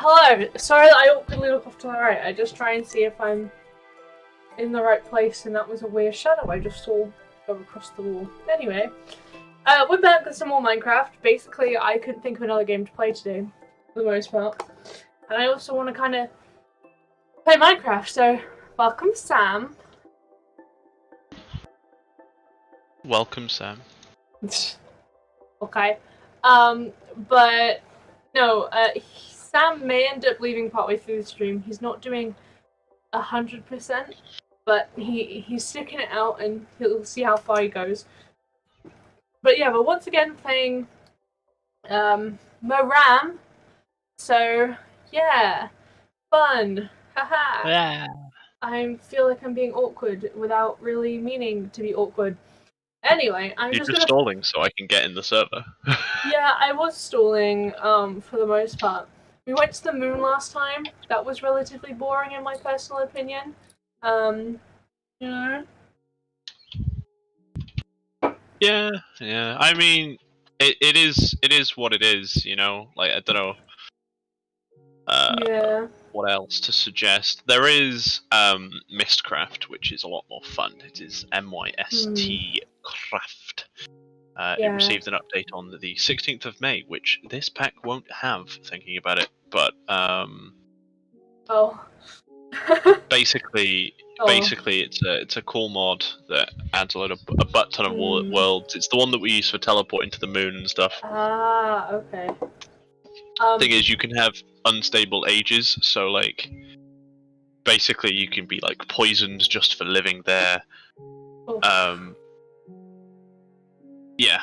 Hello! Sorry that I awkwardly look off to the right. I just try and see if I'm in the right place, and that was a weird shadow I just saw go across the wall. Anyway, we're back with some more Minecraft. Basically, I couldn't think of another game to play today, for the most part. And I also want to kind of play Minecraft, so welcome, Sam. Welcome, Sam. Okay. But no, Sam may end up leaving partway through the stream. He's not doing 100%, but he's sticking it out, and he'll see how far he goes. But yeah, we're once again playing Moram. So yeah, fun. Haha. Yeah. I feel like I'm being awkward without really meaning to be awkward. Anyway, You're just stalling so I can get in the server. Yeah, I was stalling, for the most part. We went to the moon last time. That was relatively boring in my personal opinion. You know? Yeah. I mean, it is what it is, you know? Like, I don't know. Yeah. What else to suggest? There is, Mistcraft, which is a lot more fun. It is MYST Craft. It received an update on the 16th of May, which this pack won't have, thinking about it. But, Oh. basically, it's a cool mod that adds a butt ton of worlds. It's the one that we use for teleporting to the moon and stuff. Ah, okay. Thing is, you can have unstable ages, so like, basically, you can be like poisoned just for living there. Yeah.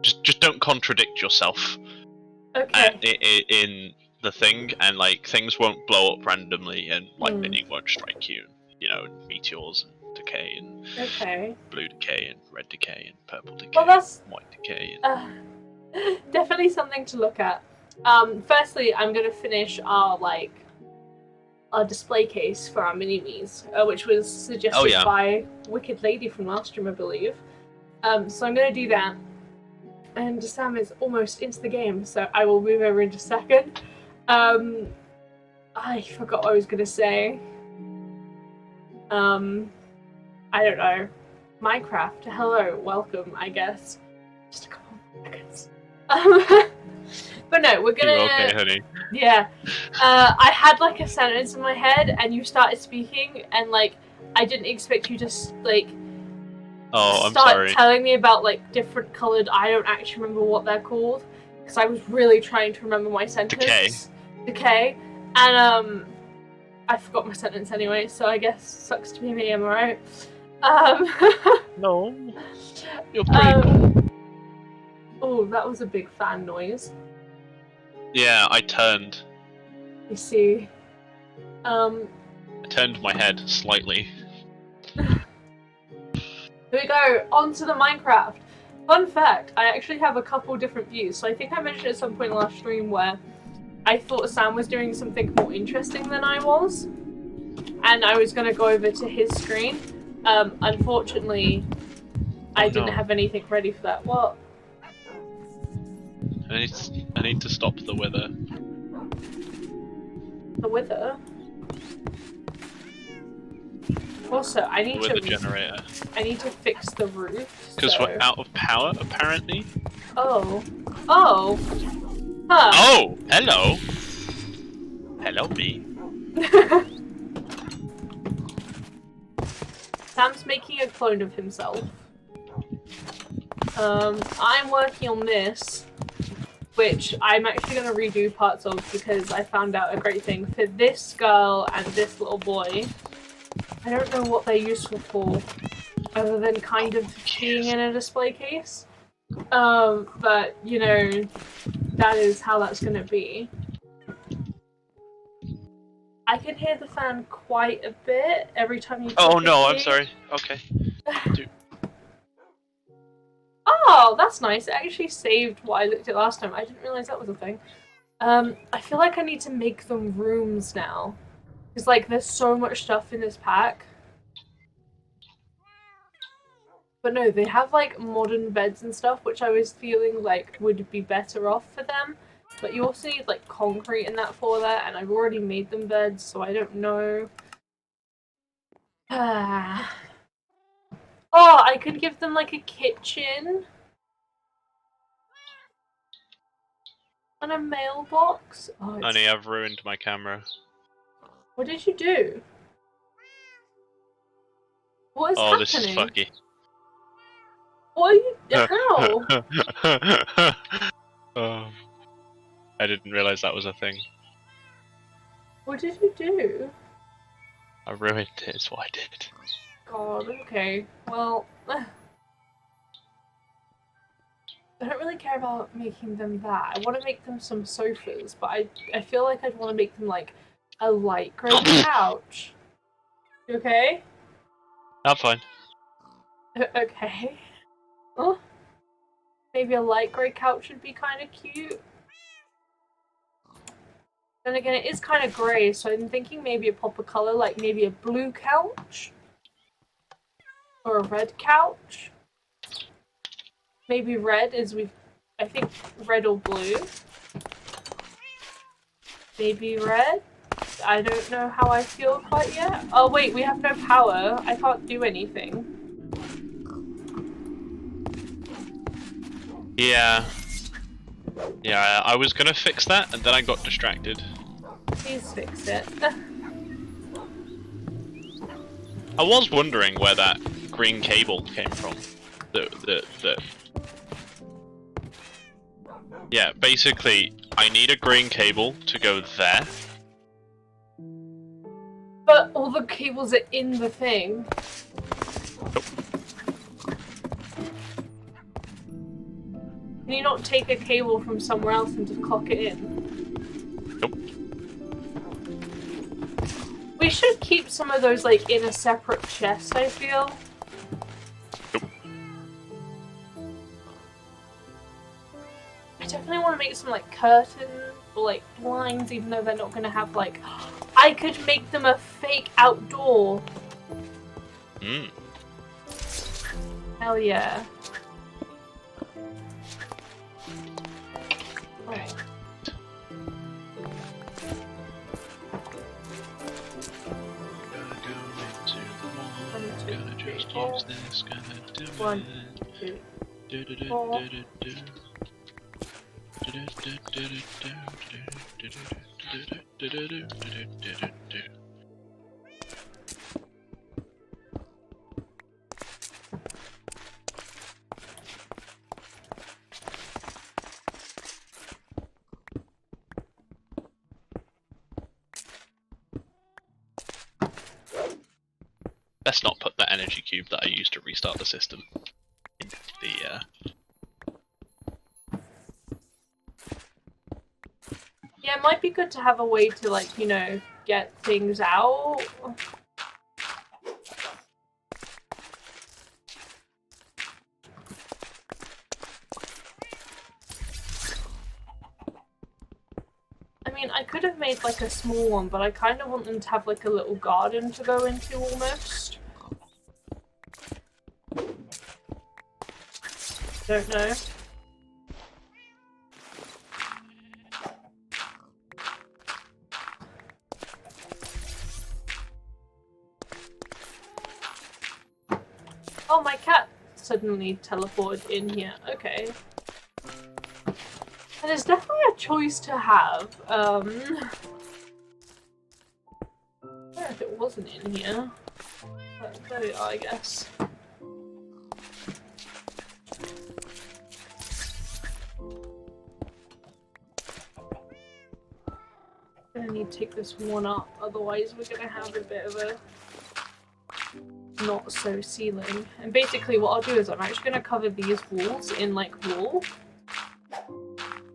Just don't contradict yourself. Okay. In the thing, and like things won't blow up randomly, and lightning won't strike you. You know, meteors and decay and blue decay and red decay and purple decay. Well, that's and white decay. definitely something to look at. Firstly, I'm gonna finish our display case for our mini-me's, which was suggested by Wicked Lady from last stream, I believe. So I'm gonna do that. And Sam is almost into the game, so I will move over in just a second. I forgot what I was gonna say. I don't know. Minecraft. Hello, welcome, I guess. Just a couple of seconds. But no, we're gonna. You okay, honey? Yeah. I had like a sentence in my head, and you started speaking, and like I didn't expect you to like. Oh, I'm start sorry. telling me about like different coloured. I don't actually remember what they're called because I was really trying to remember my sentence. Decay. And I forgot my sentence anyway. So I guess sucks to be me. Am I right? No, you're pretty cool. Oh, that was a big fan noise. Yeah, I turned. You see. I turned my head slightly. Here we go, on to the Minecraft. Fun fact, I actually have a couple different views. So I think I mentioned at some point last stream where I thought Sam was doing something more interesting than I was. And I was going to go over to his screen. Unfortunately, I didn't have anything ready for that. What? I need to stop the wither. The wither? Also, I need generator. I need to fix the roof. Because we're out of power, apparently. Oh. Huh. Oh! Hello! Hello, me. Sam's making a clone of himself. I'm working on this, which I'm actually going to redo parts of because I found out a great thing for this girl and this little boy. I don't know what they're useful for, other than kind of being in a display case. But, you know, that is how that's gonna be. I can hear the fan quite a bit every time you Oh no, I'm sorry. Okay. Oh, that's nice. It actually saved what I looked at last time. I didn't realize that was a thing. I feel like I need to make them rooms now. Because, like, there's so much stuff in this pack. But no, they have, like, modern beds and stuff, which I was feeling like would be better off for them. but you also need like concrete in that for that, and I've already made them beds, so I don't know. Oh, I could give them like a kitchen and a mailbox. Oh, Honey, I've ruined my camera. What did you do? What is happening? This is fucky. What are you? How? Oh, I didn't realize that was a thing. What did you do? I ruined it, is what I did. God, okay. Well, I don't really care about making them that. I want to make them some sofas, but I feel like I'd want to make them like a light grey couch. You okay? I'm fine. Okay. Oh, maybe a light grey couch would be kind of cute. Then again, it is kind of grey, so I'm thinking maybe a pop of colour, like maybe a blue couch? Or a red couch? Maybe red I think red or blue. Maybe red? I don't know how I feel quite yet. Oh wait, we have no power. I can't do anything. Yeah. Yeah, I was gonna fix that, and then I got distracted. Please fix it. I was wondering where that green cable came from. Yeah, basically, I need a green cable to go there. But all the cables are in the thing. Can you not take a cable from somewhere else and just clock it in? Nope. We should keep some of those like in a separate chest, I feel. Nope. I definitely want to make some like curtains or like blinds, even though they're not going to have like... I could make them a fake outdoor. Mm. Hell yeah. Alright. Gonna just use this, gonna do 1, 2, 4. Let's not put that energy cube that I used to restart the system in the Yeah, it might be good to have a way to, like, you know, get things out. I mean, I could have made, like, a small one, but I kind of want them to have, like, a little garden to go into, almost. Don't know. Oh, my cat suddenly teleported in here. Okay. And it's definitely a choice to have. I don't know if it wasn't in here. But there we are, I guess. I'm gonna need to take this one up, otherwise we're gonna have a bit of a not so ceiling. And basically what I'll do is I'm actually gonna cover these walls in like wool.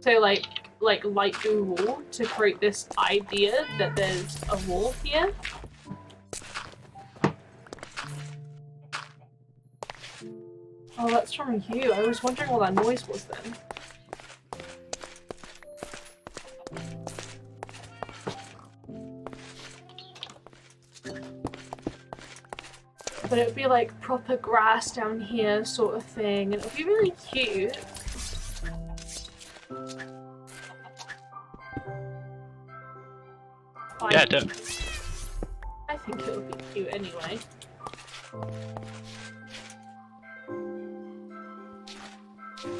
So like light blue wool to create this idea that there's a wall here. Oh, that's from you. I was wondering what that noise was then. But it would be like proper grass down here sort of thing, and it would be really cute. fine. Yeah, do it. I think it would be cute anyway.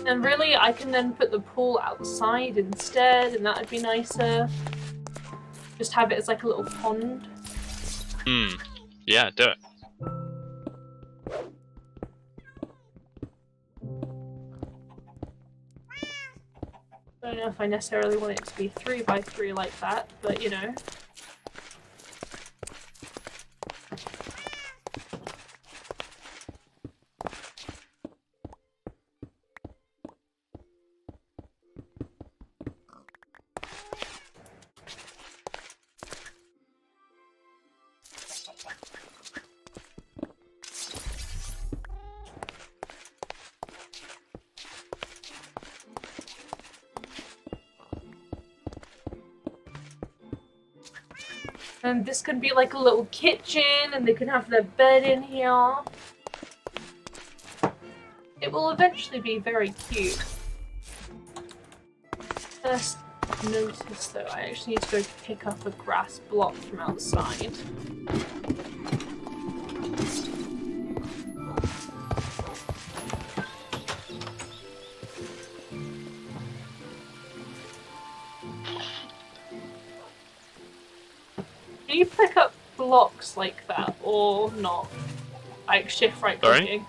And really, I can then put the pool outside instead, and that would be nicer. Just have it as like a little pond. Yeah, do it. I don't know if I necessarily want it to be 3x3 like that, but you know. And this could be like a little kitchen, and they can have their bed in here. It will eventually be very cute. First notice though, I actually need to go pick up a grass block from outside. Do you pick up blocks like that, or not? Like shift right clicking?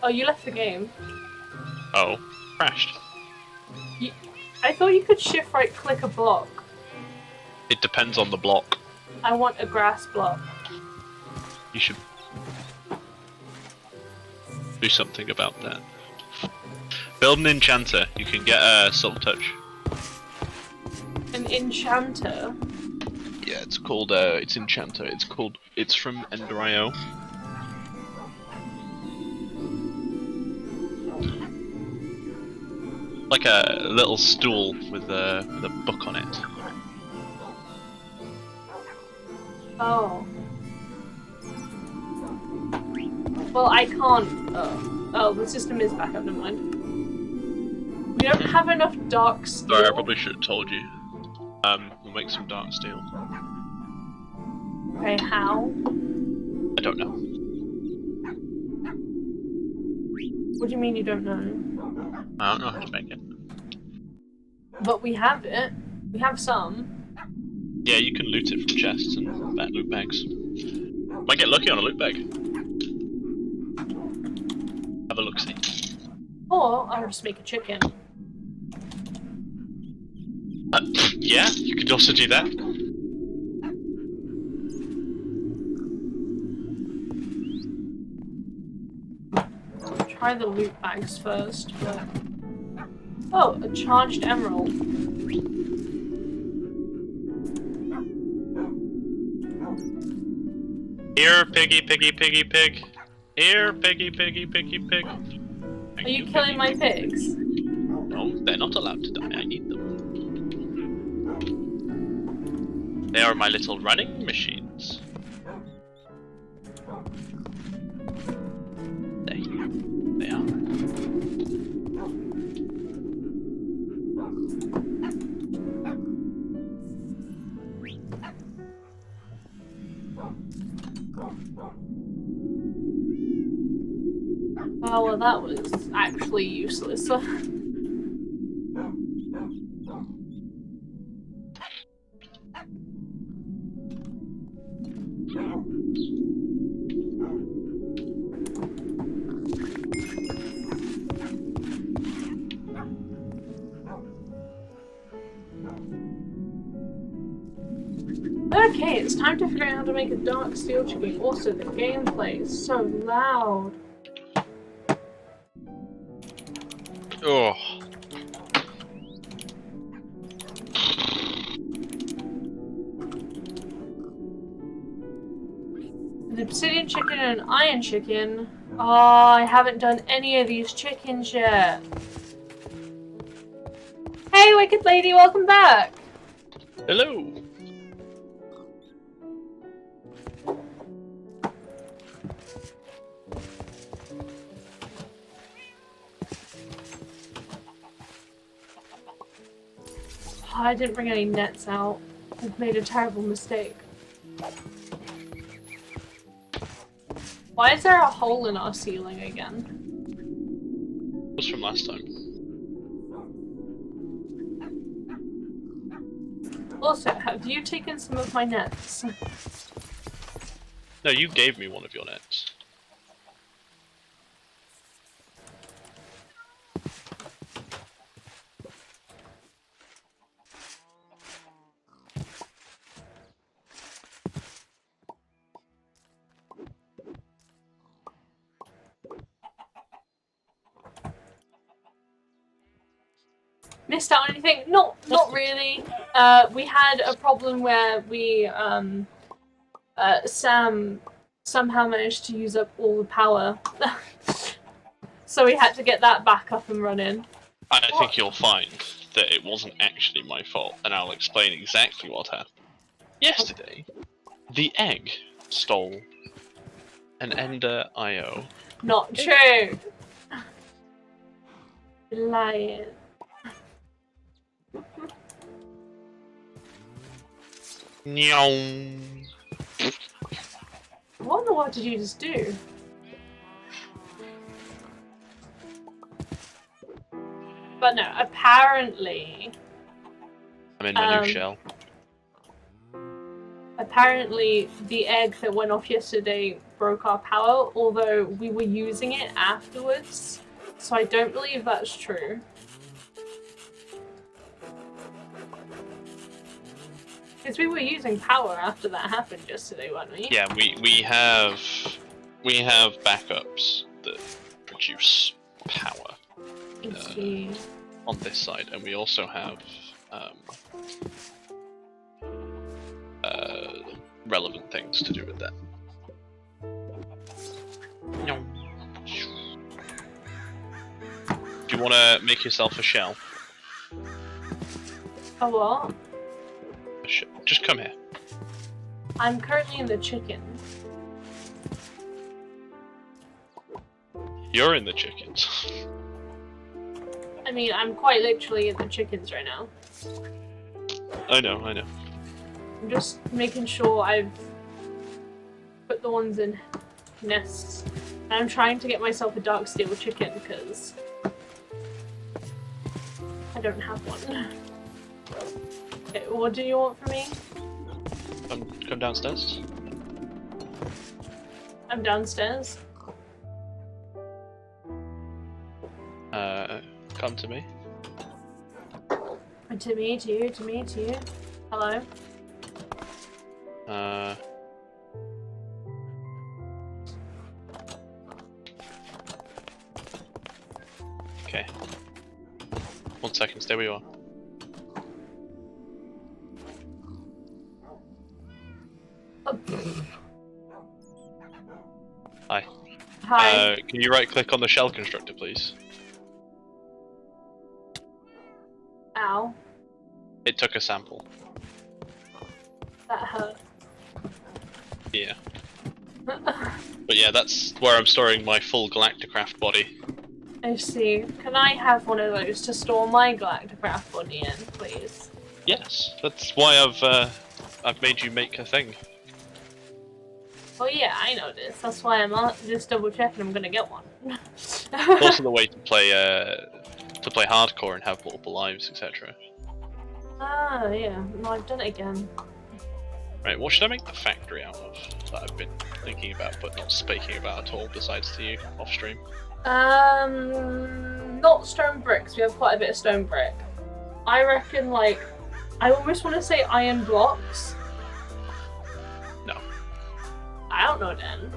Oh, you left the game. Oh, crashed. I thought you could shift right click a block. It depends on the block. I want a grass block. You should do something about that. Build an enchanter. You can get a silk touch. An enchanter? Yeah, it's called it's enchanter. It's from Ender.io. Like a little stool with a book on it. Oh. Well, I can't. Oh, the system is back up. Never mind. We don't have enough dark steel. Sorry, I probably should have told you. We'll make some dark steel. Okay, how? I don't know. What do you mean you don't know? I don't know how to make it. But we have it. We have some. Yeah, you can loot it from chests and loot bags. Might get lucky on a loot bag. Have a look-see. Or I'll just make a chicken. Yeah, you could also do that. Try the loot bags first, but... Oh, a charged emerald. Here, piggy, piggy, piggy, pig. Here, piggy, piggy, piggy, pig. Are you killing my pigs? No, they're not allowed to die. I need them. They are my little running machines. They are. Oh, well, that was actually useless. Okay, it's time to figure out how to make a dark steel chicken. Also, the gameplay is so loud. Oh. An obsidian chicken and an iron chicken. Oh, I haven't done any of these chickens yet. Hey, Wicked Lady, welcome back. Hello. Oh, I didn't bring any nets out. I've made a terrible mistake. Why is there a hole in our ceiling again? It was from last time. Also, have you taken some of my nets? No, you gave me one of your nets. Missed out on anything? Not really. We had a problem where we Sam somehow managed to use up all the power, so we had to get that back up and running. I think you'll find that it wasn't actually my fault, and I'll explain exactly what happened. Yesterday, the egg stole an Ender IO. Not true. Lying. Nyong. What did you just do? But no, apparently... I'm in my new shell. Apparently, the egg that went off yesterday broke our power, although we were using it afterwards. So I don't believe that's true. Because we were using power after that happened yesterday, weren't we? Yeah, we have backups that produce power on this side, and we also have relevant things to do with that. Do you want to make yourself a shell? A what? Just come here. I'm currently in the chicken. You're in the chickens. I mean, I'm quite literally in the chickens right now. I know. I'm just making sure I've put the ones in nests. And I'm trying to get myself a dark steel chicken because I don't have one. Okay, what do you want from me? Come downstairs. I'm downstairs. Come to me. To me, to you, to me, to you. Hello? Okay. 1 second, stay where you are. Hi. Hi. Can you right click on the shell constructor, please? Ow. It took a sample. That hurt. Yeah. But yeah, that's where I'm storing my full Galacticraft body. I see. Can I have one of those to store my Galacticraft body in, please? Yes, that's why I've made you make a thing. Well, yeah, I know this. That's why I'm just double checking I'm gonna get one. It's also the way to play hardcore and have multiple lives, etc. Ah, yeah. No, I've done it again. Right, what should I make the factory out of? That I've been thinking about but not speaking about at all, besides to you off stream. Not stone bricks. We have quite a bit of stone brick. I reckon, like, I almost want to say iron blocks. No. I don't know then.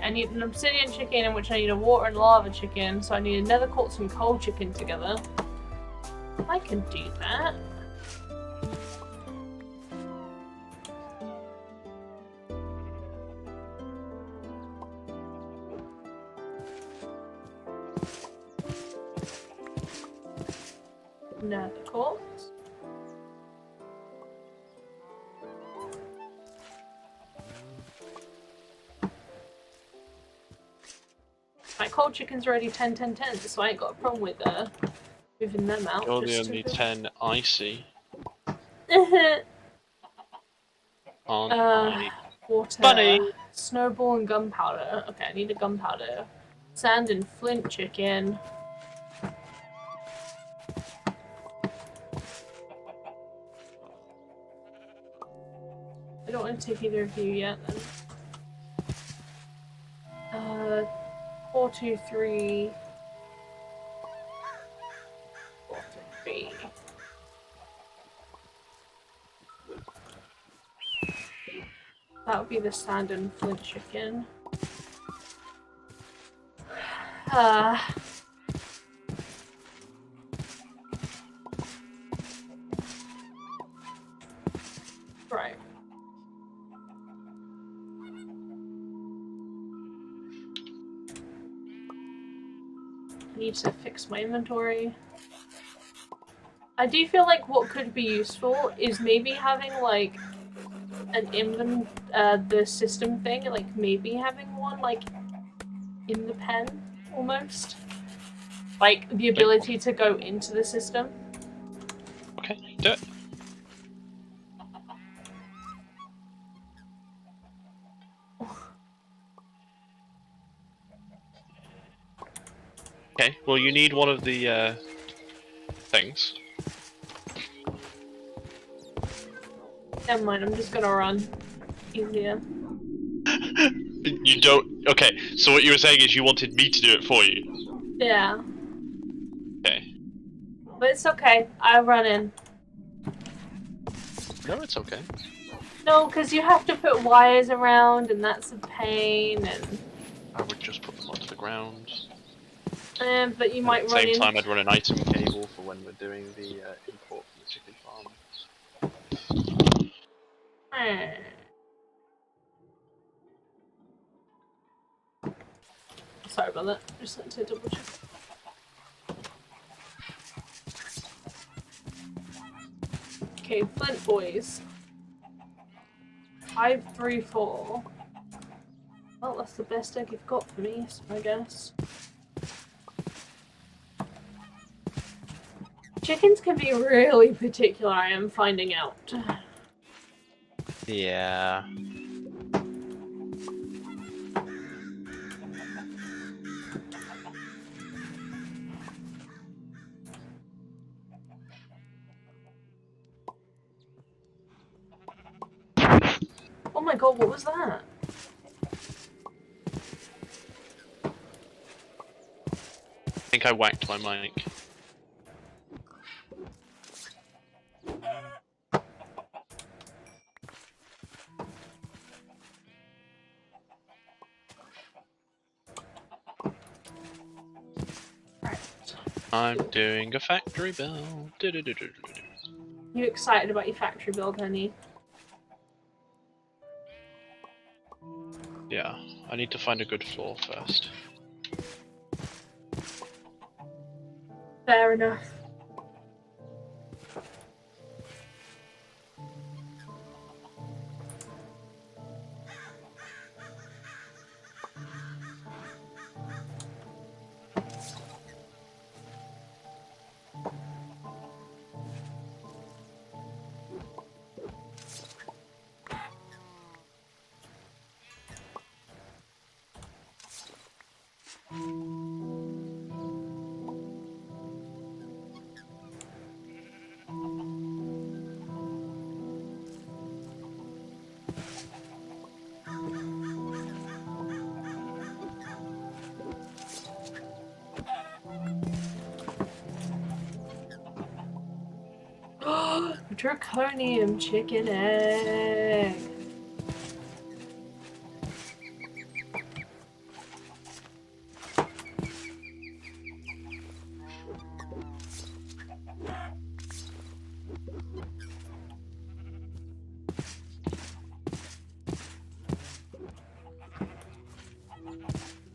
I need an obsidian chicken, in which I need a water and lava chicken, so I need a nether quartz and coal chicken together. I can do that. Nether quartz. My cold chicken's already 10-10-10, so I ain't got a problem with moving them out. You're the just only to... 10 I see. Aren't I? Water, Bunny! snowball, and gunpowder. Okay, I need a gunpowder. Sand and flint chicken. I don't want to take either of you yet then. 4, 2, 3. 4, 3. That would be the sand and flint chicken. Right. I need to fix my inventory. I do feel like what could be useful is maybe having like an the system thing, like maybe having one like in the pen almost. Like the ability to go into the system. Okay, do it. Okay, well you need one of the things. Never mind, I'm just gonna run. Easier. You don't. Okay, so what you were saying is you wanted me to do it for you. Yeah. Okay. But it's okay, I'll run in. No, it's okay. No, because you have to put wires around and that's a pain and... I would just put them onto the ground. But you might run in... At the same time, I'd run an item cable for when we're doing the import from the chicken farm. Sorry about that, just had to double check. Okay, flint boys. 5, 3, 4. Well, that's the best egg you've got for me, I guess. Chickens can be really particular, I am finding out. Yeah. Oh my god, what was that? I think I whacked my mic. Right. I'm doing a factory build. You excited about your factory build, honey? Yeah, I need to find a good floor first. Fair enough. Draconium chicken egg.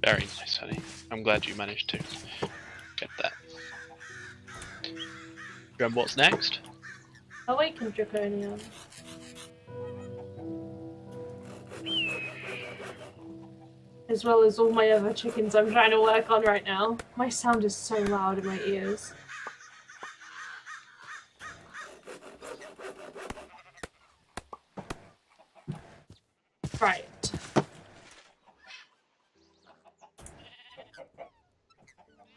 Very nice, honey. I'm glad you managed to get that. Remember what's next? Awaken Draconium. As well as all my other chickens I'm trying to work on right now. My sound is so loud in my ears. Right.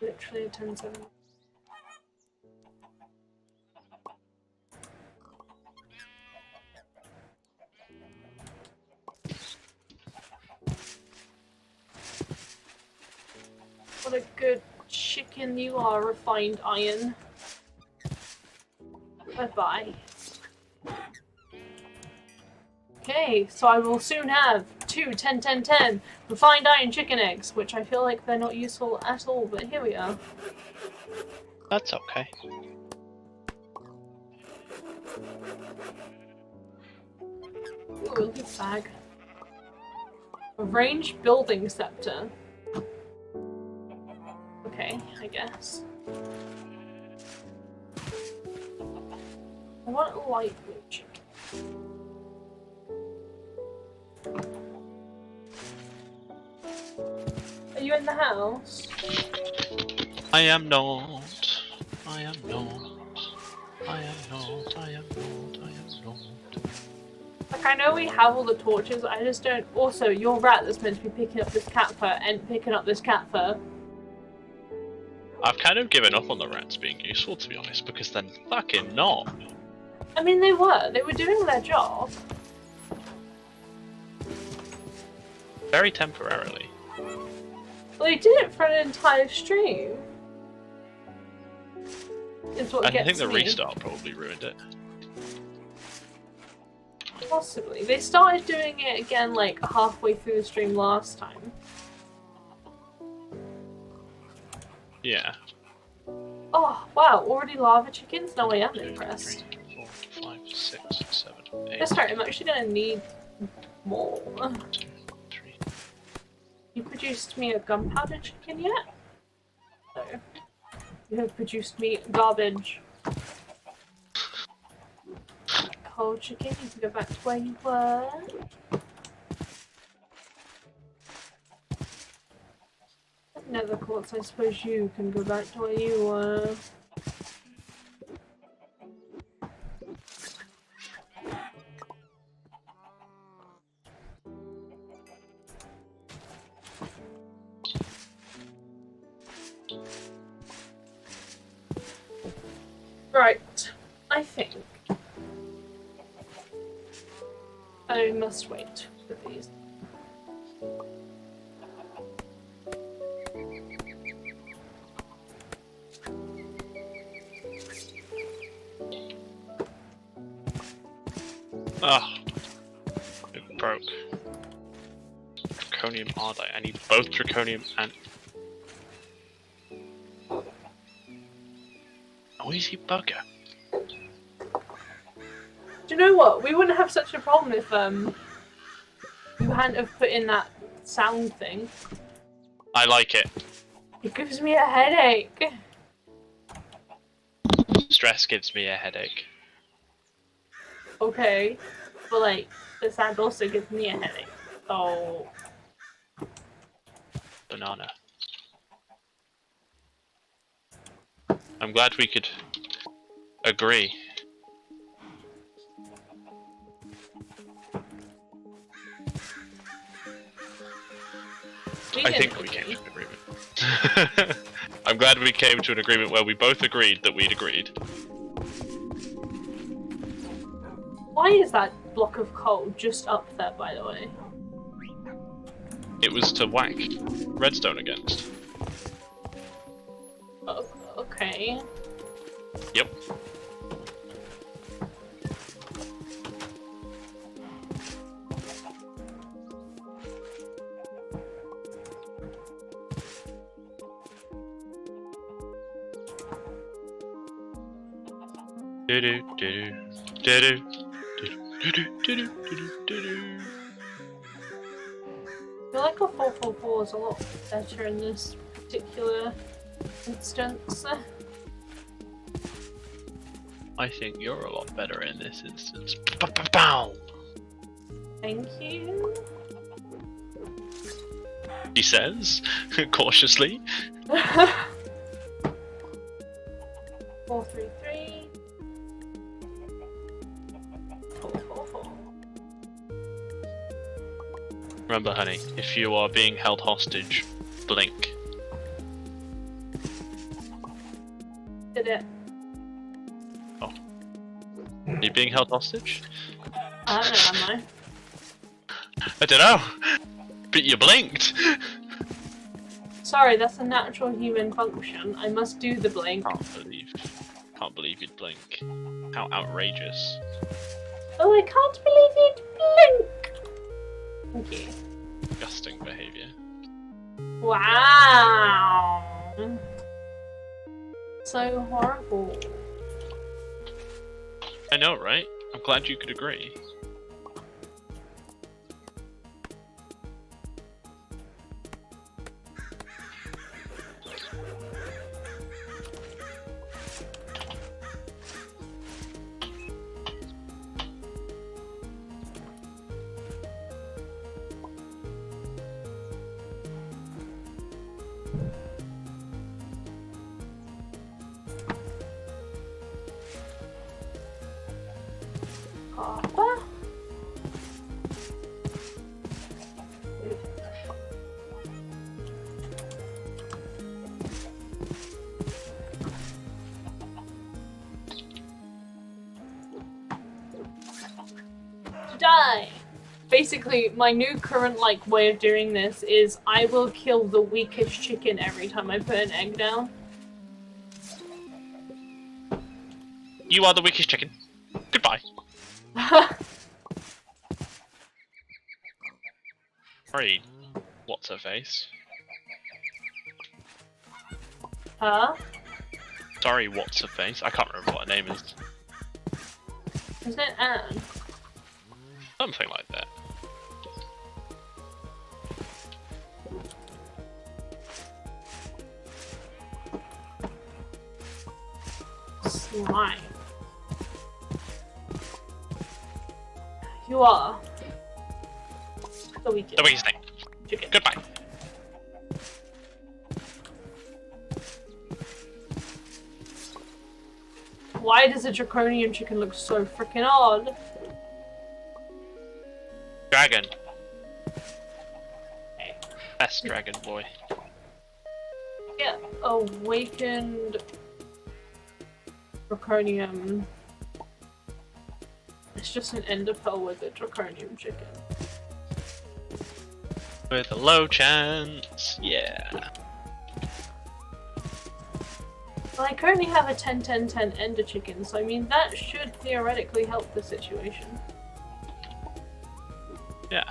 Literally a 10-7. What a good chicken you are, refined iron. Bye-bye. Okay, so I will soon have 2 10-10-10 refined iron chicken eggs, which I feel like they're not useful at all, but here we are. That's okay. Ooh, look at bag. A ranged building scepter. Okay, I guess. I want a light blue chicken. Are you in the house? I am not. I am not. I am not. I am not. I am not. Like, I know we have all the torches, I just don't... Also, your rat that's meant to be picking up this cat fur and picking up this cat fur. I've kind of given up on the rats being useful, to be honest, because they're fucking not. I mean, they were doing their job. Very temporarily. Well, they did it for an entire stream. Is what gets me. I think the restart probably ruined it. Possibly. They started doing it again like halfway through the stream last time. Yeah. Oh, wow, already lava chickens? No, I am impressed. 3, 4, 5, 6, 7, 8. That's right, I'm actually gonna need more. 2, 3. You produced me a gunpowder chicken yet? No. You have produced me garbage. Cold chicken, you can go back to where you were. Nether quartz, I suppose you can go back to where you were. Right, I think I must wait for these. Ah, it broke. Draconium Ardite. I need both Draconium and... Noisy bugger. Do you know what? We wouldn't have such a problem if you hadn't have put in that sound thing. I like it. It gives me a headache. Stress gives me a headache. Okay, but like the sound also gives me a headache. So Banana. I'm glad we could agree. I think we came to an agreement. I'm glad we came to an agreement where we both agreed that we'd agreed. Why is that block of coal just up there, by the way? It was to whack redstone against. Oh, okay. Yep. Do-do, do-do, do-do, do-do, do-do, do-do, do-do. I feel like a 444 is a lot better in this particular instance. I think you're a lot better in this instance. Pow! Thank you. He says, cautiously. 433. 444. Remember, honey, if you are being held hostage, blink. Did it? Oh. Are you being held hostage? I don't know, am I don't know! But you blinked! I? Sorry, that's a natural human function. I must do the blink. Can't believe you'd blink. How outrageous. Oh, I can't believe you'd blink! Thank you. Disgusting behaviour. Wow! So horrible. I know, right? I'm glad you could agree. Papa? To die! Basically, my new current way of doing this is I will kill the weakest chicken every time I put an egg down. You are the weakest chicken. Goodbye. Sorry, what's her face? Huh? Sorry, what's her face? I can't remember what her name is. Isn't it Anne? Something like that. Slime. You are the weakest. The weakest thing. Chicken. Goodbye. Why does a draconian chicken look so freaking odd? Dragon. Best dragon boy. Get awakened draconium. It's just an ender pearl with a draconium chicken. With a low chance, yeah. Well, I currently have a 10-10-10 ender chicken, so I mean that should theoretically help the situation. Yeah.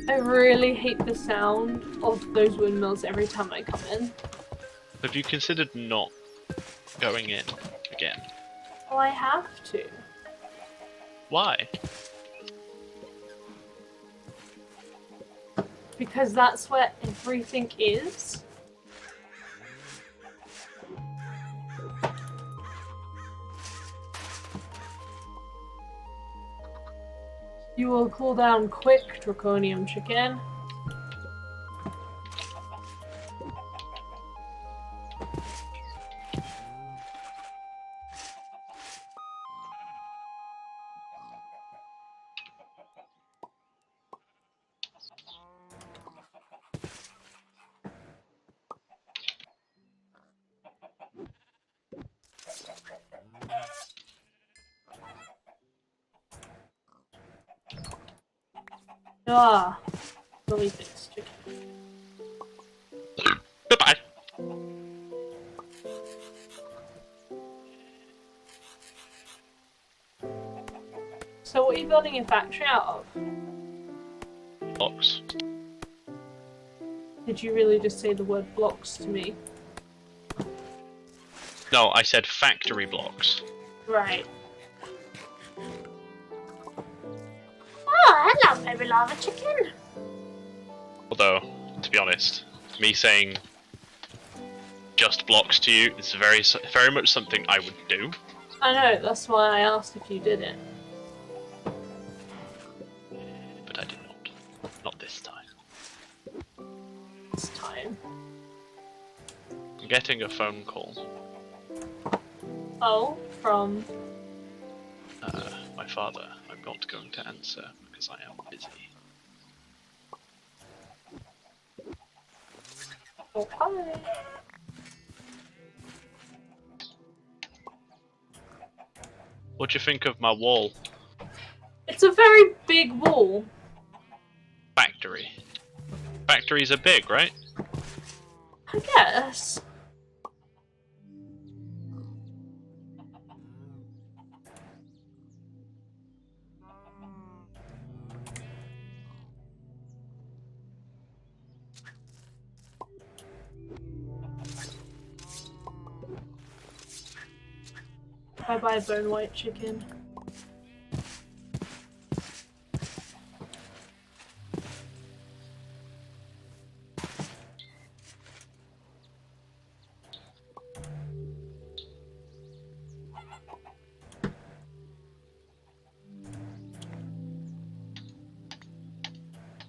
I really hate the sound of those windmills every time I come in. Have you considered not going in again? Well, I have to. Why? Because that's where everything is. You will cool down quick, draconium chicken. Ah, really fix chicken. Goodbye. So what are you building your factory out of? Blocks. Did you really just say the word blocks to me? No, I said factory blocks. Right. Oh, hello, baby lava chicken. Although, to be honest, me saying just blocks to you. It's very much something I would do. I know, that's why I asked if you did it. But I did not. Not this time. This time. I'm getting a phone call. Oh, from... My father. I'm not going to answer because I am busy. Oh, hi. What do you think of my wall? It's a very big wall. Factory. Factories are big, right? I guess. Bye bye, bone white chicken.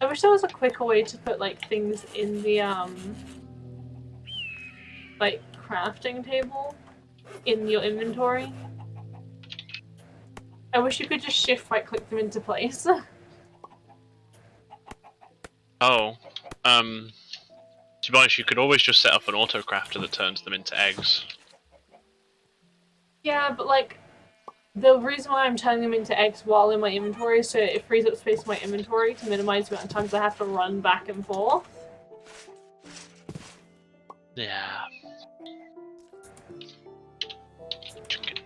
I wish there was a quicker way to put like things in the like crafting table in your inventory. I wish you could just shift right click them into place. Oh. To be honest, you could always just set up an auto crafter that turns them into eggs. Yeah, but like the reason why I'm turning them into eggs while in my inventory is so it frees up space in my inventory to minimize the amount of times I have to run back and forth. Yeah. Chicken.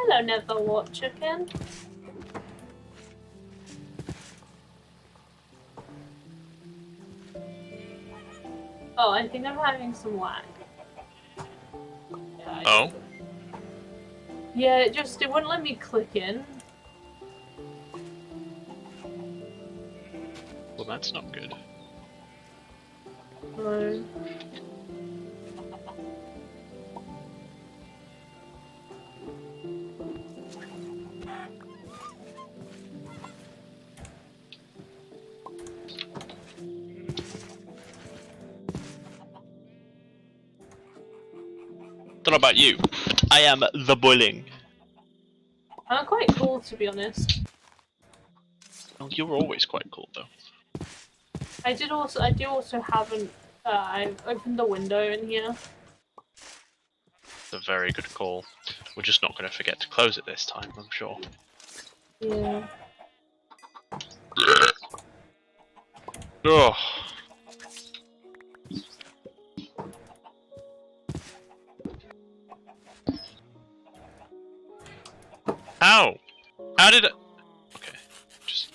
Hello, Netherwart chicken. Oh, I think I'm having some lag. Yeah, Oh? yeah, it wouldn't let me click in. Well, that's not good. No. Don't know about you. I am the bullying. I'm quite cool, to be honest. Well, you were always quite cool, though. I do also have an, I've opened the window in here. It's a very good call. We're just not going to forget to close it this time, I'm sure. Yeah. Ugh. How? How did it? Okay, just.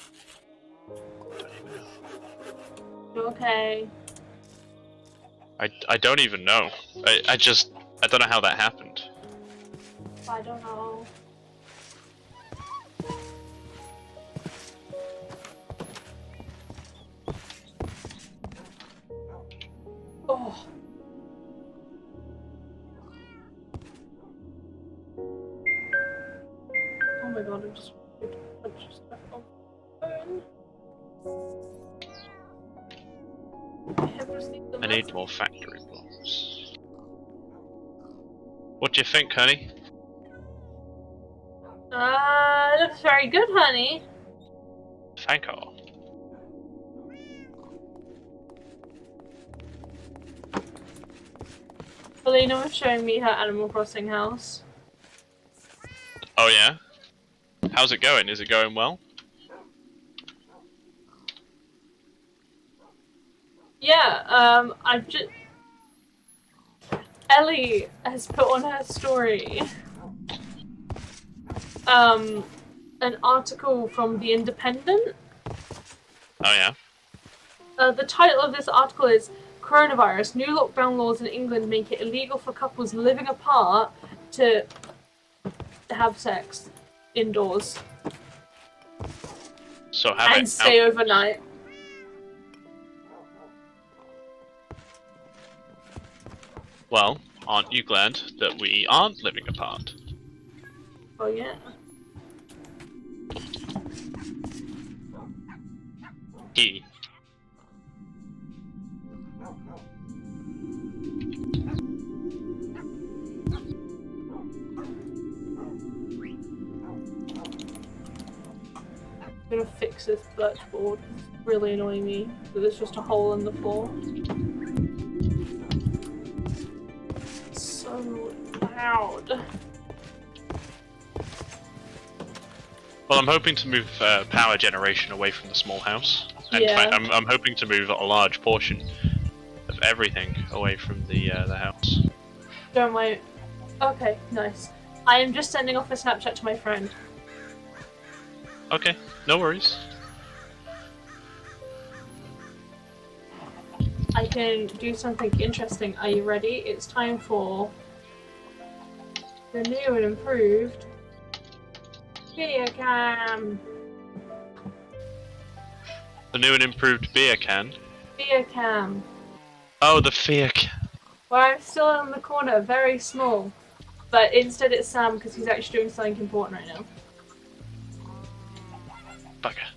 Don't even know. Okay. I don't even know. I don't know how that happened. I don't know. Oh. Oh my god, I just put a bunch of stuff on the phone. I have received the I need message. more factory blocks. What do you think, honey? Looks very good, honey. Thank you. Elena was showing me her Animal Crossing house. Oh yeah? How's it going? Is it going well? Yeah, I've just... Ellie has put on her story an article from The Independent. Oh yeah? The title of this article is Coronavirus. New lockdown laws in England make it illegal for couples living apart to have sex indoors. So and stay overnight. Well, aren't you glad that we aren't living apart? Oh yeah. He. I'm gonna fix this birch board. It's really annoying me that there's just a hole in the floor. It's so loud. Well, I'm hoping to move power generation away from the small house. In fact, I'm hoping to move a large portion of everything away from the house. Don't wait. Okay, nice. I am just sending off a Snapchat to my friend. Okay, no worries. I can do something interesting. Are you ready? It's time for the new and improved video cam. The new and improved beer can. Video cam. Oh, the fear can. Where I'm still in the corner, very small. But instead it's Sam because he's actually doing something important right now. Bugger.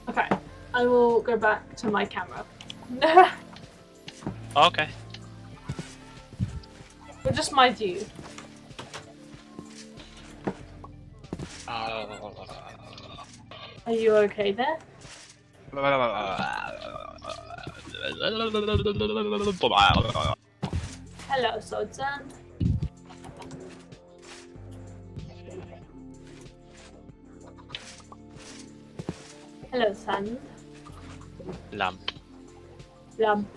Okay, I will go back to my camera. Okay. But just my view. Are you okay there? Hello, Sodsan. Hello, Sand. Lamp. Lump.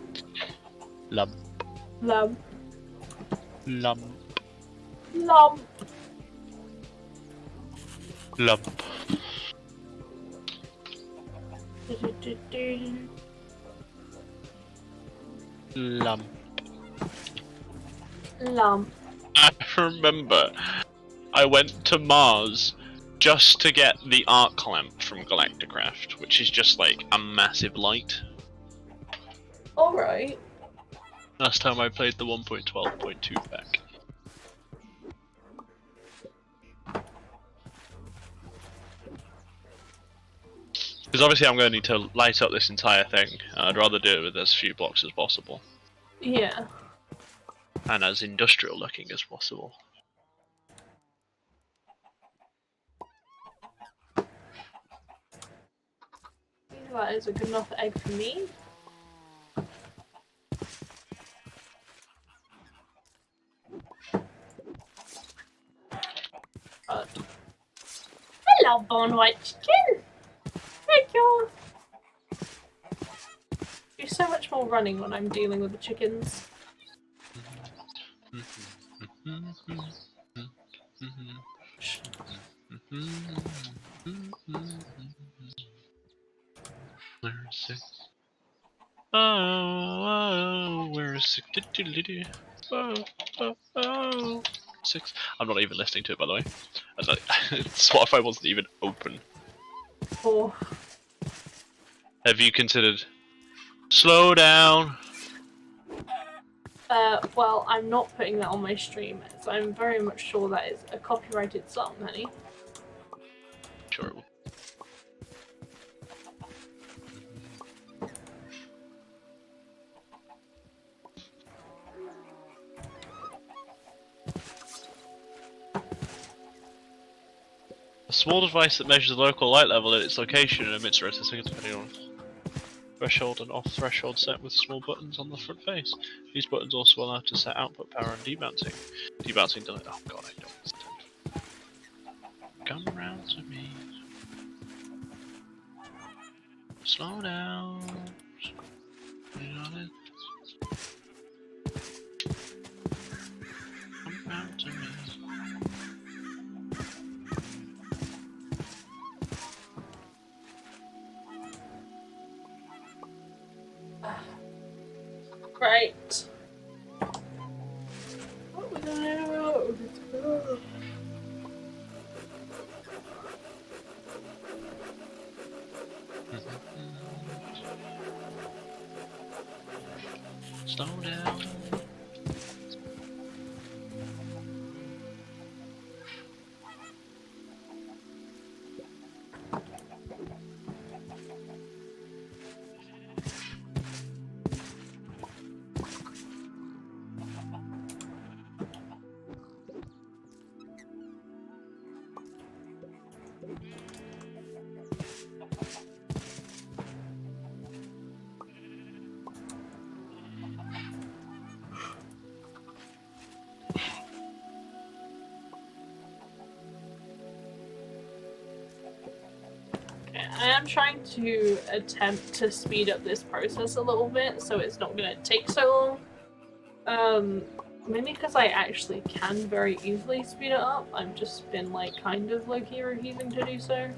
Lump. Lump. Lump. Lump. Lump. Lump. Lump. I remember I went to Mars just to get the arc lamp from Galacticraft, which is just like a massive light. Alright. Last time I played the 1.12.2 pack. Because obviously I'm going to need to light up this entire thing, and I'd rather do it with as few blocks as possible. Yeah. And as industrial looking as possible. That is a good enough egg for me. But... Hello, Bone White Chicken! Thank you! Do so much more running when I'm dealing with the chickens. We're sick. Oh, we're sick. Oh. 6. I'm not even listening to it, by the way. Spotify wasn't even open. 4. Have you considered slow down? Well, I'm not putting that on my stream, so I'm very much sure that is a copyrighted song, honey. Sure it will. small device that measures the local light level at its location and emits red signal depending on threshold and off threshold set with small buttons on the front face. These buttons also allow to set output power and debouncing. Debouncing delay. Oh god, I don't understand. Come round to me. Slow down. Come round to me. Right. What we gonna do? Slow down. I am trying to attempt to speed up this process a little bit so it's not gonna take so long. Maybe because I actually can very easily speed it up, I've just been like kind of low-key refusing to do so.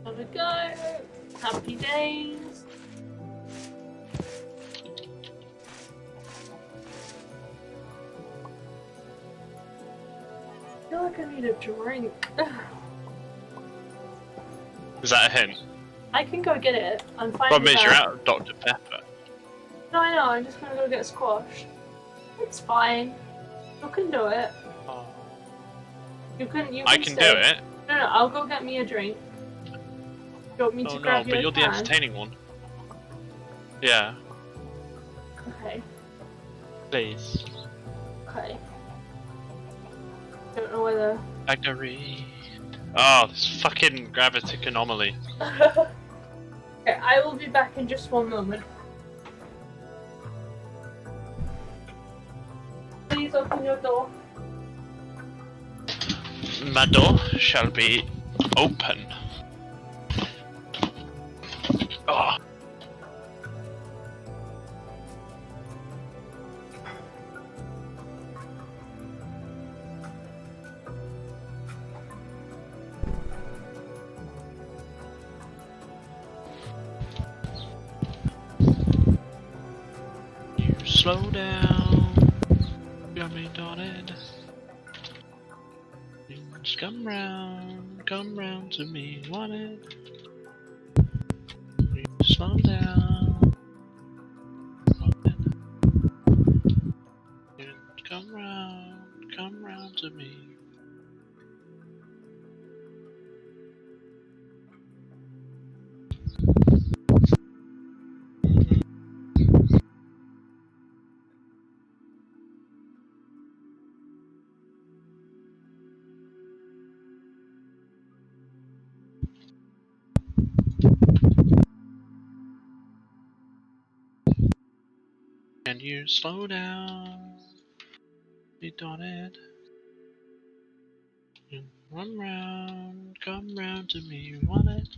There we go. Happy days. I feel like I need a drink. Is that a hint? I can go get it. I'm fine Problem with is, you're that. out of Dr. Pepper. No, I know. I'm just gonna go get squash. It's fine. You can do it. Oh. You can I can stay. do it. No, I'll go get me a drink. You want me to Oh no, grab you but a you're the can? entertaining one. Yeah. Okay. Please. Okay. Don't know whether. Agreed. Oh, this fucking gravitic anomaly. Okay, I will be back in just one moment. Please open your door. My door shall be open. Oh. You slow down. Got me dotted. You just come round to me, want it? You slow down. You come round to me. And you slow down. Be dotted. You come round to me, you want it?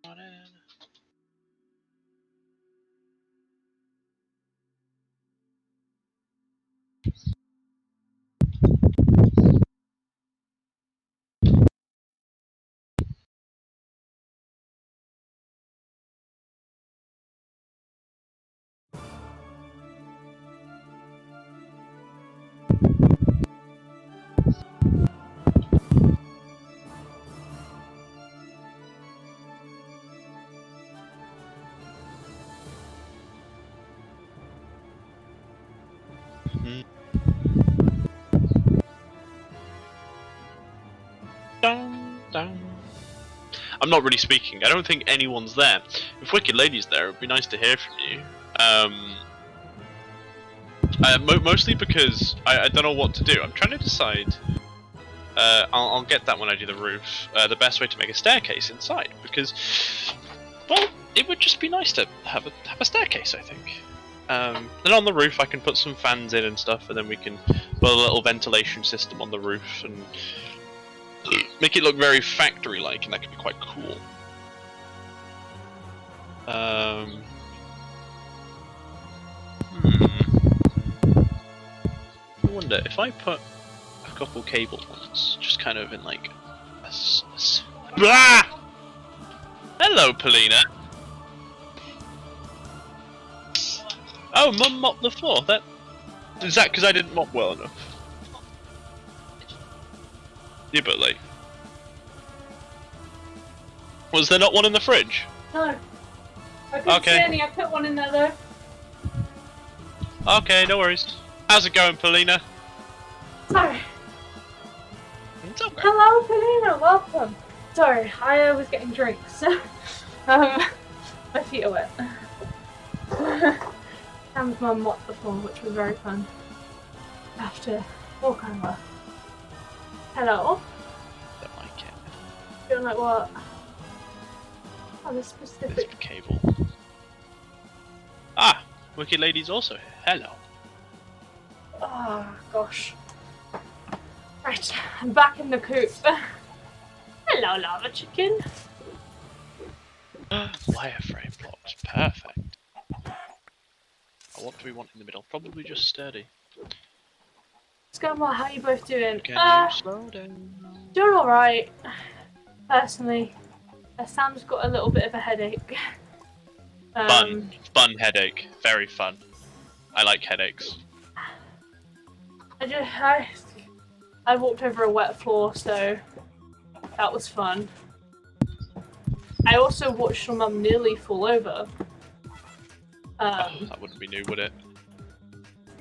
Want it? Mm. Dun, dun. I'm not really speaking. I don't think anyone's there. If Wicked Lady's there, it'd be nice to hear from you. Mostly because I don't know what to do. I'm trying to decide. I'll get that when I do the roof. The best way to make a staircase inside, because, well, it would just be nice to have a staircase, I think. And on the roof, I can put some fans in and stuff, and then we can put a little ventilation system on the roof and make it look very factory-like, and that could be quite cool. I wonder if I put a couple cable ones, just kind of in like Blah! Hello, Polina. Oh, Mum mopped the floor. Is that because I didn't mop well enough? Yeah, but like, was there not one in the fridge? No. I couldn't see any. I put one in there though. Okay, no worries. How's it going, Polina? Sorry. It's okay. Hello, Polina. Welcome. Sorry, I was getting drinks. My feet are wet. Sam's mum mopped the floor, which was very fun. After walk over. Hello. Don't like it. Don't like what? Oh, the specific This cable. Ah, Wicked Lady's also here. Hello. Oh gosh. Right, I'm back in the coop. Hello, lava chicken. Wireframe blocks, perfect. What do we want in the middle? Probably just sturdy. What's going on? How are you both doing? Can you slow down? Doing alright. Personally. Sam's got a little bit of a headache. Fun headache. Very fun. I like headaches. I walked over a wet floor, so that was fun. I also watched your mum nearly fall over. That wouldn't be new, would it?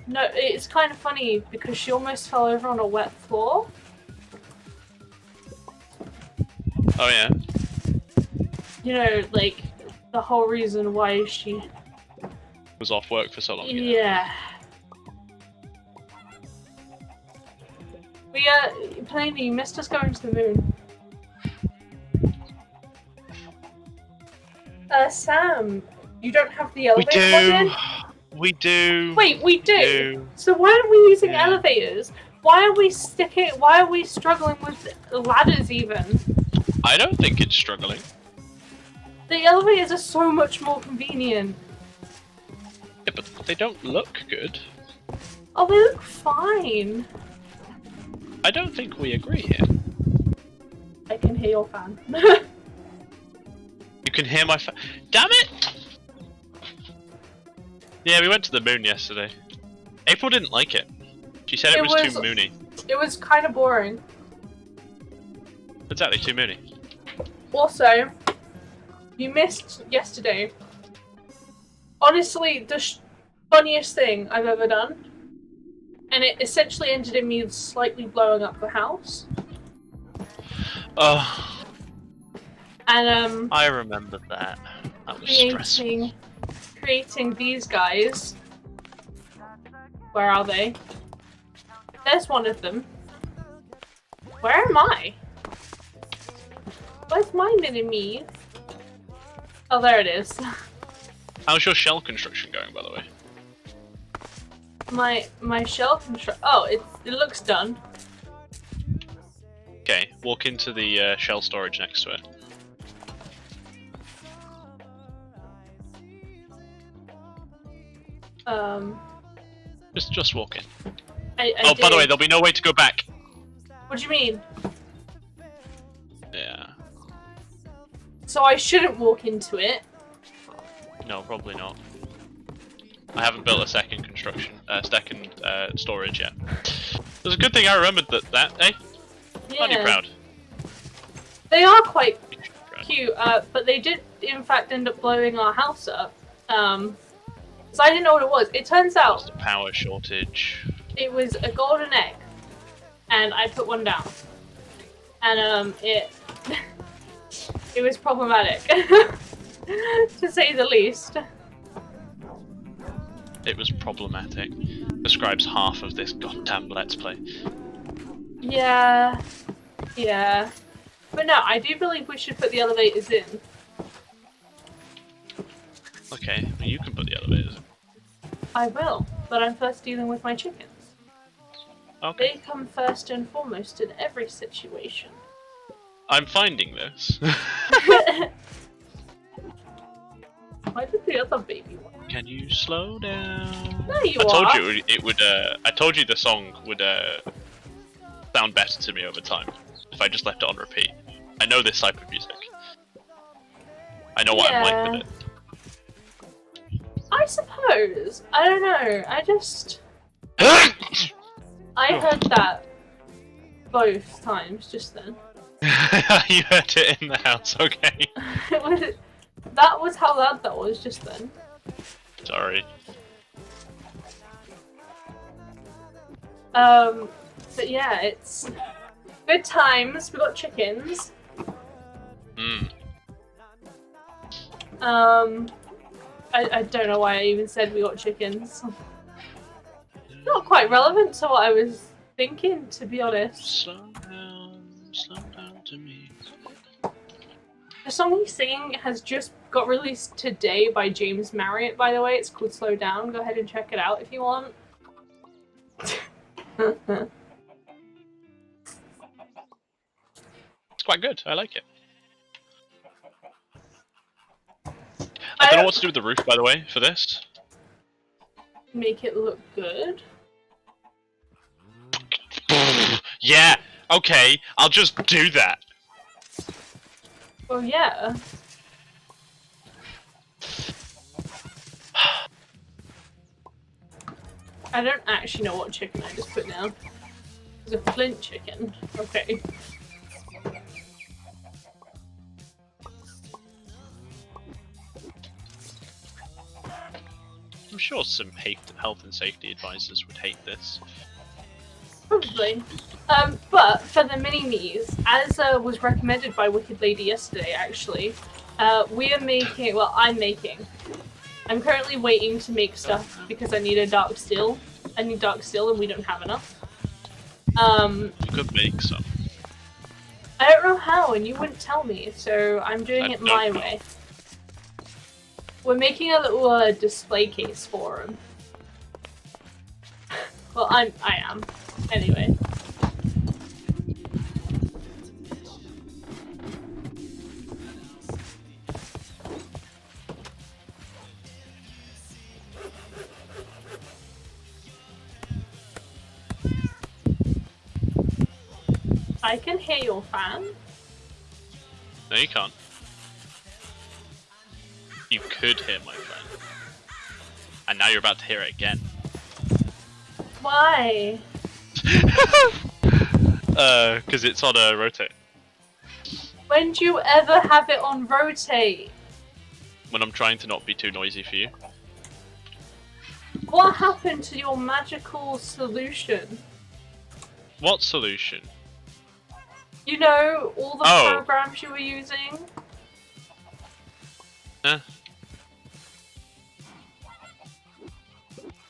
No, it's kind of funny because she almost fell over on a wet floor. Oh yeah? You know, like, the whole reason why she was off work for so long. Yeah. Plainly, you missed us going to the moon. Sam, you don't have the elevator plug in? We do. Wait, we do? So why aren't we using elevators? Why are we struggling with ladders even? I don't think it's struggling. The elevators are so much more convenient. Yeah, but they don't look good. Oh, they look fine. I don't think we agree here. I can hear your fan. You can hear my fan. Damn it! Yeah, we went to the moon yesterday. April didn't like it. She said it was too moony. It was kind of boring. Exactly, too moony. Also, you missed yesterday. Honestly, the funniest thing I've ever done. And it essentially ended in me slightly blowing up the house. Oh. And I remember that. That was stressful. Creating these guys. Where are they? There's one of them. Where am I? Where's my mini-me? Oh, there it is. How's your shell construction going, by the way? My shell construction. Oh, it looks done. Okay, walk into the shell storage next to it. Just walk in. I by the way, there'll be no way to go back. What do you mean? Yeah. So I shouldn't walk into it? No, probably not. I haven't built a second storage yet. There's a good thing I remembered that, eh? Yeah. Aren't you proud? They are quite cute, but they did in fact end up blowing our house up. So I didn't know what it was. It turns out... It's a power shortage. It was a golden egg, and I put one down, and it it was problematic, to say the least. It was problematic. Describes half of this goddamn Let's Play. Yeah, yeah. But no, I do believe we should put the elevators in. Okay, well, you can put the elevators in. I will, but I'm first dealing with my chickens. Okay. They come first and foremost in every situation. I'm finding this. Why did the other baby one? Can you slow down? There you I told are. you it would. I told you the song would sound better to me over time if I just left it on repeat. I know this type of music. I know what I'm like with it. I suppose. I don't know. I heard that both times just then. You heard it in the house, okay? That was how loud that was just then. Sorry. But yeah, it's good times. We got chickens. I don't know why I even said we got chickens. Not quite relevant to what I was thinking, to be honest. Slow down to me. The song he's singing has just got released today by James Marriott, by the way. It's called Slow Down. Go ahead and check it out if you want. It's quite good. I like it. I don't know what to do with the roof, by the way, for this. Make it look good. Yeah, okay, I'll just do that. Well, yeah. I don't actually know what chicken I just put down. It's a flint chicken. Okay. I'm sure some health and safety advisors would hate this. Probably. But for the mini-me's, as was recommended by Wicked Lady yesterday, actually, we are making, well, I'm currently waiting to make stuff because I need a dark steel. I need dark steel and we don't have enough. You could make some. I don't know how and you wouldn't tell me, so I'm doing it my way. We're making a little display case for him. Well, I am. Anyway. I can hear your fan. No, you can't. You could hear my fan. And now you're about to hear it again. Why? Because it's on a rotate. When do you ever have it on rotate? When I'm trying to not be too noisy for you. What happened to your magical solution? What solution? You know, all the programs you were using?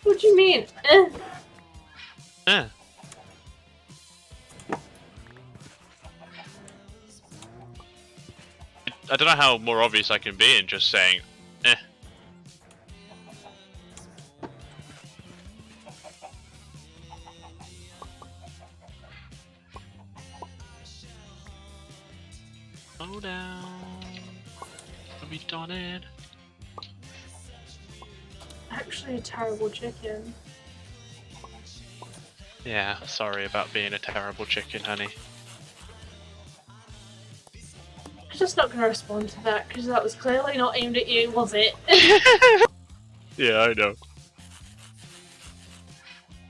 What do you mean? I don't know how more obvious I can be in just saying, Slow down. Have we done it? Actually, a terrible chicken. Yeah, sorry about being a terrible chicken, honey. I'm just not gonna respond to that because that was clearly not aimed at you, was it? Yeah, I know.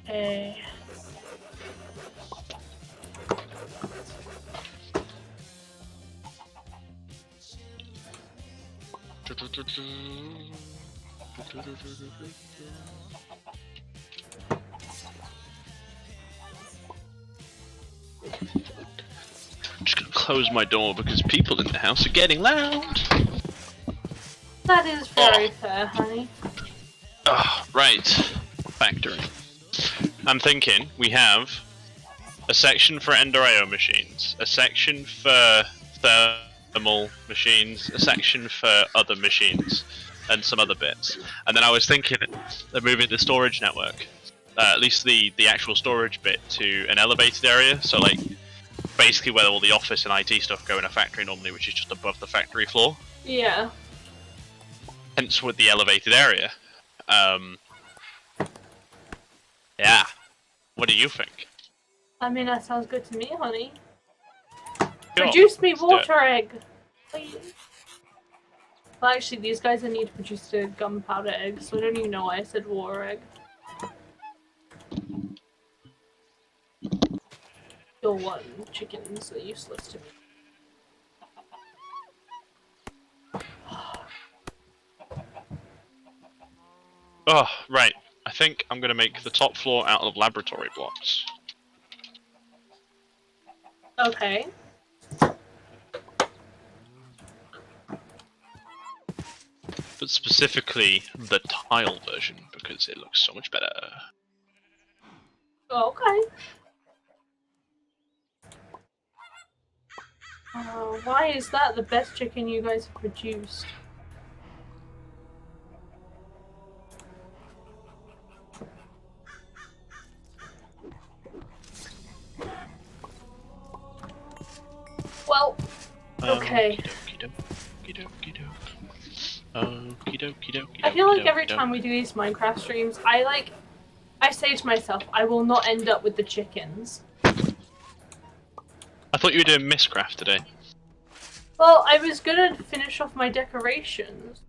Hey. close my door because people in the house are getting loud. That is very fair, honey. Right. Factory. I'm thinking we have a section for Ender.io machines, a section for thermal machines, a section for other machines, and some other bits. And then I was thinking of moving the storage network, at least the actual storage bit, to an elevated area. So like basically where all the office and IT stuff go in a factory normally, which is just above the factory floor. Yeah. Hence with the elevated area. Yeah. What do you think? I mean, that sounds good to me, honey. Sure. Produce me water egg, please. Well, actually, these guys need to produce a gunpowder egg, so I don't even know why I said water egg. Your one chickens are useless to me. Oh, right. I think I'm going to make the top floor out of laboratory blocks. Okay. But specifically the tile version, because it looks so much better. Okay. Why is that the best chicken you guys have produced? Well, okay. I feel like every time we do these Minecraft streams, I say to myself, I will not end up with the chickens. I thought you were doing Mistcraft today. Well, I was gonna finish off my decorations.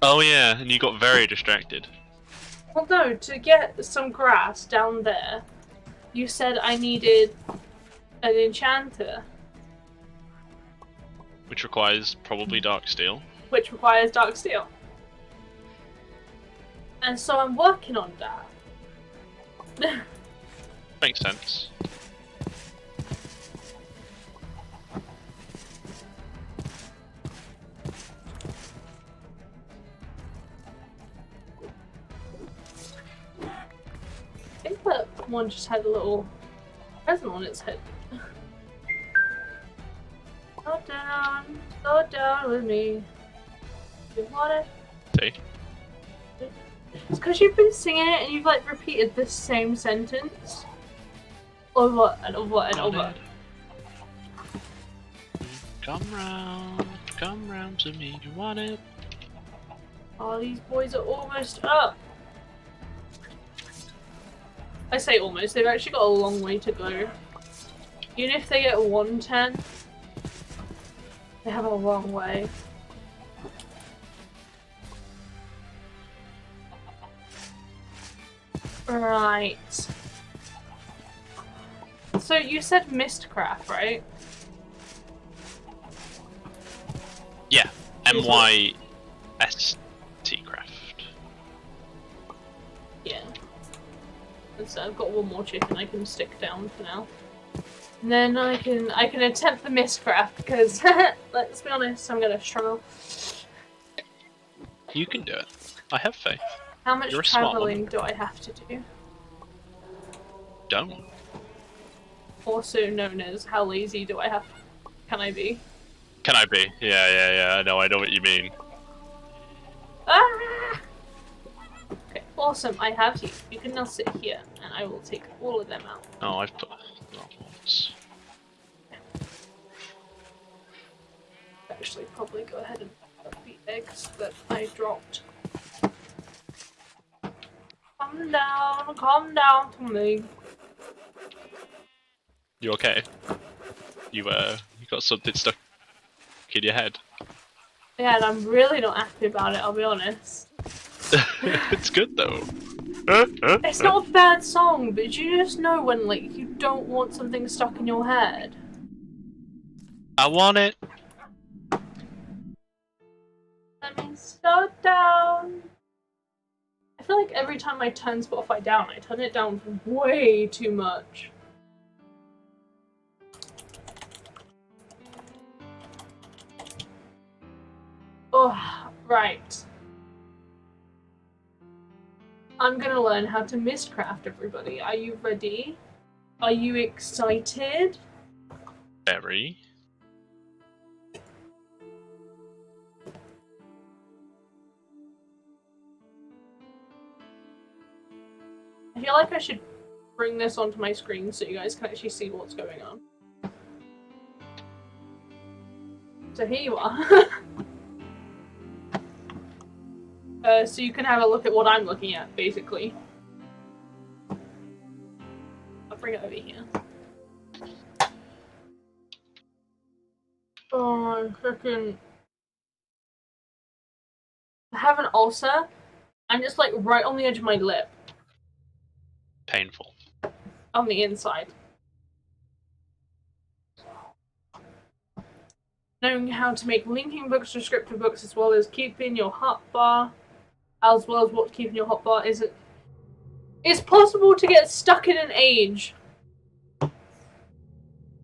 Oh yeah, and you got very distracted. Well, no, to get some grass down there, you said I needed an enchanter. Which requires probably dark steel. Which requires dark steel. And so I'm working on that. Makes sense. I think that one just had a little present on its head. Go down with me. You want it? See? It's because you've been singing it and you've like repeated the same sentence over and over and over. Come round to me, you want it? Oh, these boys are almost up. I say almost, they've actually got a long way to go. Even if they get 110, they have a long way. Right. So you said Mistcraft, right? Yeah, MYST craft. Yeah. So I've got one more chicken I can stick down for now. And then I can attempt the Mistcraft because let's be honest, I'm gonna struggle. You can do it. I have faith. How much traveling do I have to do? Don't. Also known as how lazy do I have? Can I be? Can I be? Yeah. I know what you mean. Ah! Okay, awesome. I have you. You can now sit here, and I will take all of them out. Oh, I've put wrong ones. Actually, probably go ahead and put the eggs that I dropped. Calm down to me. You okay? You got something stuck in your head. Yeah, and I'm really not happy about it, I'll be honest. It's good though. It's not a bad song, but you just know when like you don't want something stuck in your head. I want it. Let me slow down. I feel like every time I turn Spotify down, I turn it down way too much. Oh, right. I'm gonna learn how to mistcraft, everybody. Are you ready? Are you excited? Very. I feel like I should bring this onto my screen so you guys can actually see what's going on. So here you are. So you can have a look at what I'm looking at, basically. I'll bring it over here. Oh, I'm freaking... I have an ulcer. I'm just like right on the edge of my lip. Painful. On the inside. Knowing how to make linking books, descriptive books, as well as keeping your hotbar, as well as what's keeping your hotbar, is it? It's possible to get stuck in an age.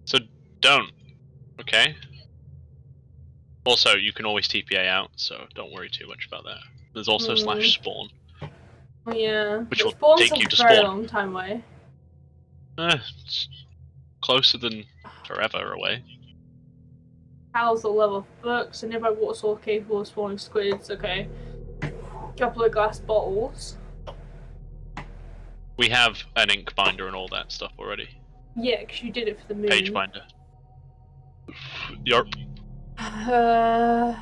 So don't. Okay. Also, you can always TPA out, so don't worry too much about that. There's also /spawn. Oh yeah. Which will Spawn's take you to a very spawn. long time away. It's closer than forever away. How's the level of books? A nearby water source capable of spawning squids. Okay. Couple of glass bottles. We have an ink binder and all that stuff already. Yeah, because you did it for the moon. Page binder. Yarp. The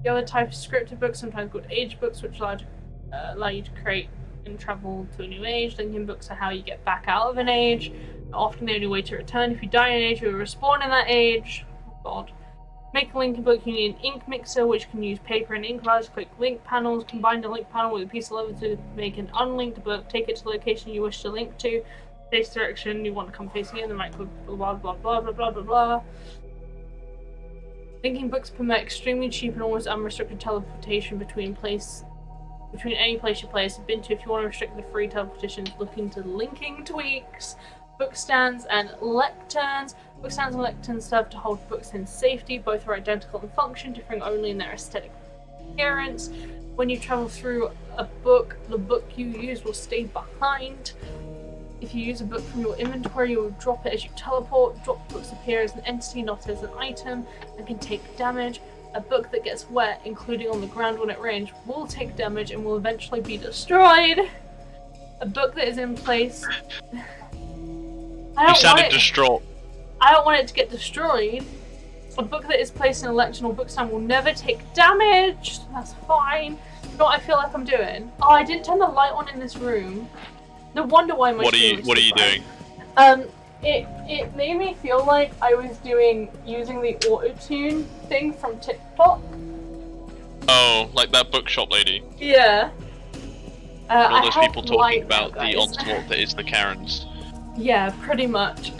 other type of scripted books, sometimes called age books, which allow you to create and travel to a new age. Linking books are how you get back out of an age. Often the only way to return. If you die in an age, you will respawn in that age. Oh god. Make a linking book, you need an ink mixer, which can use paper and ink rods. Click link panels, combine the link panel with a piece of leather to make an unlinked book. Take it to the location you wish to link to. Face direction you want to come facing in, the right click, blah blah blah blah blah blah blah. Linking books permit extremely cheap and almost unrestricted teleportation between any place your players have been to. If you want to restrict the free teleportations, look into linking tweaks. Book stands and lecterns. Book stands and lecterns serve to hold books in safety. Both are identical in function, differing only in their aesthetic appearance. When you travel through a book, the book you use will stay behind. If you use a book from your inventory, you will drop it as you teleport. Dropped books appear as an entity, not as an item, and can take damage. A book that gets wet, including on the ground when at range, will take damage and will eventually be destroyed. A book that is in place... You sounded distraught. I don't want it to get destroyed. A book that is placed in a lectern or bookstand will never take damage. That's fine. You know what I feel like I'm doing? Oh, I didn't turn the light on in this room. No wonder why my What are you doing? It made me feel like I was using the auto-tune thing from TikTok. Oh, like that bookshop lady. Yeah. All those people talking about the onslaught that is the Karens. Yeah, pretty much. It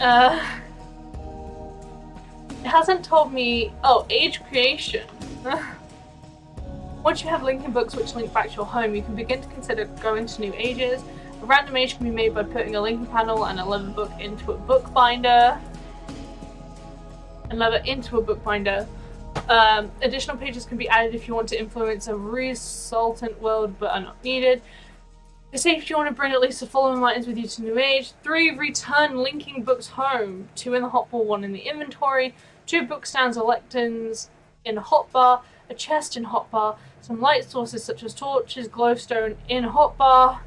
hasn't told me... Oh, age creation. Once you have linking books which link back to your home, you can begin to consider going to new ages. A random age can be made by putting a linking panel and a leather book into a bookbinder. Additional pages can be added if you want to influence a resultant world but are not needed. It's safe if you want to bring at least the following items with you to new age. 3 return linking books home. 2 in the hotbar, 1 in the inventory. 2 book stands or lecterns in a hotbar. A chest in hotbar. Some light sources such as torches, glowstone in hotbar.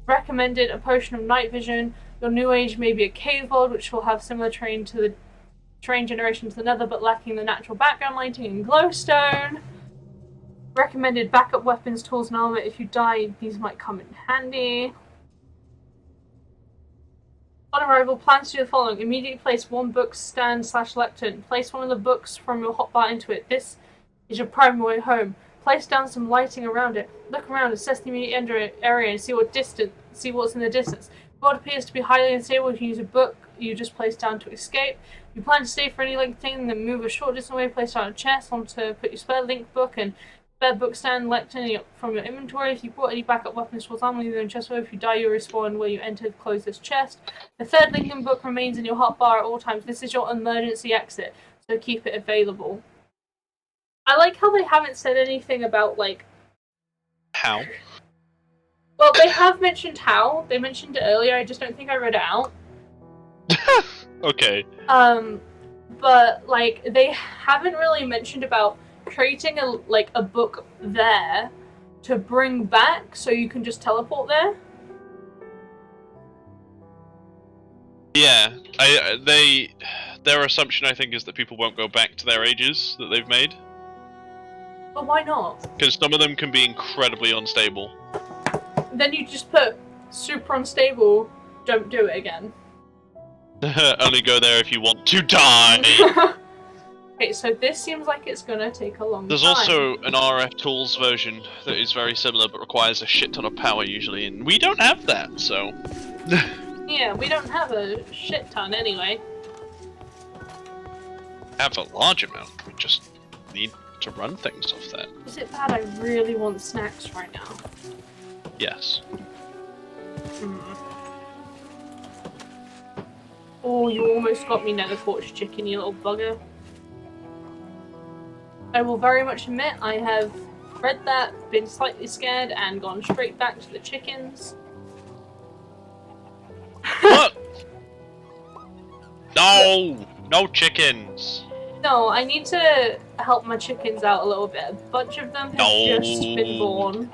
Recommended a potion of night vision. Your new age may be a cave world, which will have similar terrain generation to the nether, but lacking the natural background lighting and glowstone. Recommended backup weapons, tools, and armor. If you die, these might come in handy. On arrival, plans to do the following. Immediately place 1 book stand / lectern. Place 1 of the books from your hotbar into it. This is your primary way home. Place down some lighting around it. Look around, assess the immediate area, and see what's in the distance. If what appears to be highly unstable, you can use a book you just placed down to escape. If you plan to stay for any length of time, then move a short distance away, place down a chest onto put your spare link book and spare book stand lectern from your inventory. If you brought any backup weapons towards armor, leave them in chest. If you die, you respawn where you entered. Close this chest. The 3rd linking book remains in your hotbar at all times. This is your emergency exit, so keep it available. I like how they haven't said anything about, like... How? Well, they have mentioned how. They mentioned it earlier, I just don't think I read it out. Okay. But, like, they haven't really mentioned about creating a book there to bring back so you can just teleport there. Yeah, their assumption, I think, is that people won't go back to their ages that they've made. But why not? Because some of them can be incredibly unstable. Then you just put super unstable, don't do it again. Only go there if you want to die! Okay, so this seems like it's gonna take a long There's time. also an RF Tools version that is very similar but requires a shit ton of power usually, and we don't have that, so... Yeah, we don't have a shit ton anyway. Have a large amount, we just need to run things off that. Is it bad I really want snacks right now? Yes. Oh, you almost got me nether torch chicken, you little bugger. I will very much admit I have read that, been slightly scared, and gone straight back to the chickens. What? No! No chickens! No, I need to help my chickens out a little bit. A bunch of them have just been born.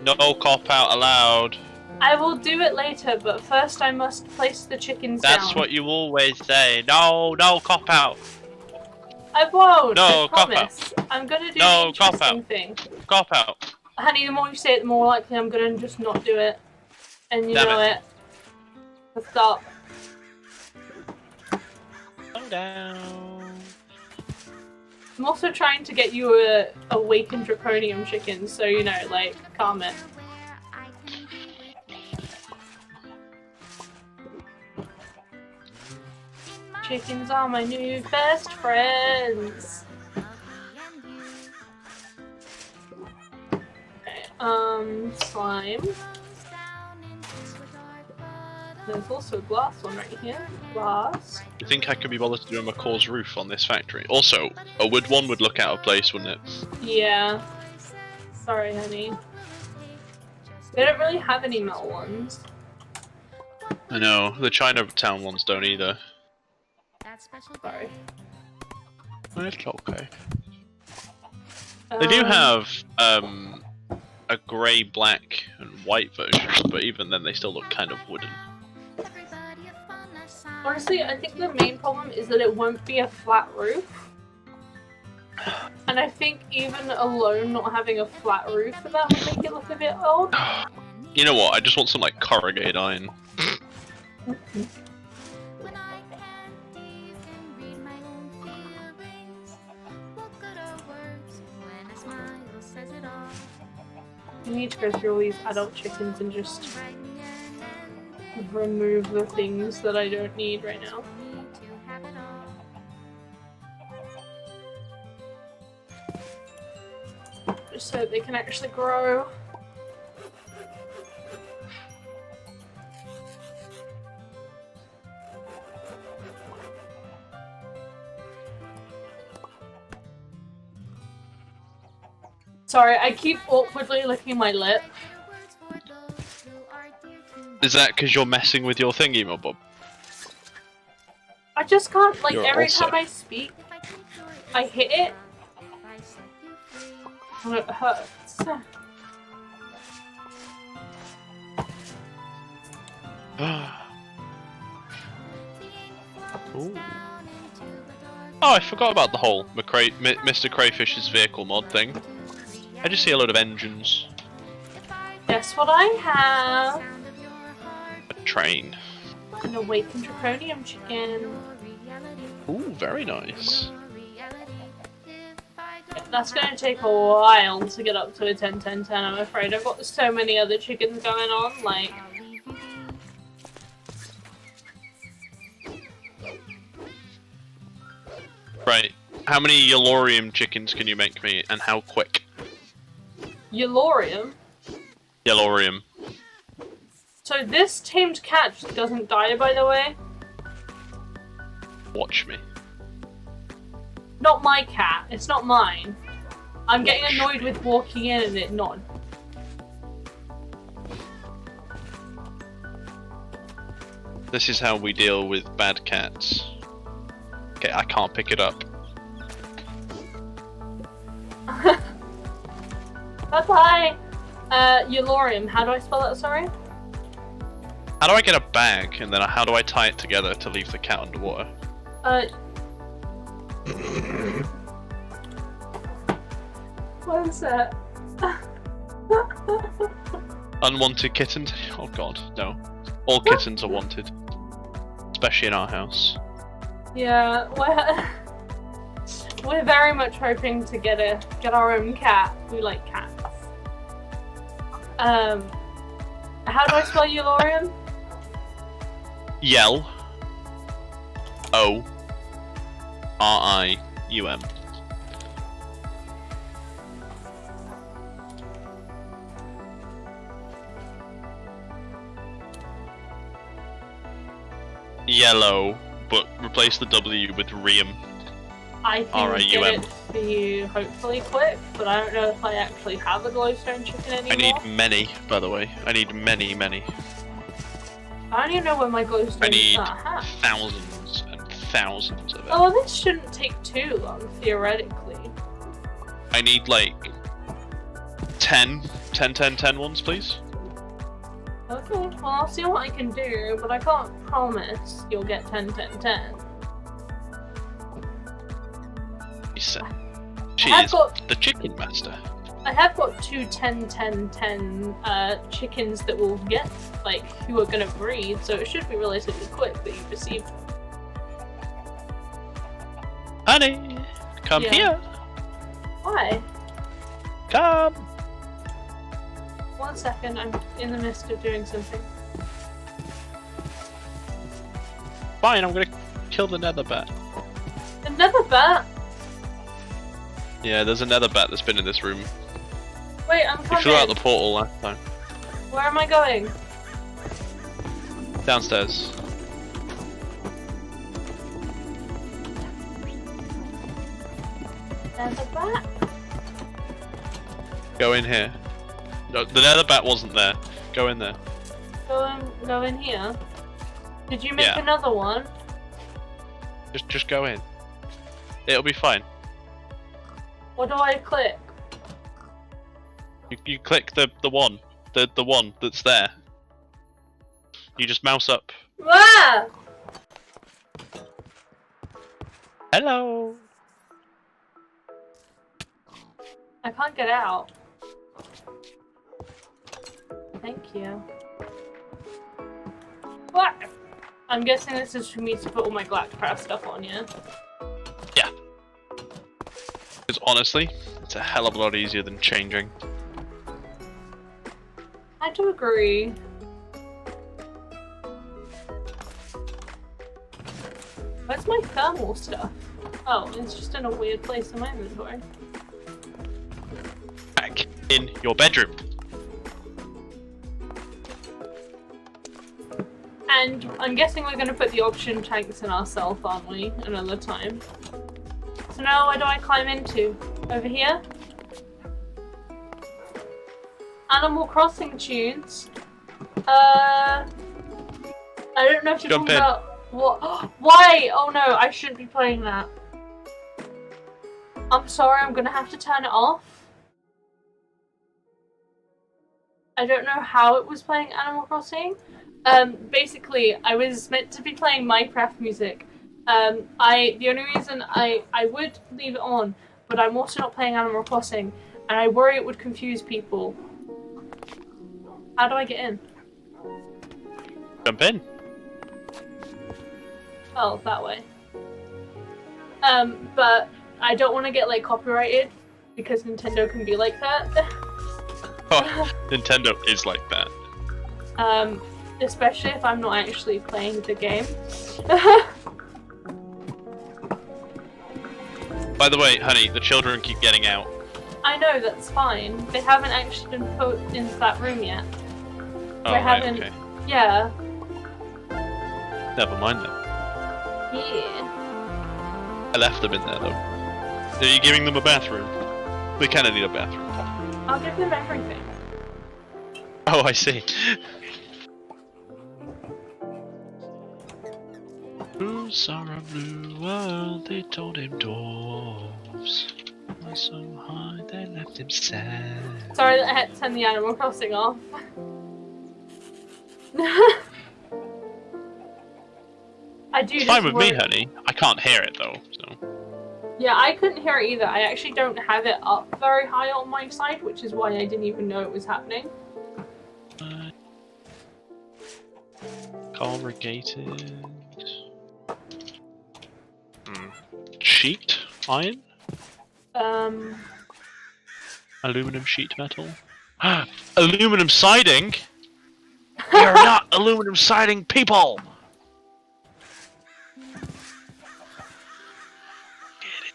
No cop-out allowed. I will do it later, but first I must place the chickens down. That's what you always say. No, no cop-out. I won't. No, I promise. I'm gonna do No, the interesting cop-out. thing. Cop-out. Honey, the more you say it, the more likely I'm gonna just not do it. And you know it. Let's stop. Slow down. I'm also trying to get you a awakened draconium chicken, so you know, like, calm it. Chickens are my new best friends. Okay, slime. There's also a glass one right here. Glass. You think I could be bothered to do a Macaw's roof on this factory? Also, a wood one would look out of place, wouldn't it? Yeah. Sorry, honey. They don't really have any metal ones. I know, the Chinatown ones don't either. Sorry. It's okay. They do have a grey, black, and white version, but even then they still look kind of wooden. Honestly, I think the main problem is that it won't be a flat roof. And I think even alone not having a flat roof for that would make it look a bit old. You know what, I just want some like corrugated iron. You need to go through all these adult chickens and just remove the things that I don't need right now. Just so they can actually grow. Sorry, I keep awkwardly licking my lip. Is that because you're messing with your thingy, Bob? I just can't, like, You're every also... time I speak, I hit it, and it hurts. Ooh. Oh, I forgot about the whole Mr. Crayfish's vehicle mod thing. I just see a load of engines. Guess what I have? A train. An awakened draconium chicken. Ooh, very nice. That's gonna take a while to get up to a 10-10-10, I'm afraid. I've got so many other chickens going on, like... Right. How many Yellorium chickens can you make me, and how quick? Yellorium? Yellorium. So this tamed cat doesn't die, by the way. Watch me. Not my cat. It's not mine. I'm getting annoyed with walking in and it not. This is how we deal with bad cats. Okay, I can't pick it up. Bye-bye! Eulorium, how do I spell that, sorry? How do I get a bag, and then how do I tie it together to leave the cat underwater? What is that? Unwanted kittens? Oh god, no. All kittens are wanted. Especially in our house. Yeah, we're very much hoping to get our own cat. We like cats. How do I spell Eulorium? Yell. O. R-I-U-M. Yellow, but replace the W with Rium. I can get it for you hopefully quick, but I don't know if I actually have a glowstone chicken anymore. I need many, by the way. I need many. I don't even know where my glowstone I need are. thousands and thousands of it. Oh, this shouldn't take too long, theoretically. I need like 10 ones, please. Okay, well I'll see what I can do, but I can't promise you'll get 10. She is the chicken master. I have got 2 10 chickens that will get, like, who are gonna breed, so it should be relatively quick that you receive them. Honey, come here. Why? Come. 1 second, I'm in the midst of doing something. Fine, I'm gonna kill the nether bat. The nether bat? Yeah, there's a nether bat that's been in this room. Wait, I'm We coming. flew out the portal last time. Where am I going? Downstairs. Nether bat? Go in here. No, the nether bat wasn't there. Go in there. Go in here. Did you make another one? Just go in. It'll be fine. What do I click? You click the one that's there. You just mouse up. Ah! Hello. I can't get out. Thank you. What? I'm guessing this is for me to put all my Glackcraft stuff on, yeah? Yeah. Because honestly, it's a hell of a lot easier than changing. I do agree. Where's my thermal stuff? Oh, it's just in a weird place in my inventory. Back in your bedroom. And I'm guessing we're going to put the oxygen tanks in ourselves, aren't we? Another time. So now where do I climb into? Over here? Animal Crossing tunes. I don't know if you're talking about what. Why? Oh no, I shouldn't be playing that. I'm sorry, I'm gonna have to turn it off. I don't know how it was playing Animal Crossing. Basically, I was meant to be playing Minecraft music. The only reason I would leave it on, but I'm also not playing Animal Crossing, and I worry it would confuse people. How do I get in? Jump in. Oh, that way. But I don't want to get, like, copyrighted, because Nintendo can be like that. Oh, Nintendo is like that. Especially if I'm not actually playing the game. By the way, honey, the children keep getting out. I know, that's fine. They haven't actually been put into that room yet. Oh, I right, haven't. okay. Yeah. Never mind then. Yeah. I left them in there though. Are you giving them a bathroom? They kind of need a bathroom. I'll give them everything. Oh, I see. Blue Sarah Blue World, they told him dwarves were so high they left him sad. Sorry that I had to turn the Animal Crossing off. I do. It's fine with me, honey. I can't hear it though, so. Yeah, I couldn't hear it either. I actually don't have it up very high on my side, which is why I didn't even know it was happening. Corrugated. Sheet iron? Aluminum sheet metal? Aluminum siding? We are not aluminum siding people! Get it.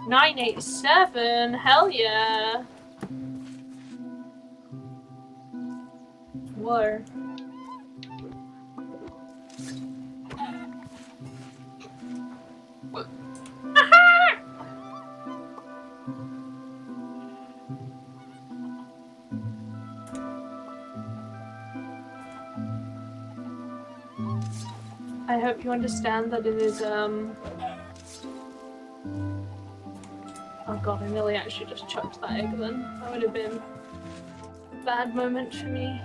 987, hell yeah! Whoa. I hope you understand that it is, Oh god, I nearly actually just chucked that egg then. That would have been a bad moment for me.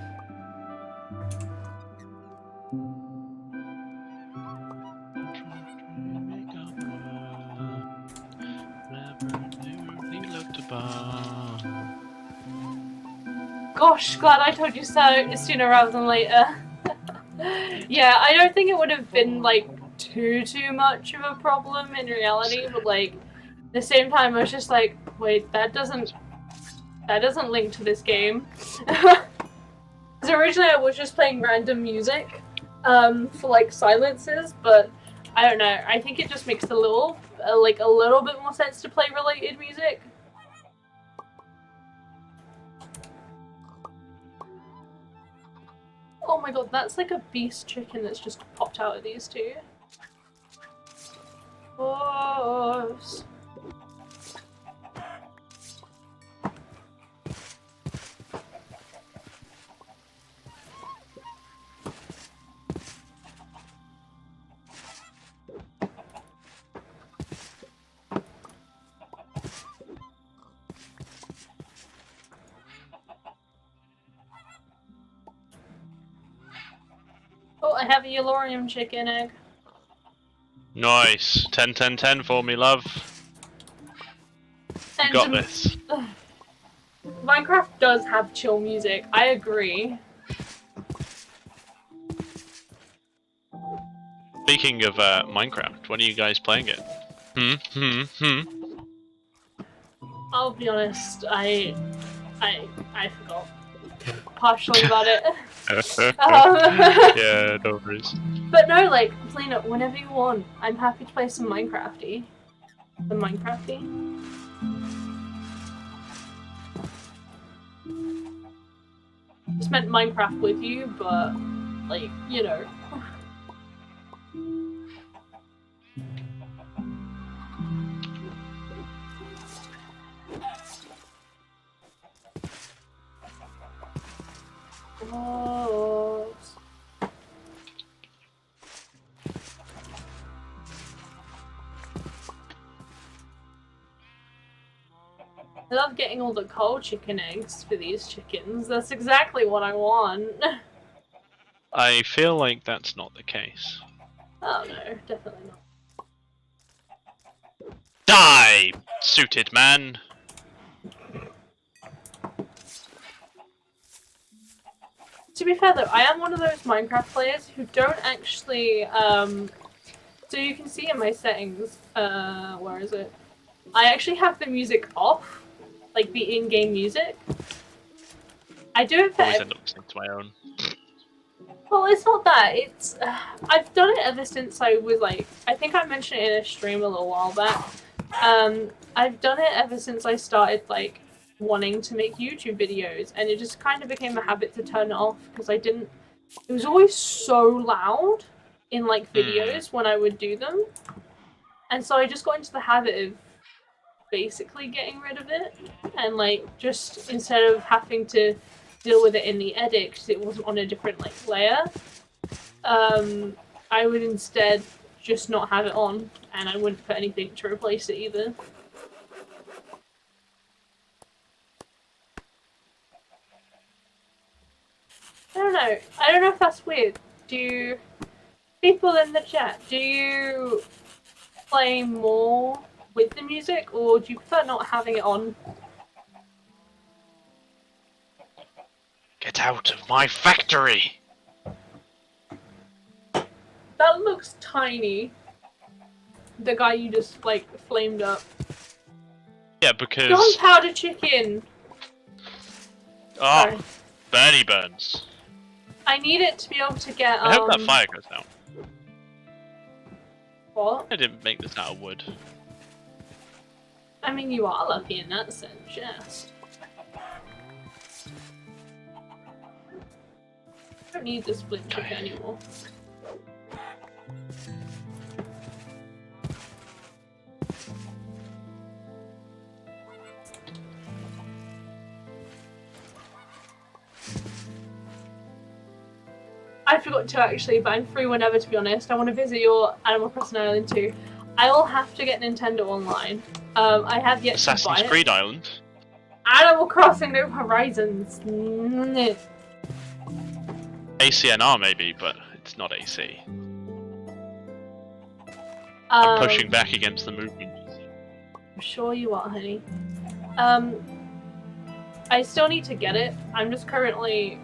Gosh, glad I told you so sooner rather than later. Yeah, I don't think it would have been like too much of a problem in reality, but like at the same time I was just like, wait, that doesn't link to this game. Because originally I was just playing random music for like silences, but I don't know, I think it just makes a little bit more sense to play related music. Oh my god, that's like a beast chicken that's just popped out of these two. Gross. Oh, I have a Yellorium chicken egg. Nice. 10, 10, 10 for me, love. You got this. Minecraft does have chill music, I agree. Speaking of Minecraft, when are you guys playing it? I'll be honest, I forgot partially about it. Yeah, no worries. But no, like, play it whenever you want. I'm happy to play some Minecrafty. The Minecrafty. Just meant Minecraft with you, but like, you know. Oh. I love getting all the cold chicken eggs for these chickens. That's exactly what I want. I feel like that's not the case. Oh no, definitely not. Die, suited man! To be fair though, I am one of those Minecraft players who don't actually, so you can see in my settings, where is it? I actually have the music off, like the in-game music. I do it for Always end up listening to my own. Well, it's not that, it's, I've done it ever since I was like, I think I mentioned it in a stream a little while back. I've done it ever since I started like wanting to make YouTube videos, and it just kind of became a habit to turn it off because I didn't. It was always so loud in like videos when I would do them, and so I just got into the habit of basically getting rid of it, and like just instead of having to deal with it in the edit because it wasn't on a different like layer, I would instead just not have it on, and I wouldn't put anything to replace it either. I don't know. I don't know if that's weird. Do people in the chat, do you play more with the music, or do you prefer not having it on? Get out of my factory! That looks tiny. The guy you just, like, flamed up. Yeah, because... Gunpowder chicken! Oh, Sorry. Bernie burns. I need it to be able to get, I hope that fire goes out. What? I didn't make this out of wood. I mean, you are lucky in that sense, yes. I don't need this split chicken anymore. I forgot to actually, but I'm free whenever, to be honest. I want to visit your Animal Crossing Island too. I will have to get Nintendo Online. I have yet to buy it. Assassin's Creed Island? Animal Crossing New Horizons. ACNR maybe, but it's not AC. I'm pushing back against the movement. I'm sure you are, honey. I still need to get it. I'm just currently...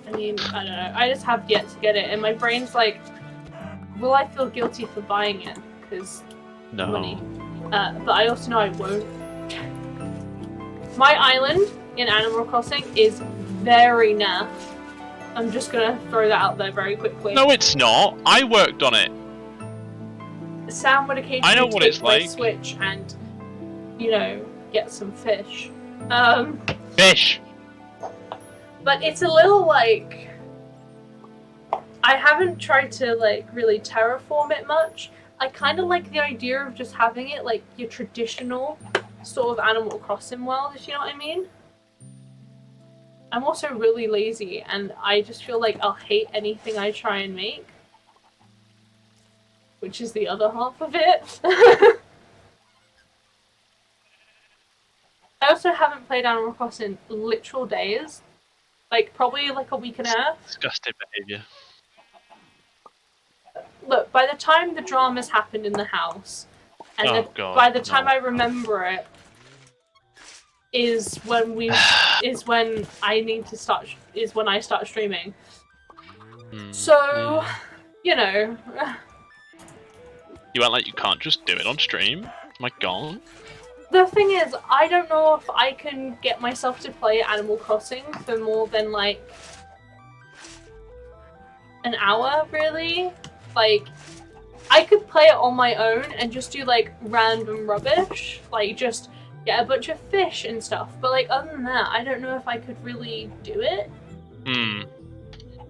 I mean, I don't know. I just have yet to get it, and my brain's like, will I feel guilty for buying it? Because money. But I also know I won't. My island in Animal Crossing is very naff. I'm just gonna throw that out there very quickly. No, it's not. I worked on it. Sam would occasionally I know what take it's my like. Switch and, you know, get some fish. Fish! But it's a little like... I haven't tried to like really terraform it much. I kind of like the idea of just having it like your traditional sort of Animal Crossing world, if you know what I mean. I'm also really lazy, and I just feel like I'll hate anything I try and make. Which is the other half of it. I also haven't played Animal Crossing literal days. Like, probably like a week and a half. Disgusting behaviour. Look, by the time the dramas happened in the house, and by the time I remember it, is when I need to start. Is when I start streaming. So, you know. You act like you can't just do it on stream. My God. The thing is, I don't know if I can get myself to play Animal Crossing for more than like an hour, really. Like, I could play it on my own and just do like random rubbish, like just get a bunch of fish and stuff. But like other than that, I don't know if I could really do it.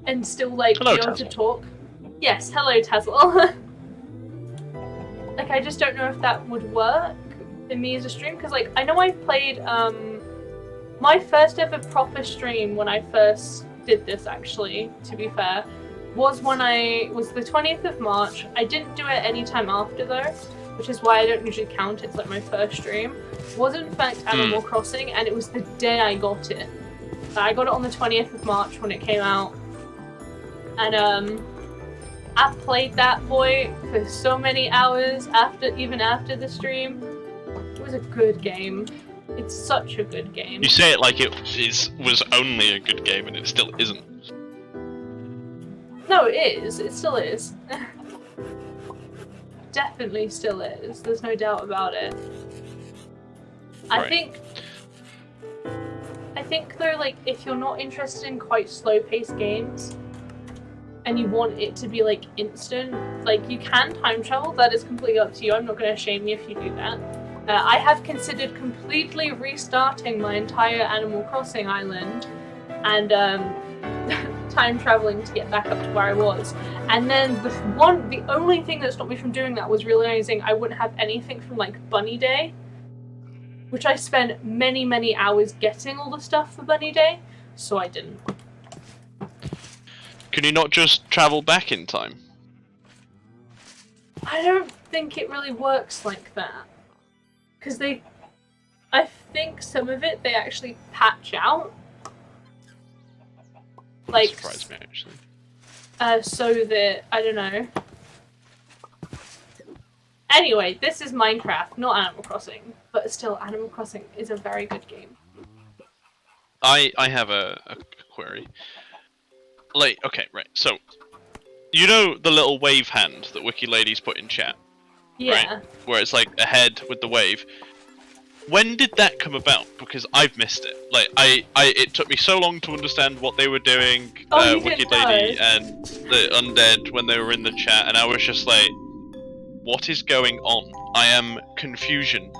And still like be able to talk. Yes, hello Tazzle. Like, I just don't know if that would work for me as a stream, because like I know I played my first ever proper stream when I first did this, actually, to be fair, was when was the 20th of March. I didn't do it any time after though, which is why I don't usually count it's like my first stream. It was in fact Animal Crossing, and it was the day I got it. I got it on the 20th of March when it came out, and I played that boy for so many hours even after the stream. It was a good game. It's such a good game. You say it like it was only a good game, and it still isn't. No, it is. It still is. Definitely still is. There's no doubt about it. Right. I think though, like, if you're not interested in quite slow-paced games, and you want it to be like instant, like you can time travel. That is completely up to you. I'm not going to shame you if you do that. I have considered completely restarting my entire Animal Crossing island and time traveling to get back up to where I was. And then the only thing that stopped me from doing that was realizing I wouldn't have anything from like Bunny Day, which I spent many hours getting all the stuff for Bunny Day, so I didn't. Can you not just travel back in time? I don't think it really works like that. Because I think some of it they actually patch out. Like, that surprised me, actually. So that, I don't know. Anyway, this is Minecraft, not Animal Crossing. But still, Animal Crossing is a very good game. I have a query. Like, okay, right, so... You know the little wave hand that Wiki Lady's put in chat? Yeah. Right? Where it's like a head with the wave. When did that come about? Because I've missed it. Like, it took me so long to understand what they were doing, Wiki Lady and the undead when they were in the chat, and I was just like, what is going on? I am confusion.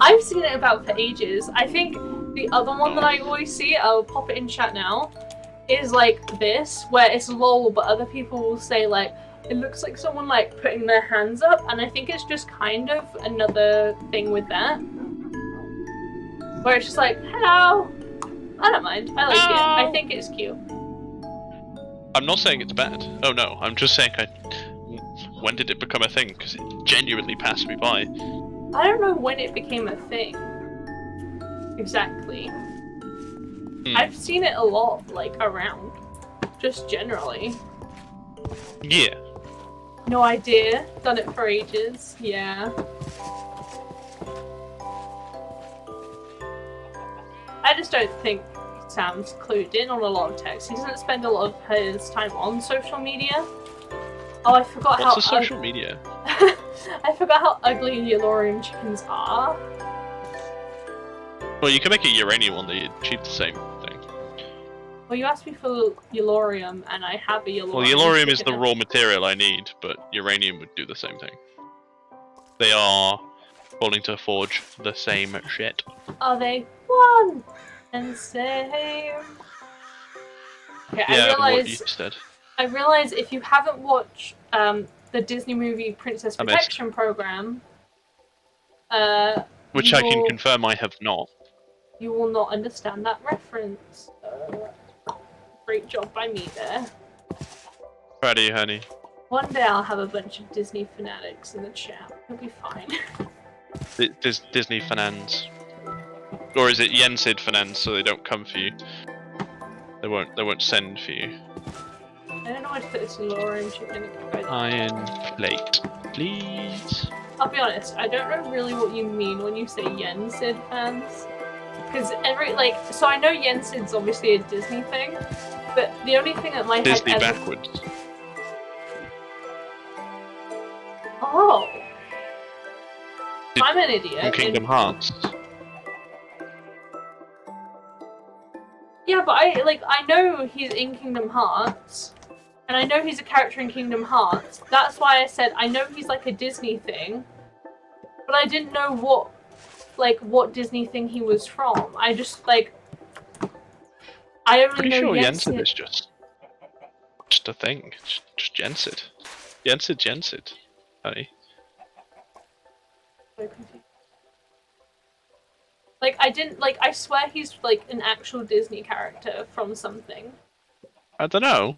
I've seen it about for ages. I think the other one that I always see, I'll pop it in chat now, is like this, where it's lol, but other people will say like, it looks like someone like putting their hands up, and I think it's just kind of another thing with that. Where it's just like, hello! I don't mind, I like it. I think it's cute. I'm not saying it's bad. Oh no, I'm just saying when did it become a thing? Because it genuinely passed me by. I don't know when it became a thing. Exactly. I've seen it a lot, like, around. Just generally. Yeah. No idea. Done it for ages. Yeah. I just don't think Sam's clued in on a lot of text. He doesn't spend a lot of his time on social media. Oh, I forgot What's the social media? I forgot how ugly Yellorium chickens are. Well, you can make a uranium one that achieve the same thing. Well, you asked me for Yellorium, and I have a Yellorium. Well, Yellorium is the raw material I need, but uranium would do the same thing. They are falling to forge the same shit. Are they one and same? Okay, Yeah, what you said. I realize if you haven't watched the Disney movie Princess Protection Program, which I can confirm I have not. You will not understand that reference. Great job by me there. Proud of you, honey. One day I'll have a bunch of Disney fanatics in the chat. It'll be fine. Disney fanans. Or is it Yensid fanans, so they don't come for you? They won't send for you. I don't know where to put this Lauren chicken. Iron plate, please. I'll be honest, I don't know really what you mean when you say Yensid fans. Because so I know Yensid's obviously a Disney thing, but the only thing that my Disney head backwards. Oh. I'm an idiot. Kingdom Hearts. Yeah, but I know he's in Kingdom Hearts. And I know he's a character in Kingdom Hearts. That's why I said I know he's like a Disney thing. But I didn't know what Disney thing he was from. I just I only Pretty know sure Yensid. Yensid is just a thing. Just Yensid. Yensid. Honey. So confused. I swear he's an actual Disney character from something. I don't know.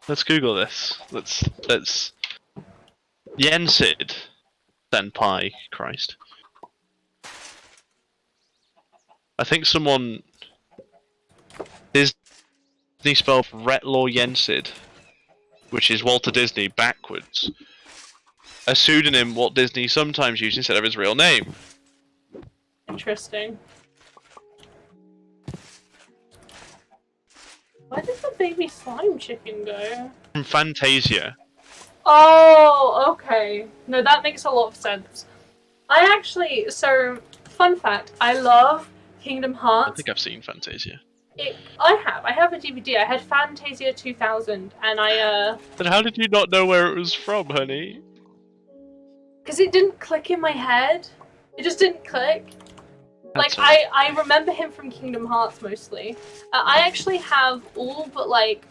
Let's Google this. Let's Yensid Senpai. Christ. I think someone Disney spelled Retlaw Yensid, which is Walter Disney backwards. A pseudonym Walt Disney sometimes used instead of his real name. Interesting. Where did the baby slime chicken go? From Fantasia. Oh, okay. No, that makes a lot of sense. So, fun fact, I love Kingdom Hearts. I think I've seen Fantasia. I have a DVD. I had Fantasia 2000, and Then how did you not know where it was from, honey? because it didn't click in my head. It just didn't click. That's Like, I remember him from Kingdom Hearts mostly. I actually have all but like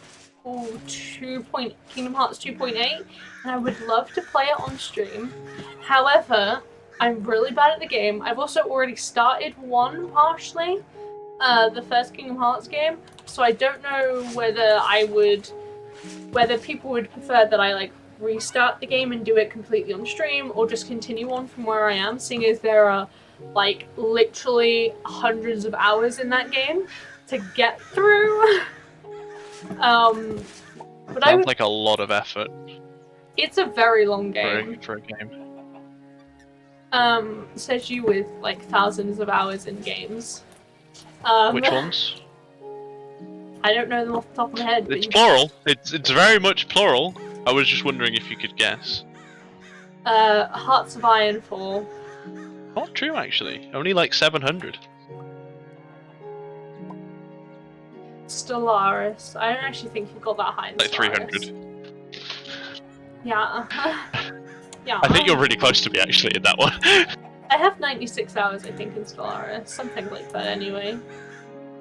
Kingdom Hearts 2.8, and I would love to play it on stream. However, I'm really bad at the game. I've also already started one partially, the first Kingdom Hearts game, so I don't know whether people would prefer that I like restart the game and do it completely on stream, or just continue on from where I am, seeing as there are like literally hundreds of hours in that game to get through. But sounds like a lot of effort. It's a very long game. For a game. Says you with like thousands of hours in games. Which ones? I don't know them off the top of my head. It's plural. It's very much plural. I was just wondering if you could guess. Hearts of Iron 4. Not true, actually. Only like 700. Stellaris. I don't actually think you got that high in Like Stellaris. 300. Yeah. Yeah. I think you're really close to me, actually, in that one. I have 96 hours, I think, in Stellaris. Something like that, anyway.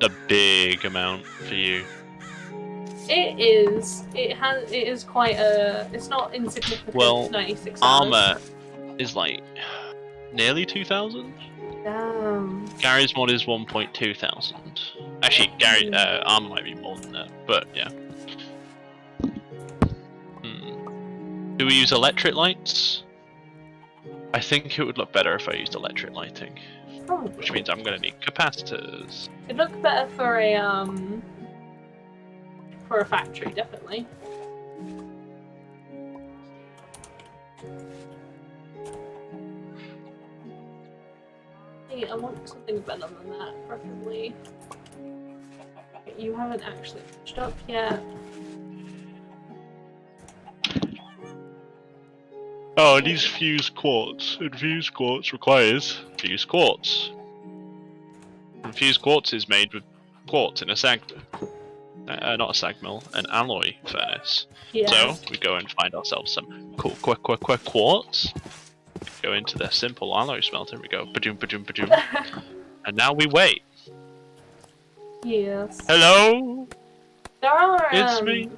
A big amount for you. It is. It is quite a. It's not insignificant. Well, 96 armor hours. is like nearly 2,000. Damn. Gary's mod is 1.2 thousand. Actually, Gary armor might be more than that, but yeah. Do we use electric lights? I think it would look better if I used electric lighting. Probably. Which means I'm gonna need capacitors. It'd look better for a factory, definitely. Hey, I want something better than that, preferably. You haven't actually finished up yet. Oh, and these fused quartz. And fused quartz requires fused quartz. And fused quartz is made with quartz in a sag... not a sag mill, an alloy furnace. Yeah. So, we go and find ourselves some quartz. Go into the simple alloy smelter and we go ba-doom, ba-doom, ba-doom. And now we wait. Yes. Hello? There are, It's me.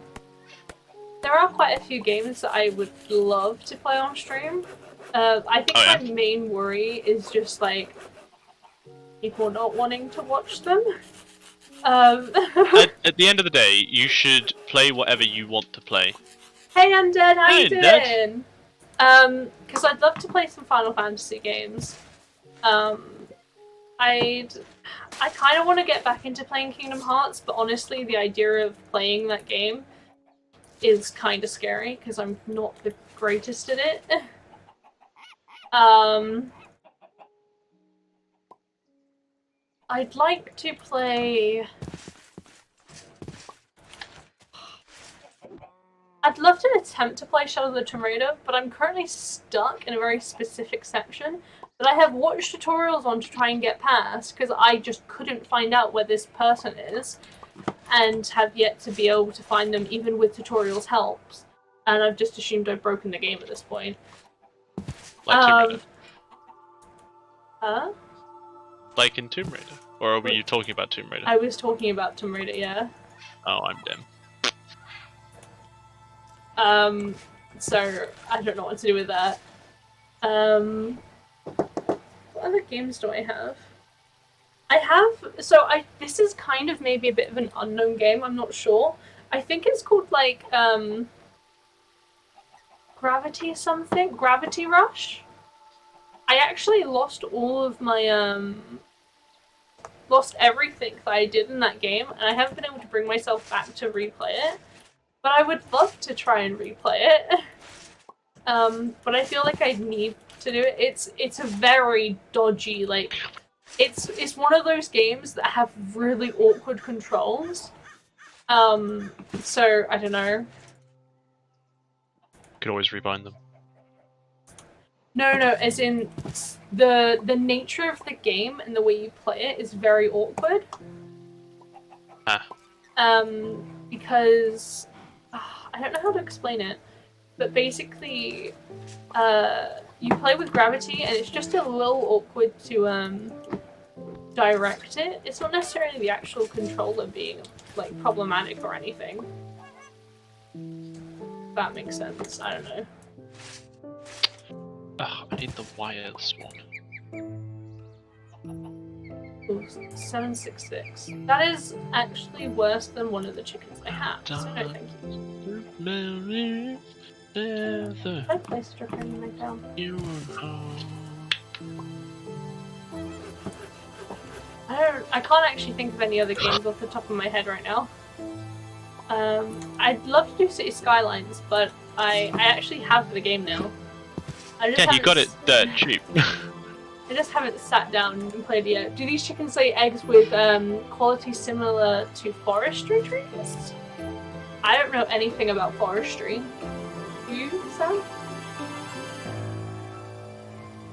There are quite a few games that I would love to play on stream. I think my main worry is just like people not wanting to watch them. At the end of the day, you should play whatever you want to play. Hey Undead, how you Undead. doing? Because I'd love to play some Final Fantasy games. I kind of want to get back into playing Kingdom Hearts, but honestly, the idea of playing that game is kind of scary because I'm not the greatest at it. I'd like to play... I'd love to attempt to play Shadow of the Tomb Raider, but I'm currently stuck in a very specific section that I have watched tutorials on to try and get past, because I just couldn't find out where this person is, and have yet to be able to find them even with tutorials helps. And I've just assumed I've broken the game at this point. Like Tomb Raider. Huh? Like in Tomb Raider? Or were you talking about Tomb Raider? I was talking about Tomb Raider, yeah. Oh, I'm dim. So I don't know what to do with that. What other games do I have? This is kind of maybe a bit of an unknown game, I'm not sure. I think it's called like, Gravity something? Gravity Rush? I actually lost all of my, lost everything that I did in that game, and I haven't been able to bring myself back to replay it. But I would love to try and replay it. But I feel like I need to do it. It's a very dodgy, like, it's one of those games that have really awkward controls. So I don't know. Could always rebind them. No, as in the nature of the game and the way you play it is very awkward. Because I don't know how to explain it, but basically, you play with gravity, and it's just a little awkward to direct it. It's not necessarily the actual controller being like problematic or anything. If that makes sense. I don't know. Ugh, I need the wireless one. Ooh, 766. That is actually worse than one of the chickens I have. So no, thank you. I placed a friend in my town. I can't actually think of any other games off the top of my head right now. I'd love to do City Skylines, but I actually have the game now. Yeah, you got it dirt cheap. I just haven't sat down and played it yet. Do these chickens lay eggs with quality similar to forestry trees? I don't know anything about forestry. Do you, Sam?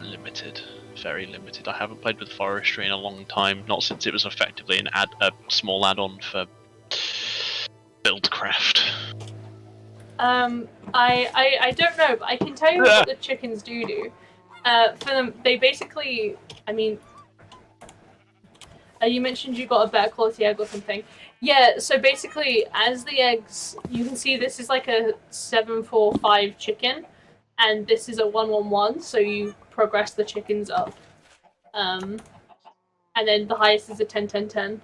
Limited. Very limited. I haven't played with forestry in a long time, not since it was effectively a small add-on for Buildcraft. I don't know, but I can tell you what the chickens do. For them, they basically, I mean, you mentioned you got a better quality egg or something. Yeah, so basically, as the eggs, you can see this is like a 745 chicken, and this is a 111, so you progress the chickens up. And then the highest is a 10-10-10.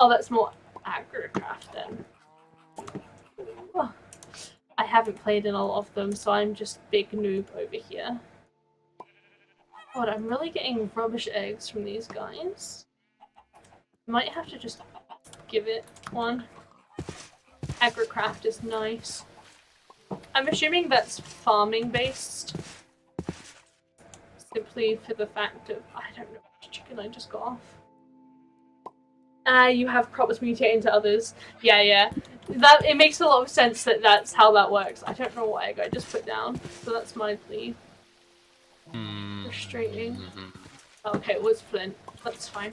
Oh, that's more AgriCraft then. Oh, I haven't played in a lot of them, so I'm just big noob over here. God, I'm really getting rubbish eggs from these guys. Might have to just give it one. AgriCraft is nice. I'm assuming that's farming based. Simply for the fact of, I don't know which chicken I just got off. You have crops mutate into others. Yeah. That it makes a lot of sense that that's how that works. I don't know what egg I just put down, so that's my plea. Frustrating. Okay, it was flint. That's fine.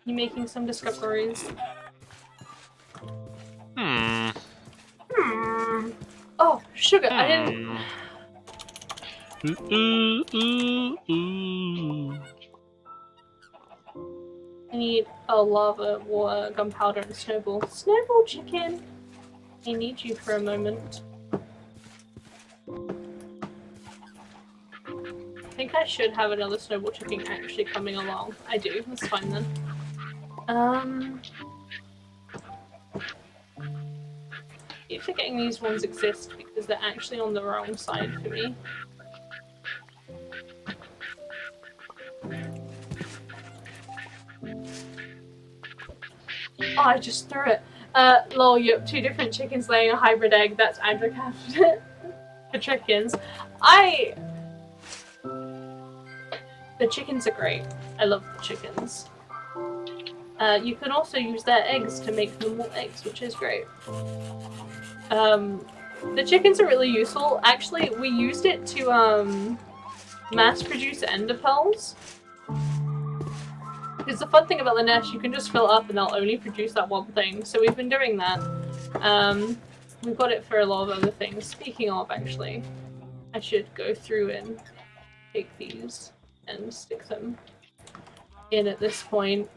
You making some discoveries? Oh, sugar! I didn't. I need a lava, water, gunpowder, and snowball. Snowball chicken! I need you for a moment. I think I should have another snowball chicken actually coming along. I do, that's fine then. Keep forgetting these ones exist because they're actually on the wrong side for me. Oh, I just threw it. Lol, you have two different chickens laying a hybrid egg. That's AgriCraft for chickens. The chickens are great. I love the chickens. You can also use their eggs to make normal eggs, which is great. The chickens are really useful. Actually, we used it to mass produce ender pearls. Because the fun thing about the nest, you can just fill it up and they'll only produce that one thing. So we've been doing that. We've got it for a lot of other things. Speaking of, actually, I should go through and take these and stick them in at this point.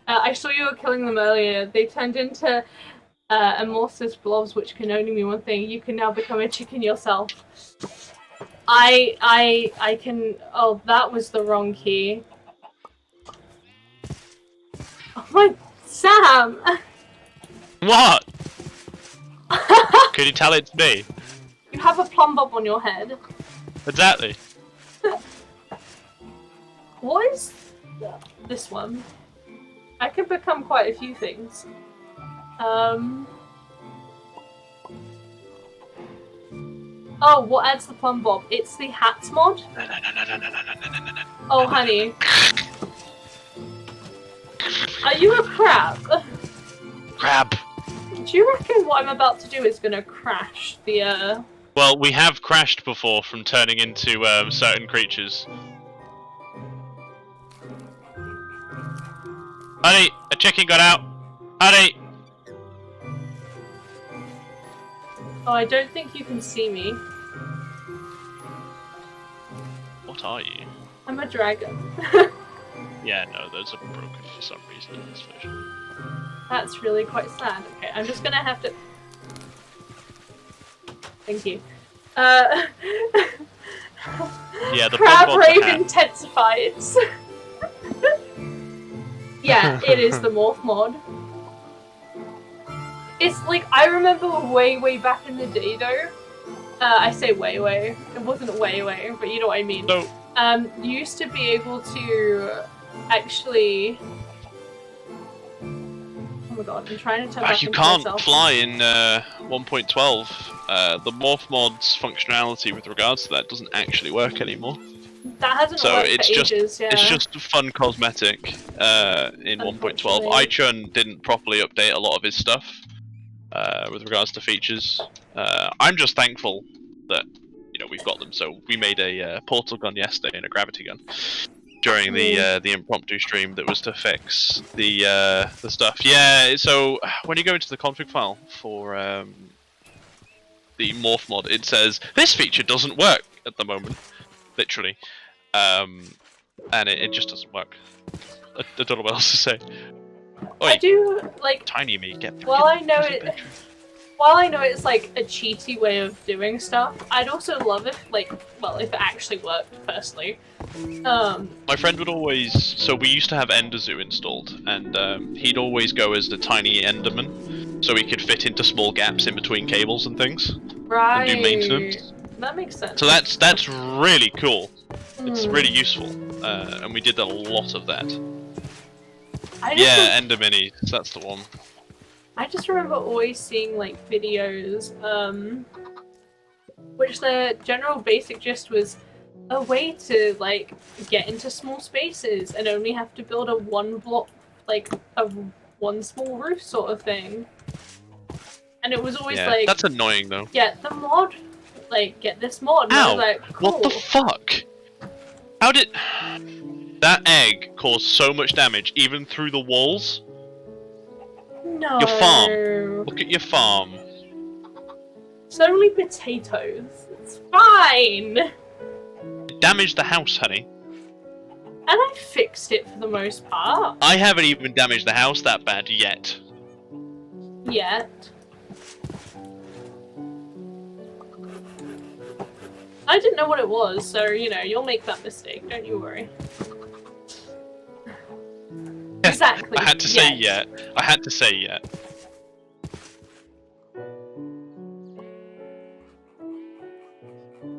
I saw you were killing them earlier. They turned into amorphous blobs, which can only mean one thing. You can now become a chicken yourself. I can... Oh, that was the wrong key. Oh my... Sam! What? Could you tell it's me? You have a plumb bob on your head. Exactly. What is this one? I can become quite a few things. Oh, what adds the plumb bob? It's the hats mod? No. Oh, honey. Are you a crab? Crab. Do you reckon what I'm about to do is gonna crash the, Well, we have crashed before from turning into certain creatures. Honey, a chicken got out! Honey! Oh, I don't think you can see me. What are you? I'm a dragon. Yeah, no, those are broken for some reason in this version. That's really quite sad. Okay, I'm just gonna have to... Thank you. Yeah, the Crab bug mods rave are hat. intensifies. Yeah, it is the morph mod. It's like, I remember way back in the day though. I say way. It wasn't way, but you know what I mean. So, You used to be able to actually... Oh my god, I'm trying to turn back you into can't myself. fly in 1.12. The morph mod's functionality with regards to that doesn't actually work anymore. That hasn't So worked it's for just ages, yeah. it's just a fun cosmetic in 1.12. iChun didn't properly update a lot of his stuff with regards to features. I'm just thankful that we've got them. So we made a portal gun yesterday and a gravity gun during the impromptu stream that was to fix the stuff. Yeah. So when you go into the config file for the morph mod, it says this feature doesn't work at the moment, literally. And it just doesn't work. I don't know what else to say. Oi, I do, like... Tiny me, get back While in I know the it... bedroom. While I know it's like a cheaty way of doing stuff, I'd also love if, like, well, if it actually worked, personally. My friend would always... So we used to have Enderzoo installed, and he'd always go as the tiny Enderman, so he could fit into small gaps in between cables and things. Right. And do maintenance. That makes sense. So that's really cool. It's really useful, and we did a lot of that. Yeah, Ender Minis, that's the one. I just remember always seeing like videos, which the general basic gist was a way to like get into small spaces and only have to build a one block, like a one small roof sort of thing. And it was always like, that's annoying though. Get the mod, like get this mod. And Ow! I was like, cool. What the fuck? How did that egg cause so much damage even through the walls? No. Your farm. Look at your farm. It's only potatoes. It's fine. It damaged the house, honey. And I fixed it for the most part. I haven't even damaged the house that bad yet. Yet. I didn't know what it was, so, you'll make that mistake, don't you worry. Exactly. I had to say yet. I had to say yet.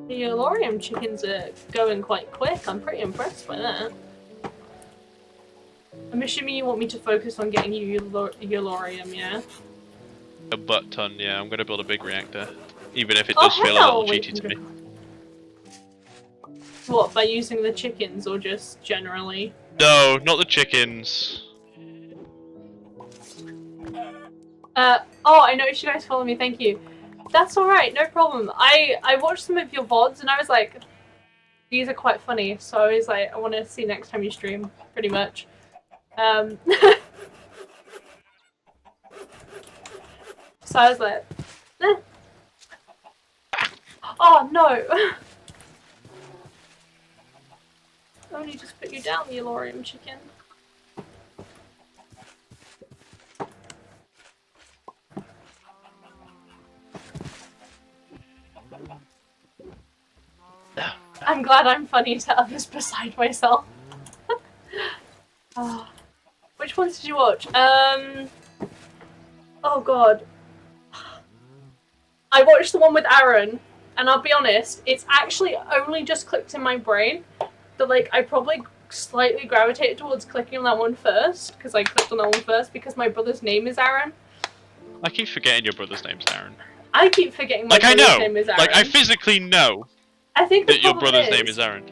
The Elorium chickens are going quite quick. I'm pretty impressed by that. I'm assuming you want me to focus on getting you Elorium, yeah? A butt ton, yeah. I'm gonna build a big reactor. Even if it does feel a little cheaty to me. What, by using the chickens or just generally? No, not the chickens. Oh, I noticed you guys follow me, thank you. That's alright, no problem. I watched some of your VODs and I was like, these are quite funny, so I was like, I want to see next time you stream, pretty much. So I was like, eh. Oh no! Only just put you down, the Elorium chicken. I'm glad I'm funny to others beside myself. Oh. Which ones did you watch? Oh god. I watched the one with Aaron, and I'll be honest, it's actually only just clicked in my brain that, like, I probably slightly gravitated towards clicking on that one first, because I clicked on that one first, because my brother's name is Aaron. I keep forgetting your brother's name's Aaron. I keep forgetting my brother's name is Aaron. Like, I physically know I think that your brother's name is Aaron.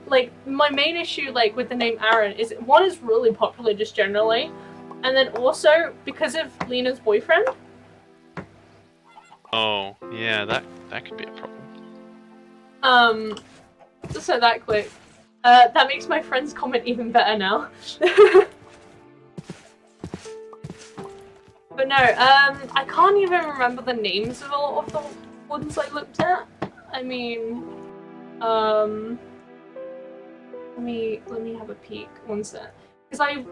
Like, my main issue, like, with the name Aaron is, one is really popular just generally, and then also, because of Lena's boyfriend, Oh, yeah, that could be a problem. Just so that quick. That makes my friend's comment even better now. But no, I can't even remember the names of a lot of the ones I looked at. I mean, let me have a peek. One sec. Because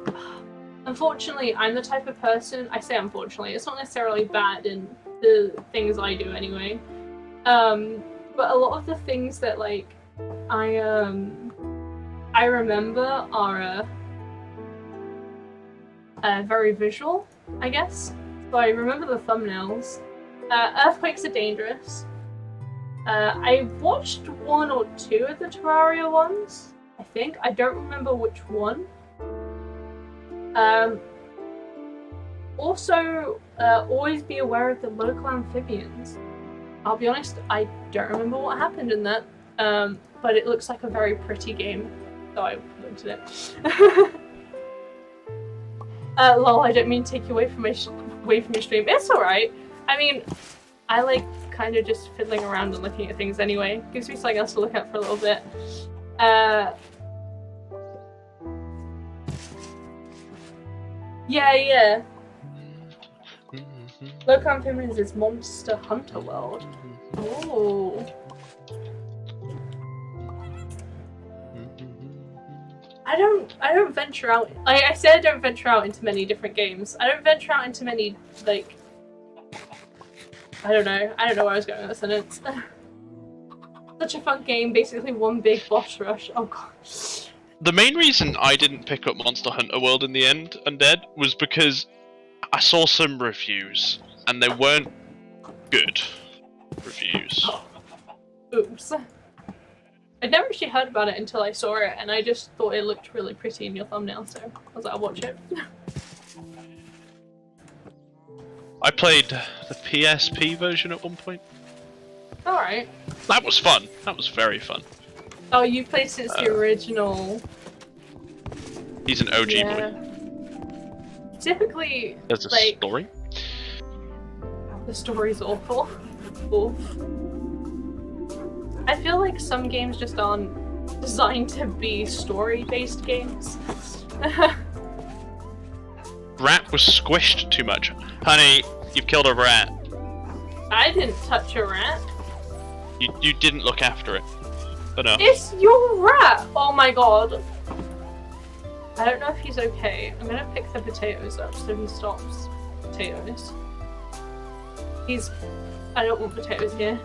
unfortunately, I'm the type of person, I say unfortunately, it's not necessarily bad in the things I do anyway. But a lot of the things that, like, I remember are, very visual, I guess. So I remember the thumbnails. Earthquakes are dangerous. I watched 1 or 2 of the Terraria ones, I think. I don't remember which one. Also, always be aware of the local amphibians. I'll be honest, I don't remember what happened in that, but it looks like a very pretty game, so I looked at it. Lol, I don't mean to take you away from your stream. It's alright. I mean, I like kind of just fiddling around and looking at things anyway. Gives me something else to look at for a little bit. Yeah. Local amphibians is Monster Hunter World. Oh. I don't venture out. Like I said, I don't venture out into many different games. I don't venture out into many, like, I don't know where I was going with that sentence. Such a fun game, basically one big boss rush. Oh god. The main reason I didn't pick up Monster Hunter World in the end, Undead, was because I saw some reviews and they weren't good reviews. Oops. I'd never actually heard about it until I saw it, and I just thought it looked really pretty in your thumbnail, so I was like, I'll watch it. I played the PSP version at one point. Alright. That was fun. That was very fun. Oh, you played since the original. He's an OG boy. Typically, there's a like, story. The story's awful. Oof. I feel like some games just aren't designed to be story-based games. Rat was squished too much. Honey, you've killed a rat. I didn't touch a rat. You didn't look after it. Enough. It's your rat! Oh my god. I don't know if he's okay. I'm gonna pick the potatoes up so he stops potatoes. I don't want potatoes here.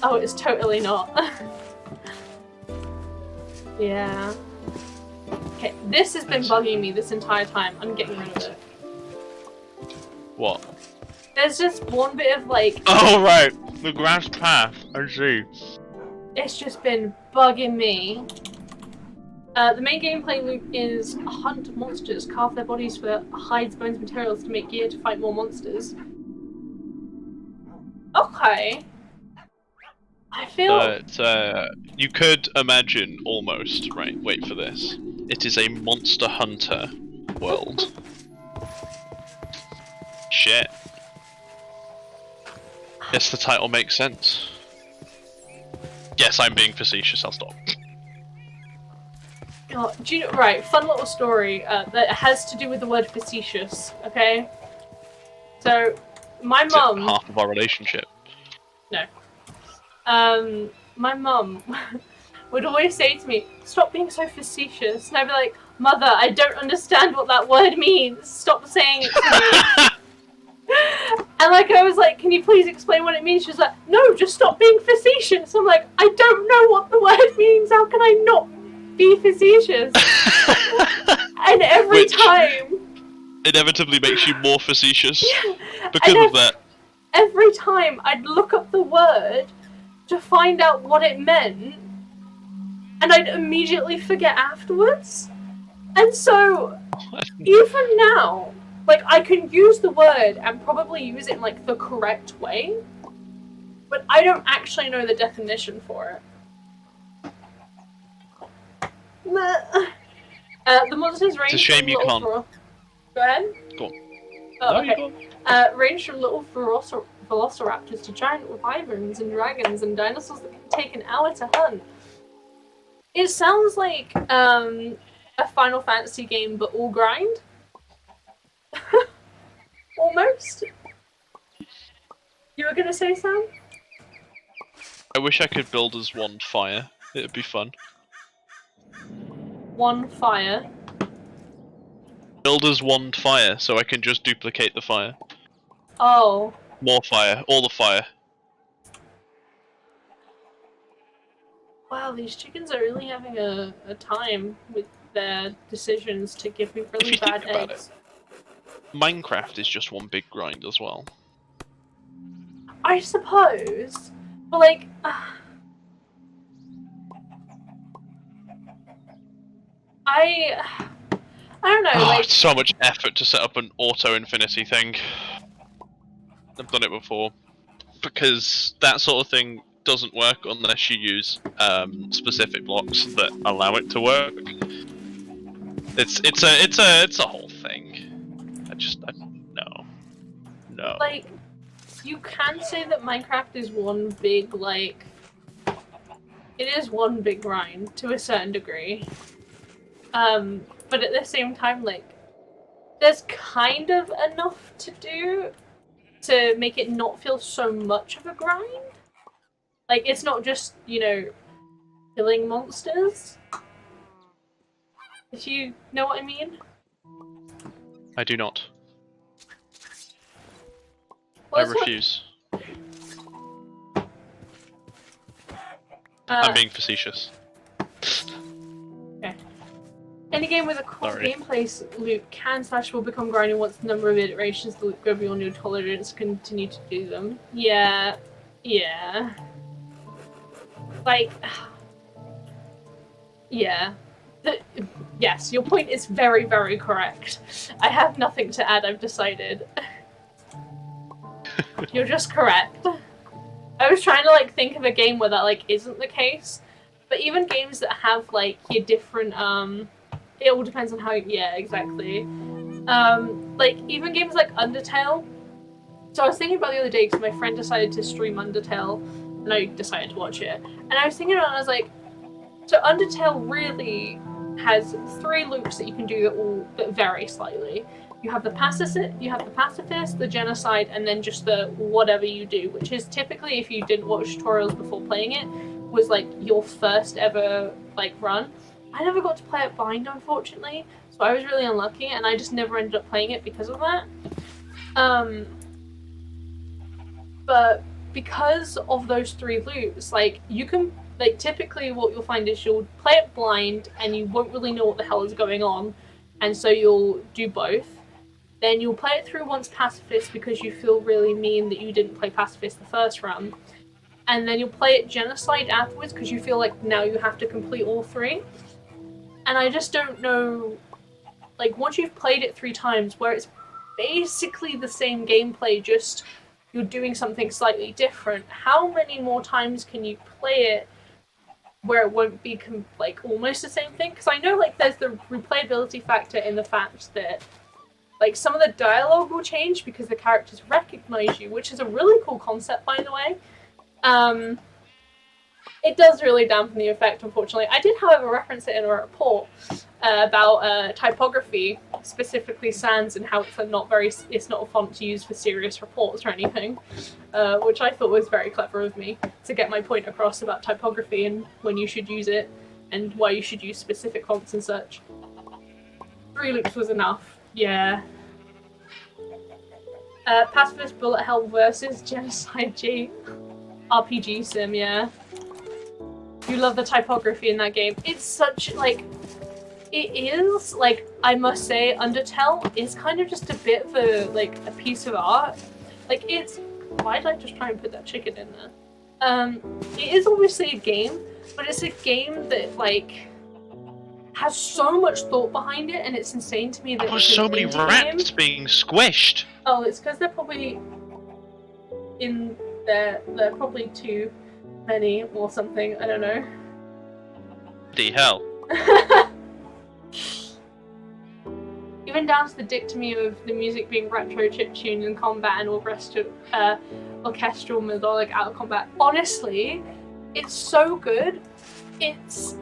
Oh, it's totally not. Yeah. Okay, this has been bugging me this entire time. I'm getting rid of it. What? There's just one bit of, like... Oh, right. The grass path. I see. It's just been bugging me. The main gameplay loop is hunt monsters, carve their bodies for hides, bones, materials to make gear to fight more monsters. Okay. I feel... you could imagine, almost, right, wait for this. It is a Monster Hunter world. Shit. Guess the title makes sense. Yes, I'm being facetious, I'll stop. Oh, do you know, right, fun little story that has to do with the word facetious, okay? So, my mum... half of our relationship. No. My mum would always say to me, stop being so facetious. And I'd be like, Mother, I don't understand what that word means. Stop saying it to me. And like, I was like, can you please explain what it means? She was like, no, just stop being facetious. I'm like, I don't know what the word means. How can I not be facetious? And every time... inevitably makes you more facetious because of that. Every time I'd look up the word to find out what it meant, and I'd immediately forget afterwards. And so, even now, like, I can use the word and probably use it in, like, the correct way, but I don't actually know the definition for it. The monsters range. It's a shame you can't. Go ahead. Go on. Oh, No, okay. you go on. Range from little velociraptors to giant wyverns and dragons and dinosaurs that can take an hour to hunt. It sounds like a Final Fantasy game, but all grind. Almost. You were gonna say, Sam? I wish I could build as one fire. It'd be fun. One fire. Build as one fire, so I can just duplicate the fire. Oh. More fire, all the fire. Wow, these chickens are really having a time with their decisions to give me really If you bad think about eggs. Minecraft is just one big grind as well. I suppose, but like, I don't know. Like, It's so much effort to set up an auto infinity thing. I've done it before, because that sort of thing doesn't work unless you use specific blocks that allow it to work. It's a whole thing. No. like, you can say that Minecraft is one big like. It is one big grind to a certain degree. But at the same time, like, there's kind of enough to do to make it not feel so much of a grind. Like, it's not just, you know, killing monsters. If you know what I mean? I do not. Well, I refuse. I'm I'm being facetious. Okay. Any game with a cool Sorry. gameplay loop can/will become grinding once the number of iterations the loop go beyond your tolerance. Continue to do them. Yeah. Like, yeah. Yes, your point is very, very correct. I have nothing to add, I've decided. You're just correct. I was trying to, like, think of a game where that, like, isn't the case. But even games that have, like, your different, it all depends on how, yeah, exactly. Like, even games like Undertale. So I was thinking about the other day because my friend decided to stream Undertale, and I decided to watch it. And I was thinking about it, and I was like, so Undertale really has 3 loops that you can do that vary slightly. You have the pacifist, the genocide, and then just the whatever you do, which is typically, if you didn't watch tutorials before playing it, was like your first ever like run. I never got to play it blind, unfortunately, so I was really unlucky, and I just never ended up playing it because of that. But because of those 3 loops, like, you can, like, typically what you'll find is you'll play it blind and you won't really know what the hell is going on, and so you'll do both. Then you'll play it through once pacifist because you feel really mean that you didn't play pacifist the first run. And then you'll play it genocide afterwards because you feel like now you have to complete all 3. And I just don't know, like, once you've played it 3 times, where it's basically the same gameplay, just you're doing something slightly different, how many more times can you play it where it won't be, like, almost the same thing? Because I know, like, there's the replayability factor in the fact that, like, some of the dialogue will change because the characters recognize you, which is a really cool concept, by the way. It does really dampen the effect, unfortunately. I did, however, reference it in a report about typography, specifically sans, and how it's not a font to use for serious reports or anything, which I thought was very clever of me to get my point across about typography and when you should use it and why you should use specific fonts and such. 3 loops was enough. Yeah. Pacifist Bullet Hell versus Genocide G. RPG sim, yeah. You love the typography in that game. It's such, like, it is, like, I must say, Undertale is kind of just a bit of a, like, a piece of art. Like, it's, why did I just try and put that chicken in there? It is obviously a game, but it's a game that, like, has so much thought behind it, and it's insane to me that There so many rats being squished. Oh, it's because they're probably in there. They're probably too many or something. I don't know. The hell. Even even down to the dictomy of the music being retro chiptuned in combat and orchestral melodic out of combat. Honestly, it's so good. It's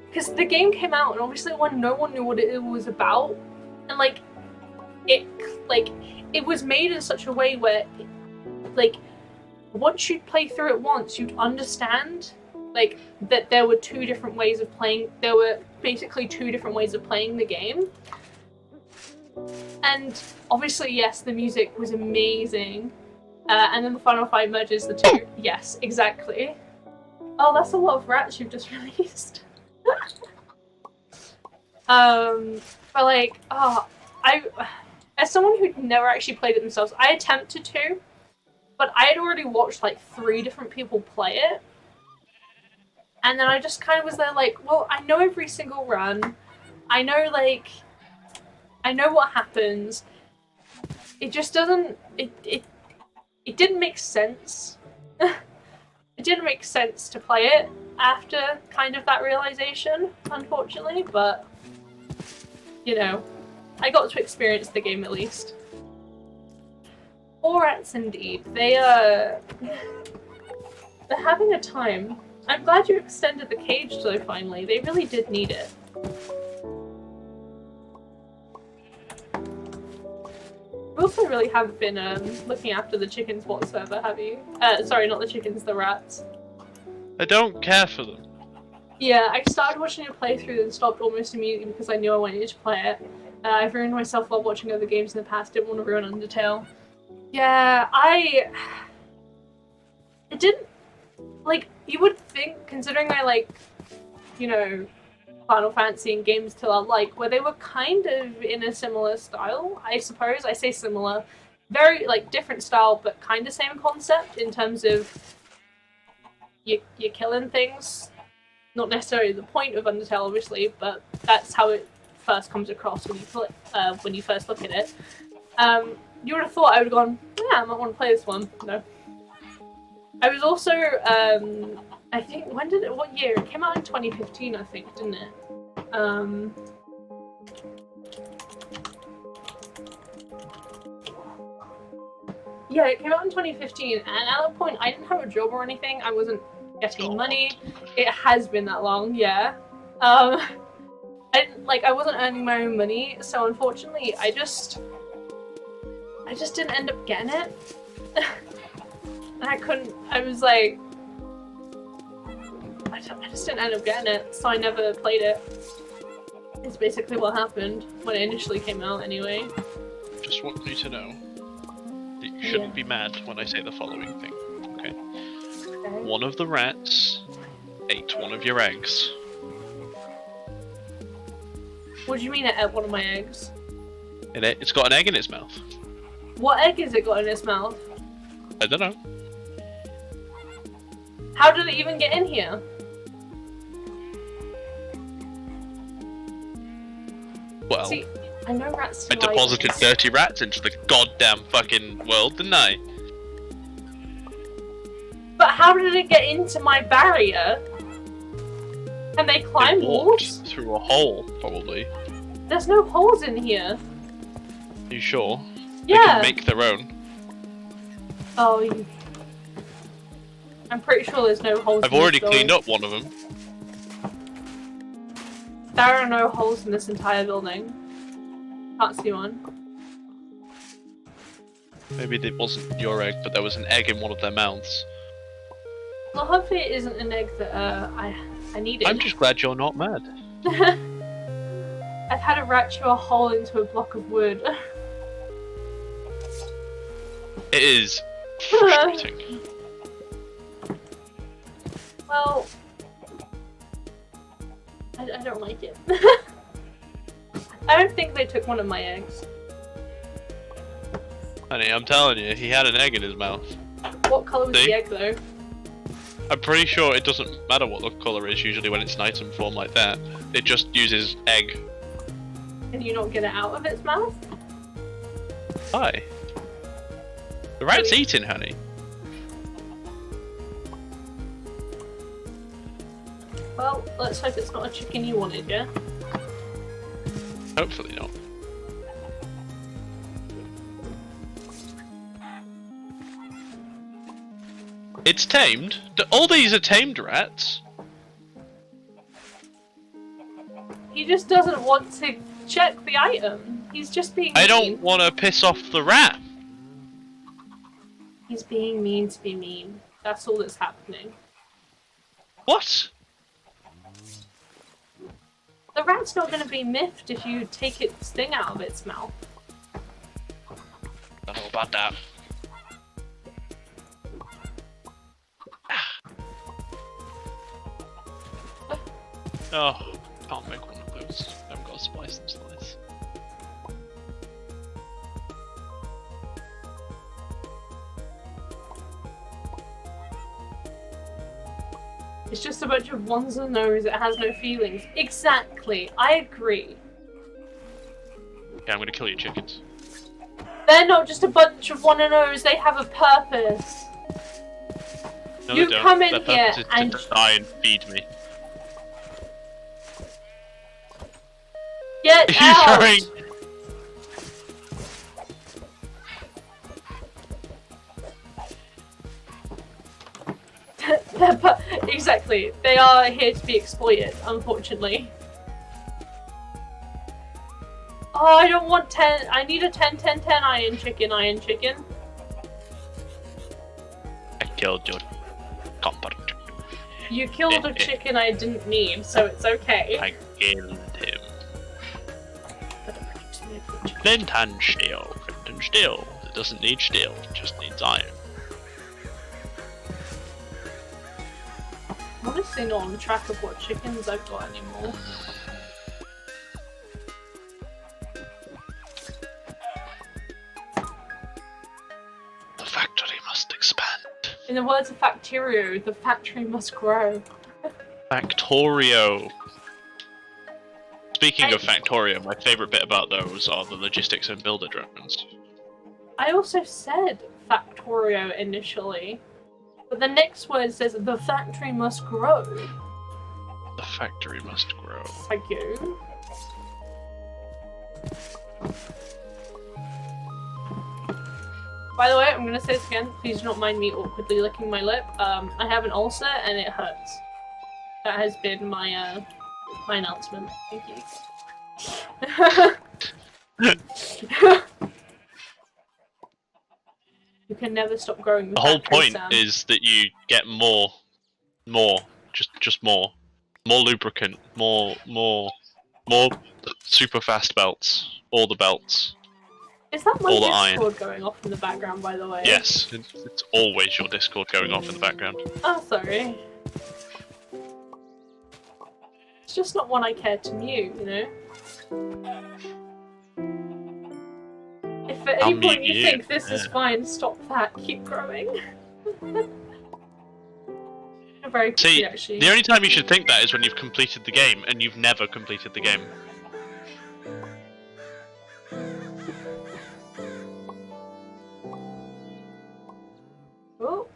because the game came out and obviously when no one knew what it was about, and it was made in such a way where once you'd play through it once, you'd understand that there were two different ways of playing. There were basically two different ways of playing the game. And obviously, yes, the music was amazing. And then the final fight merges the two. Yes, exactly. Oh, that's a lot of rats you've just released. As someone who'd never actually played it themselves, I attempted to, but I had already watched 3 different people play it. And then I just kind of was there well, I know every single run. I know what happens. It just doesn't, it didn't make sense. It didn't make sense to play it after kind of that realization, unfortunately, but, you know, I got to experience the game at least. Poor rats indeed. They're having a time. I'm glad you extended the cage though, finally. They really did need it. We also really haven't been looking after the chickens whatsoever, have you? Sorry, not the chickens, the rats. I don't care for them. Yeah, I started watching a playthrough and stopped almost immediately because I knew I wanted to play it. I've ruined myself while watching other games in the past, didn't want to ruin Undertale. Yeah, it didn't, you would think, considering I you know, Final Fantasy and games till I where they were kind of in a similar style, I suppose. I say similar. Very, different style, but kind of same concept in terms of you're killing things. Not necessarily the point of Undertale, obviously, but that's how it first comes across when you first look at it. You would have thought I would have gone, yeah, I might want to play this one. No. I was also, I think, what year? It came out in 2015, I think, didn't it? Yeah, it came out in 2015, and at that point, I didn't have a job or anything. I wasn't getting money. It has been that long, yeah. I wasn't earning my own money, so unfortunately, I just didn't end up getting it. And I was I just didn't end up getting it, so I never played it. It's basically what happened when it initially came out, anyway. Just want you to know that you shouldn't be mad when I say the following thing, okay? One of the rats ate one of your eggs. What do you mean it ate one of my eggs? It's got an egg in its mouth. What egg has it got in its mouth? I don't know. How did it even get in here? Well, see, I know rats. I deposited dirty rats into the goddamn fucking world, didn't I? But how did it get into my barrier? Can they climb walls? Through a hole, probably. There's no holes in here. Are you sure? Yeah. They can make their own. Oh, I'm pretty sure there's no holes. I've already cleaned up one of them. There are no holes in this entire building. Can't see one. Maybe it wasn't your egg, but there was an egg in one of their mouths. Well, hopefully it isn't an egg that I needed. I'm just glad you're not mad. I've had a rat chew a hole into a block of wood. It is frustrating. Well, I don't like it. I don't think they took one of my eggs. Honey, I'm telling you, he had an egg in his mouth. What colour was the egg, though? I'm pretty sure it doesn't matter what the colour is usually when it's an item form like that. It just uses egg. Can you not get it out of its mouth? Why? The rat's eating, honey. Well, let's hope it's not a chicken you wanted, yeah? Hopefully not. It's tamed? All these are tamed rats? He just doesn't want to check the item. He's just being mean. I don't want to piss off the rat. He's being mean to be mean. That's all that's happening. What? The rat's not going to be miffed if you take its thing out of its mouth. Don't know about that. Oh, can't make one of those. I haven't got a splice and slice. It's just a bunch of ones and nos. It has no feelings. Exactly. I agree. Okay, I'm gonna kill your chickens. They're not just a bunch of one and nos. They have a purpose. No, You they don't. come in Their here purpose is and to die and feed me. get Are you out. throwing? Exactly. They are here to be exploited, unfortunately. Oh, I don't want 10. I need a 10-10-10 iron chicken. I killed your copper. You killed a chicken I didn't need, so it's okay. I killed him. Flint and steel. Flint and steel. It doesn't need steel, it just needs iron. I'm honestly not on track of what chickens I've got anymore. The factory must expand. In the words of Factorio, the factory must grow. Factorio. Speaking of Factorio, my favourite bit about those are the logistics and builder drones. I also said Factorio initially, but the next word says the factory must grow. The factory must grow. Thank you. By the way, I'm gonna say this again. Please do not mind me awkwardly licking my lip. I have an ulcer and it hurts. That has been my my announcement. Thank you. You can never stop growing. The whole point is that you get more, just more lubricant, more super fast belts, all the belts. Is that my all the iron. Discord going off in the background, by the way? Yes, it's always your Discord going off in the background. Oh, sorry. It's just not one I care to mute, you know? If at any point you think this is fine, stop that. Keep growing. Very quickly, actually. The only time you should think that is when you've completed the game, and you've never completed the game. Oh.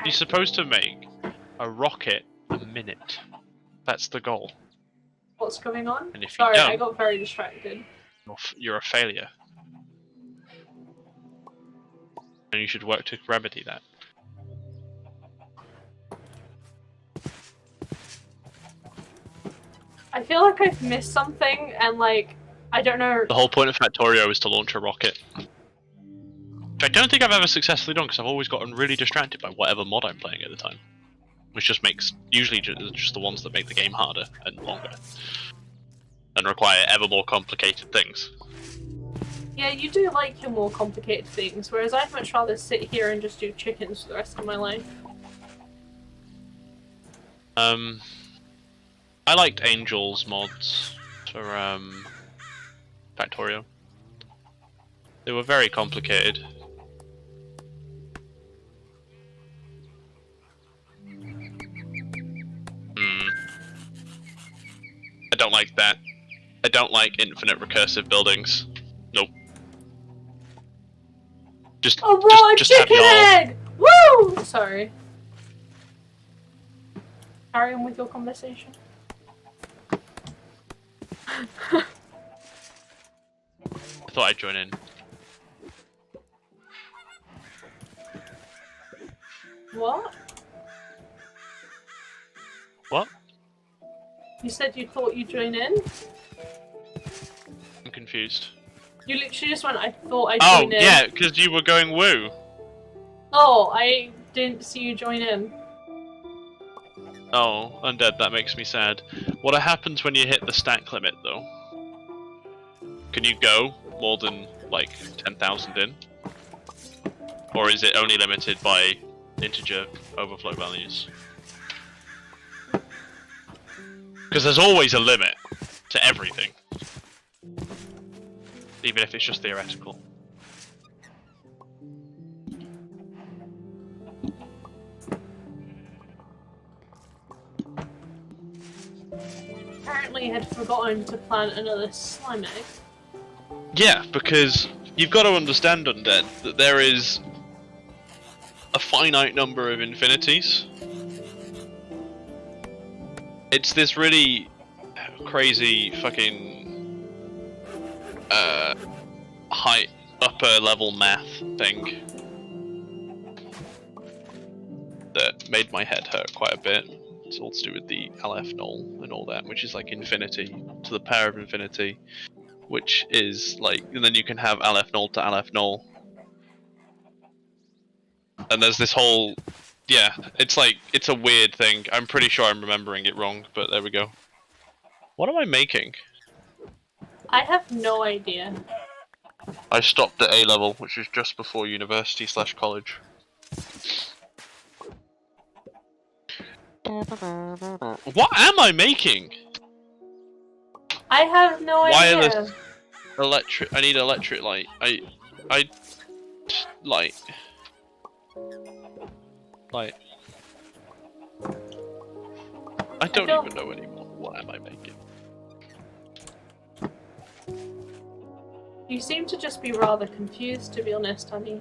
You're supposed to make a rocket a minute. That's the goal. What's going on? And if you Sorry, don't, I got very distracted. You're a failure. And you should work to remedy that. I feel like I've missed something, and like, I don't know. The whole point of Factorio is to launch a rocket. Which I don't think I've ever successfully done, because I've always gotten really distracted by whatever mod I'm playing at the time. Which just makes, usually just the ones that make the game harder and longer. And require ever more complicated things. Yeah, you do like your more complicated things, whereas I'd much rather sit here and just do chickens for the rest of my life. I liked Angel's mods for Factorio. They were very complicated. like that. I don't like infinite recursive buildings. Nope. Just, oh, bro, just a have chicken y'all. egg! Woo! Sorry. Carry on with your conversation. I thought I'd join in. What? What? You said you thought you'd join in? I'm confused. You literally just went, I thought I'd Oh, join in. yeah, because you were going woo. Oh, I didn't see you join in. Oh, undead, that makes me sad. What happens when you hit the stack limit, though? Can you go more than, like, 10,000 in? Or is it only limited by integer overflow values? Because there's always a limit to everything. Even if it's just theoretical. Apparently, I had forgotten to plant another slime egg. Yeah, because you've got to understand, undead, that there is a finite number of infinities. It's this really crazy fucking high upper level math thing that made my head hurt quite a bit. It's all to do with the LF null and all that, which is like infinity to the power of infinity, which is like, and then you can have LF null to LF null. And there's this whole, yeah, it's like, it's a weird thing. I'm pretty sure I'm remembering it wrong, but there we go. What am I making? I have no idea. I stopped at A level, which is just before university / college. What am I making? I have no Wireless idea. electric. I need electric light. I light. Light. I don't even know anymore. What am I making? You seem to just be rather confused, to be honest, honey.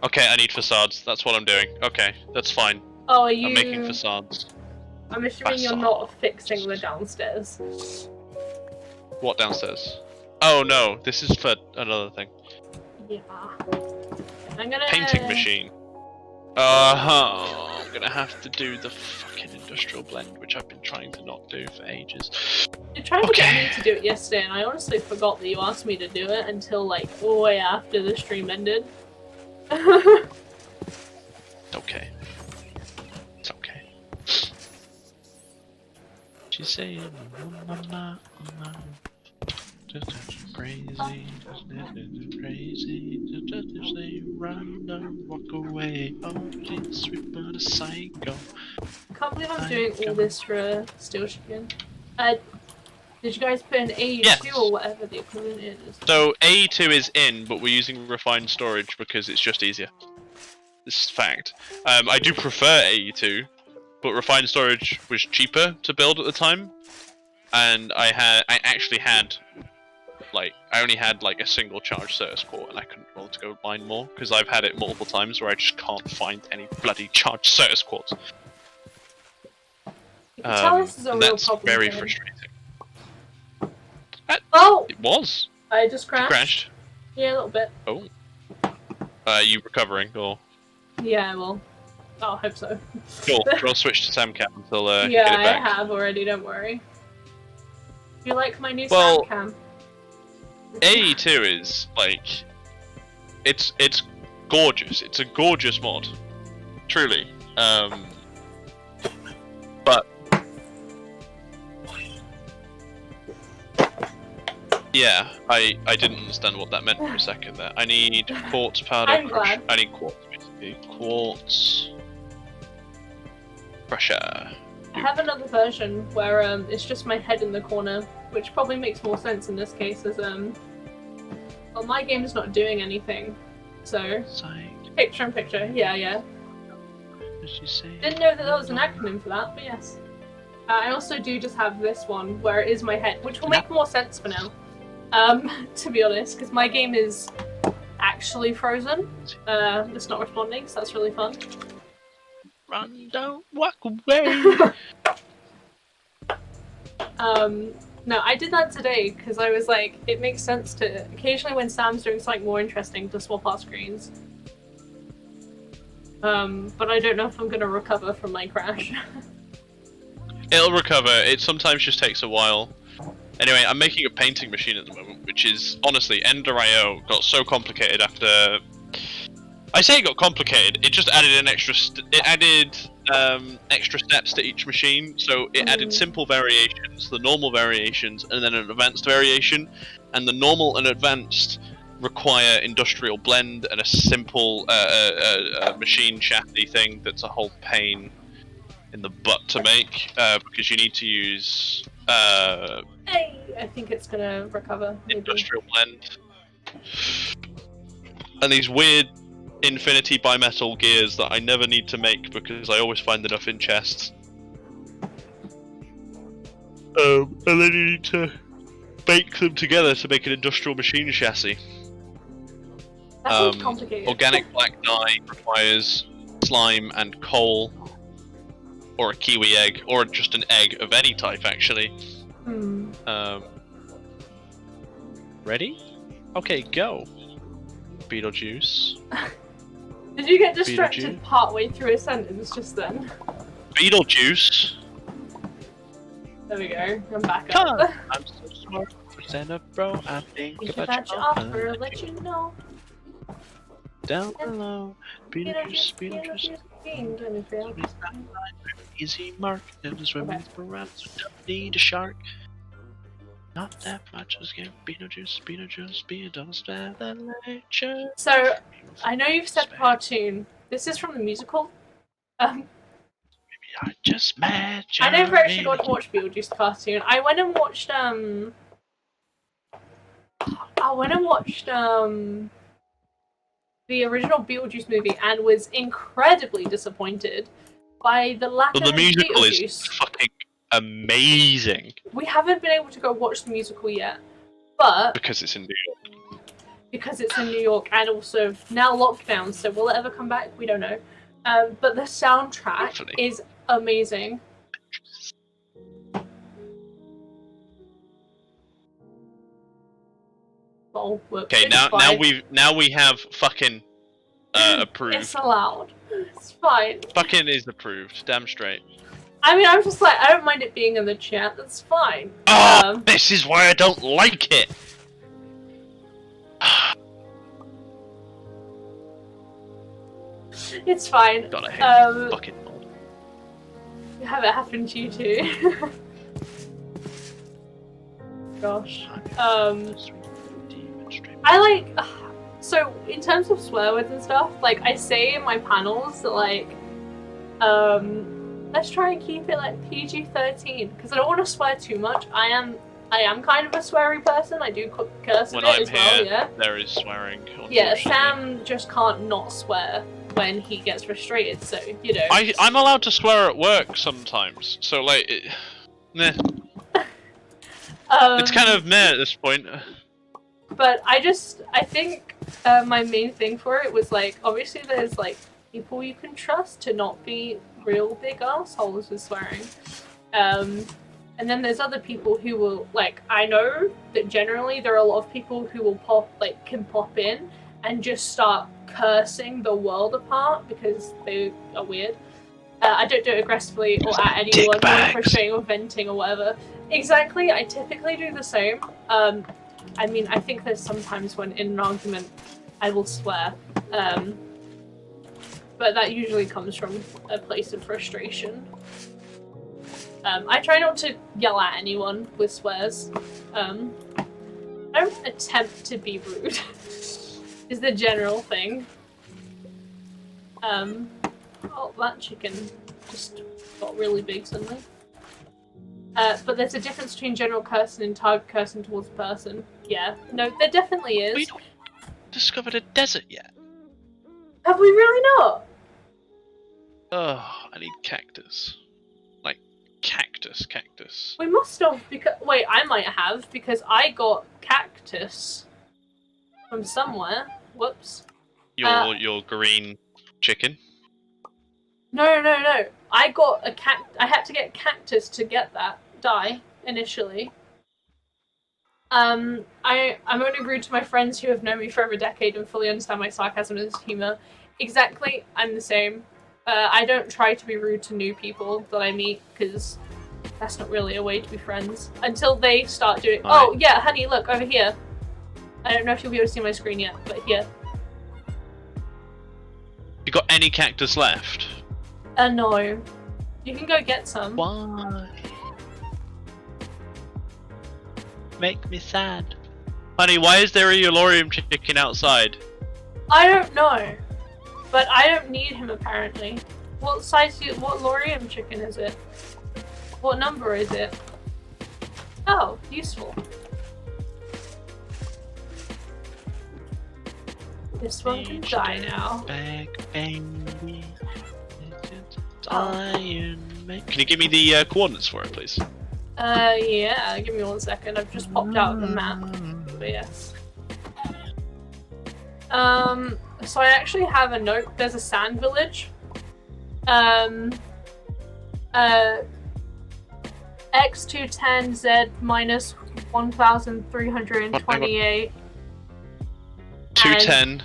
Okay, I need facades. That's what I'm doing. Okay, that's fine. Oh, are you... I'm making facades. I'm assuming you're not fixing the downstairs. What downstairs? Oh no, this is for another thing. Yeah. I'm gonna... Painting machine. I'm gonna have to do the fucking industrial blend, which I've been trying to not do for ages. You tried to get me to do it yesterday, and I honestly forgot that you asked me to do it until like all the way after the stream ended. Okay. It's okay. She's saying, I'm not crazy, crazy, just say run, don't walk away. Oh, she's sweet but a psycho. I can't believe I'm doing all this for steel chicken. Did you guys put in AE2 Yes. or whatever the equivalent is? So AE2 is in, but we're using refined storage because it's just easier. This is fact. I do prefer AE2, but refined storage was cheaper to build at the time, and I actually had, like, I only had like a single charge Certus core, and I couldn't roll to go mine more because I've had it multiple times where I just can't find any bloody charged Certus cores. You can tell this is a real that's problem. very for him. frustrating. Oh! It was. I just crashed. You crashed. Yeah, a little bit. Oh. You recovering or? Yeah, well, I hope so. Cool. We'll switch to Samcam until yeah, you get it back. I have already. Don't worry. You like my new Well, Samcam? AE2 is like, it's gorgeous. It's a gorgeous mod, truly. But yeah, I didn't understand what that meant for a second there. I need quartz powder. I'm glad. I need quartz basically. Quartz crusher. I have another version where it's just my head in the corner, which probably makes more sense in this case, as well, my game is not doing anything, so Psych. picture in picture, yeah. Didn't know that there was an acronym for that, but yes. I also do just have this one where it is my head, which will make more sense for now. To be honest, because my game is actually frozen. It's not responding, so that's really fun. Run, don't walk away. No, I did that today because I was like, it makes sense to occasionally when Sam's doing something more interesting to swap our screens. But I don't know if I'm gonna recover from my crash. It'll recover. It sometimes just takes a while. Anyway, I'm making a painting machine at the moment, which is honestly Ender.io got so complicated after. I say it got complicated. It just added an extra. Extra steps to each machine. So it added simple variations, the normal variations, and then an advanced variation. And the normal and advanced require industrial blend and a simple machine chassis thing that's a whole pain in the butt to make because you need to use. Hey, I think it's gonna recover. Maybe. Industrial blend. And these weird infinity bimetal gears that I never need to make because I always find enough in chests. And then you need to bake them together to make an industrial machine chassis. That sounds complicated. Organic black dye requires slime and coal, or a kiwi egg, or just an egg of any type actually. Ready? Okay, go. Beetlejuice. Did you get distracted partway through a sentence just then? Beetlejuice. There we go. I'm back up. I'm so smart. Stand up, bro. I think about your offer. Let you know. Down below. Beetlejuice. Easy mark. And swimming around. So don't need a shark. Not that much. Just get Beetlejuice. Be a double stab that nature. So, I know you've said cartoon. This is from the musical. Maybe I just met you. I never actually got to watch Beetlejuice cartoon. I went and watched the original Beetlejuice movie and was incredibly disappointed by the lack of the musical Beetlejuice. Is fucking amazing. We haven't been able to go watch the musical yet, but because it's in New York. Because it's in New York and also now lockdown, so will it ever come back? We don't know. But the soundtrack is amazing. Oh, okay, now we have fucking approved. It's allowed. It's fine. Fucking is approved. Damn straight. I mean, I'm just like, I don't mind it being in the chat. That's fine. Oh, this is why I don't like it. It's fine. God, I hate fucking mold. Have it happen to you too. Gosh. I like. So in terms of swear words and stuff, like I say in my panels that like, let's try and keep it like PG-13 because I don't want to swear too much. I am kind of a sweary person. I do curse a bit as well. Yeah. There is swearing. Yeah, Sam just can't not swear when he gets frustrated. So you know. I'm allowed to swear at work sometimes. So like, meh. It's kind of meh at this point. But I think my main thing for it was like, obviously there's like people you can trust to not be real big assholes with swearing. And then there's other people who will, like, I know that generally there are a lot of people who will can pop in and just start cursing the world apart because they are weird. I don't do it aggressively or at anyone when frustrating or venting or whatever. Exactly, I typically do the same. I mean, I think there's sometimes when in an argument I will swear, but that usually comes from a place of frustration. I try not to yell at anyone with swears. I don't attempt to be rude, is the general thing. Oh, that chicken just got really big suddenly. But there's a difference between general cursing and target cursing towards a person. Yeah, no, there definitely is. We don't discovered a desert yet. Have we really not? Oh, I need cactus. Like, cactus. We must have, because... Wait, I might have, because I got cactus from somewhere. Whoops. Your green chicken? No. I got a I had to get cactus to get that dye, initially. I'm only rude to my friends who have known me for over a decade and fully understand my sarcasm and humor. Exactly, I'm the same. I don't try to be rude to new people that I meet, because that's not really a way to be friends. Until they start doing... Right. Oh, yeah, honey, look, over here. I don't know if you'll be able to see my screen yet, but here. You got any cactus left? No. You can go get some. Why? Make me sad. Honey, why is there a Eulorium chicken outside? I don't know. But I don't need him, apparently. What size what Lorium chicken is it? What number is it? Oh, useful. This one can die now. Back, baby. Can you give me the coordinates for it, please? Yeah, give me 1 second. I've just popped out of the map. But yeah. So I actually have a note. There's a sand village. X210Z minus 1,328. 210.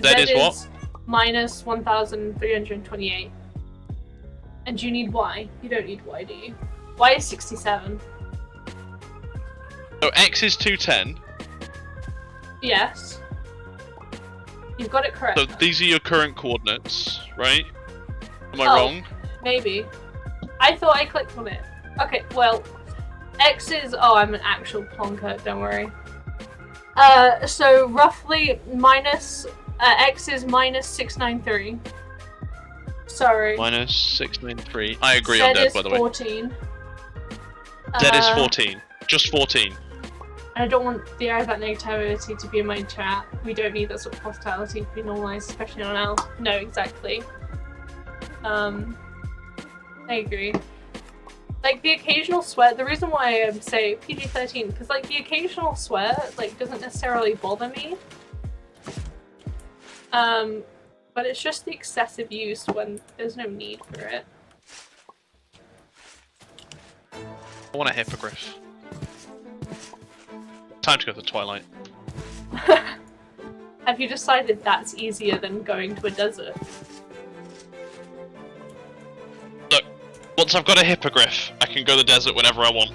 Z is what? Minus 1,328. And you need Y. You don't need Y, do you? Y is 67. So X is 210. Yes. You've got it correct. So these are your current coordinates, right? Am I wrong? Maybe. I thought I clicked on it. Okay, well, X is... Oh, I'm an actual plonker, don't worry. So roughly minus... X is minus 693. Sorry. Minus 693. I agree Z on that, is by the way. 14. Z is 14. Just 14. I don't want the air of that negativity to be in my chat. We don't need that sort of hostility to be normalized, especially on L. No, exactly. I agree. Like, the occasional swear, the reason why I say PG-13, because, like, the occasional swear, like, doesn't necessarily bother me. But it's just the excessive use when there's no need for it. I want a hippogriff. Time to go to Twilight. Have you decided that's easier than going to a desert? Look, once I've got a hippogriff, I can go to the desert whenever I want.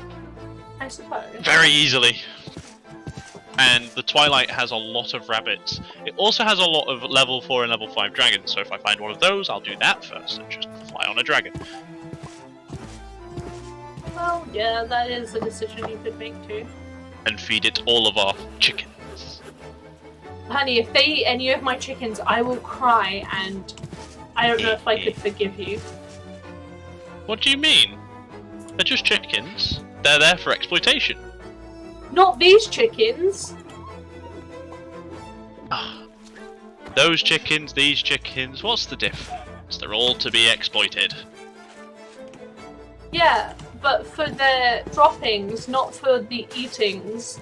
I suppose. Very easily. And the Twilight has a lot of rabbits. It also has a lot of level 4 and level 5 dragons, so if I find one of those, I'll do that first and just fly on a dragon. Well, yeah, that is a decision you could make too. And feed it all of our chickens. Honey, if they eat any of my chickens, I will cry, and I don't know if I could forgive you. What do you mean? They're just chickens. They're there for exploitation. Not these chickens! Those chickens, these chickens, what's the difference? They're all to be exploited. Yeah, but for their droppings, not for the eatings.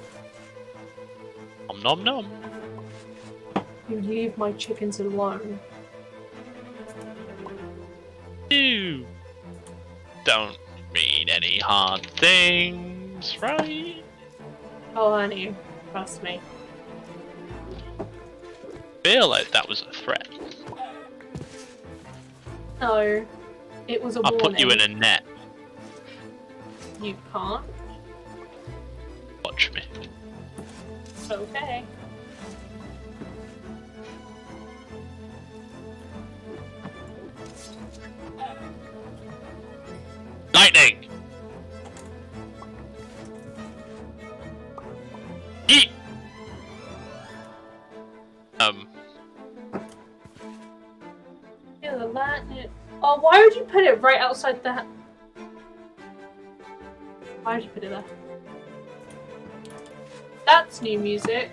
Nom nom nom. You leave my chickens alone. You don't mean any hard things, right? Oh, honey, trust me. Feel like that was a threat. No, it was a I'll warning. put you in a net. You can't. Watch me. Okay. Lightning! Yeet! Yeah, the lightning. Oh, why would you put it right outside the... Why would you put it there? That's new music.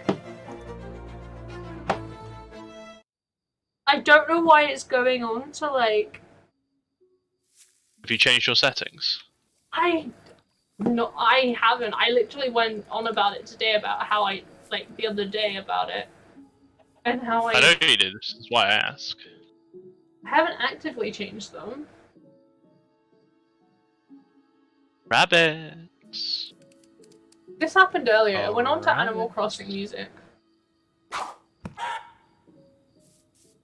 I don't know why it's going on to, like... Have you changed your settings? No, I haven't. I literally went on about it today, about how I, like, the other day about it. And how I know you did, this is why I ask. I haven't actively changed them. Rabbits! This happened earlier. Oh, It went on to rabbits. Animal Crossing music.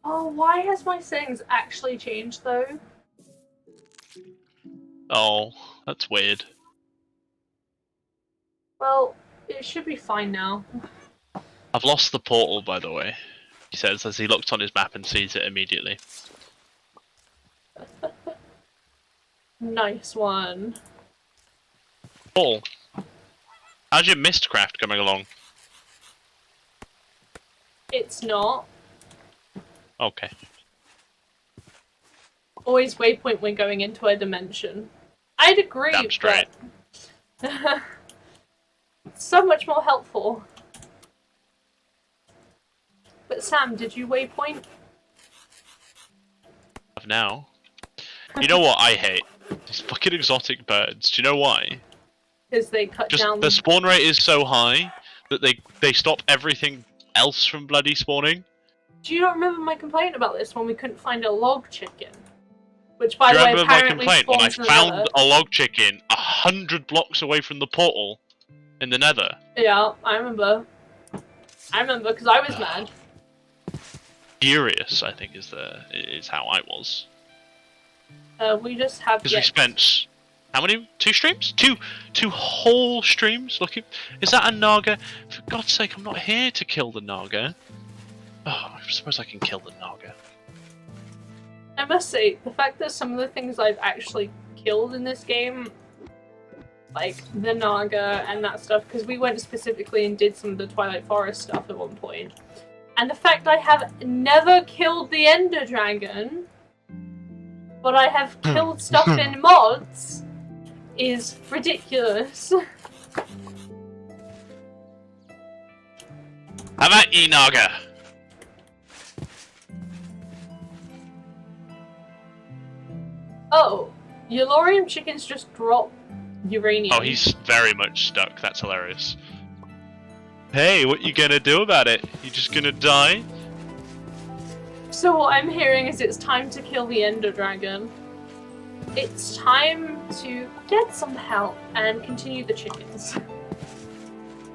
Oh, why has my settings actually changed, though? Oh, that's weird. Well, it should be fine now. I've lost the portal, by the way, he says as he looks on his map and sees it immediately. Nice one. Paul, how's your Mistcraft coming along? It's not. Okay. Always waypoint when going into a dimension. I'd agree, Damn straight. but... so much more helpful. But Sam, did you waypoint? Now. You know what I hate? These fucking exotic birds. Do you know why? Because they cut down... The spawn rate is so high that they stop everything else from bloody spawning. Do you not remember my complaint about this when we couldn't find a log chicken? Which, by the way, apparently my complaint when I spawns in the found nether. a log chicken 100 blocks away from the portal in the nether? Yeah, I remember. I remember, because I was mad. Furious, I think, is how I was. We just have... Because we spent... How many? 2 streams? Two whole streams looking... Is that a Naga? For God's sake, I'm not here to kill the Naga. Oh, I suppose I can kill the Naga. I must say, the fact that some of the things I've actually killed in this game, like the Naga and that stuff, because we went specifically and did some of the Twilight Forest stuff at one point, and the fact I have never killed the Ender Dragon, but I have killed stuff in mods, is ridiculous. How about ye, Naga? Oh, Yellorium chickens just drop uranium. Oh, he's very much stuck. That's hilarious. Hey, what you gonna do about it? You just gonna die? So what I'm hearing is it's time to kill the Ender Dragon. It's time to get some help and continue the chickens.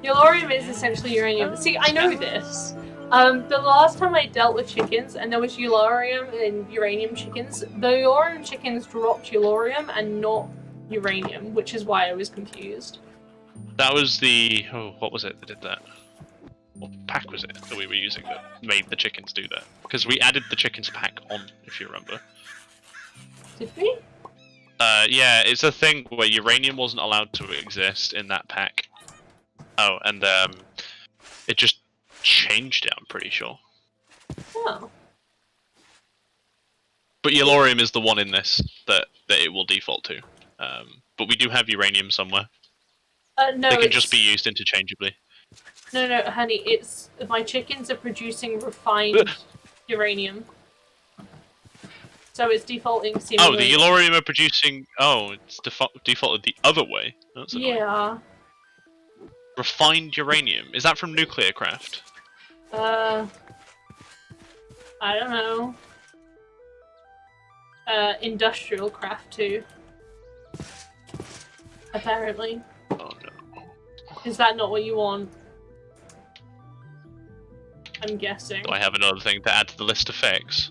Yellorium is essentially uranium. See, I know this. The last time I dealt with chickens, and there was Yellorium and uranium chickens, the Yellorium chickens dropped Yellorium and not uranium, which is why I was confused. That was the... Oh, what was it that did that? What pack was it that we were using that made the chickens do that? Because we added the chickens pack on, if you remember. Did we? Yeah, it's a thing where uranium wasn't allowed to exist in that pack. Oh, and it just changed it, I'm pretty sure. Oh. But Yellorium is the one in this that it will default to. But we do have uranium somewhere. No, they can just be used interchangeably. No, honey, it's... My chickens are producing refined uranium. So it's defaulting seemingly... Oh, the Yellorium are producing... Oh, it's defaulted the other way. That's annoying. Yeah. Refined uranium. Is that from Nuclear Craft? I don't know. Industrial Craft too. Apparently. Oh no. Is that not what you want? I'm guessing. Do I have another thing to add to the list of fakes?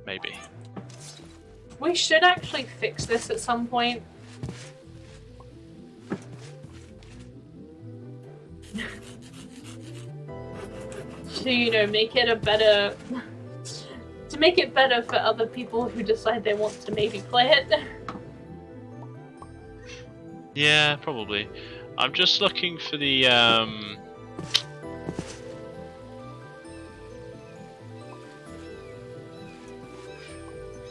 Maybe. We should actually fix this at some point. To, you know, make it a better... to make it better for other people who decide they want to maybe play it. Yeah, probably. I'm just looking for the,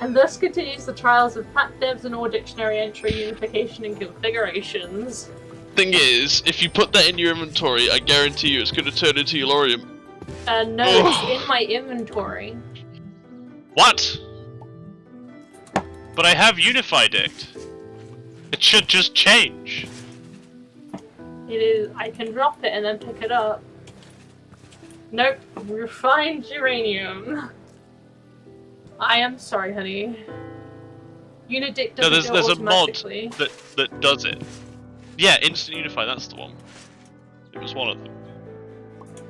And thus continues the trials of pack devs and all dictionary entry unification and configurations. Thing is, if you put that in your inventory, I guarantee you it's going to turn into Yellorium. No, it's in my inventory. What? But I have unified it. It should just change. It is. I can drop it and then pick it up. Nope. Refined uranium. I am sorry, honey. Unidict doesn't No, do there's it a mod automatically. that does it. Yeah, instant unify. That's the one. It was one of them.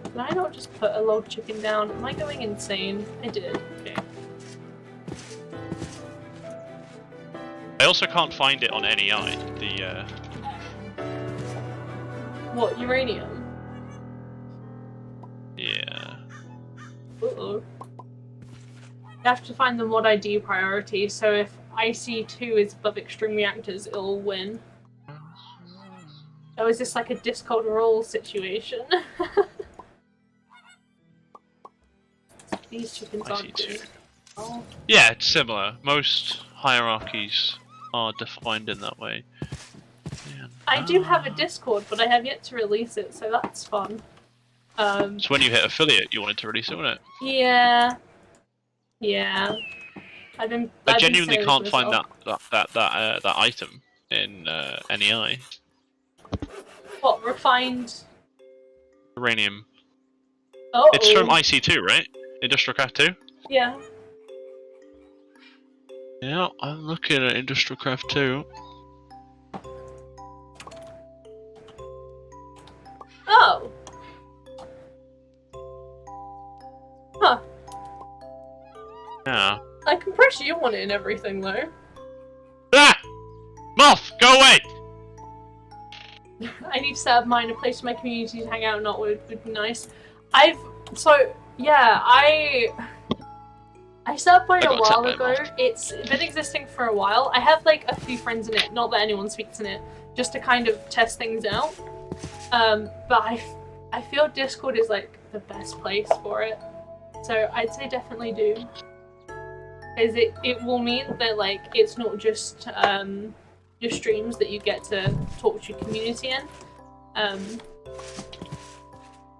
Did I not just put a log chicken down? Am I going insane? I did. Okay. I also can't find it on NEI. The What, uranium? yeah. Uh-oh. You have to find the mod ID priority, so if IC2 is above extreme reactors, it'll win. Oh, is this like a Discord role situation? These chickens aren't good. Oh. Yeah, it's similar. Most hierarchies are defined in that way. Man. I do have a Discord, but I have yet to release it, so that's fun. So when you hit affiliate, you wanted to release it, wasn't it? Yeah. Yeah. I genuinely can't find that item in NEI. What, refined? Uranium. Oh. It's from IC2, right? Industrial Craft 2? Yeah. Yeah, I'm looking at Industrial Craft 2. Oh. Huh. Yeah. I can press you on it and everything, though. Ah! Moth, go away! I need to set up mine, a place for my community to hang out, not would be nice. Yeah, I set up mine a while ago. It's been existing for a while. I have like a few friends in it, not that anyone speaks in it, just to kind of test things out. But I feel Discord is like the best place for it. So I'd say definitely do. Because it will mean that like it's not just your streams that you get to talk to your community in.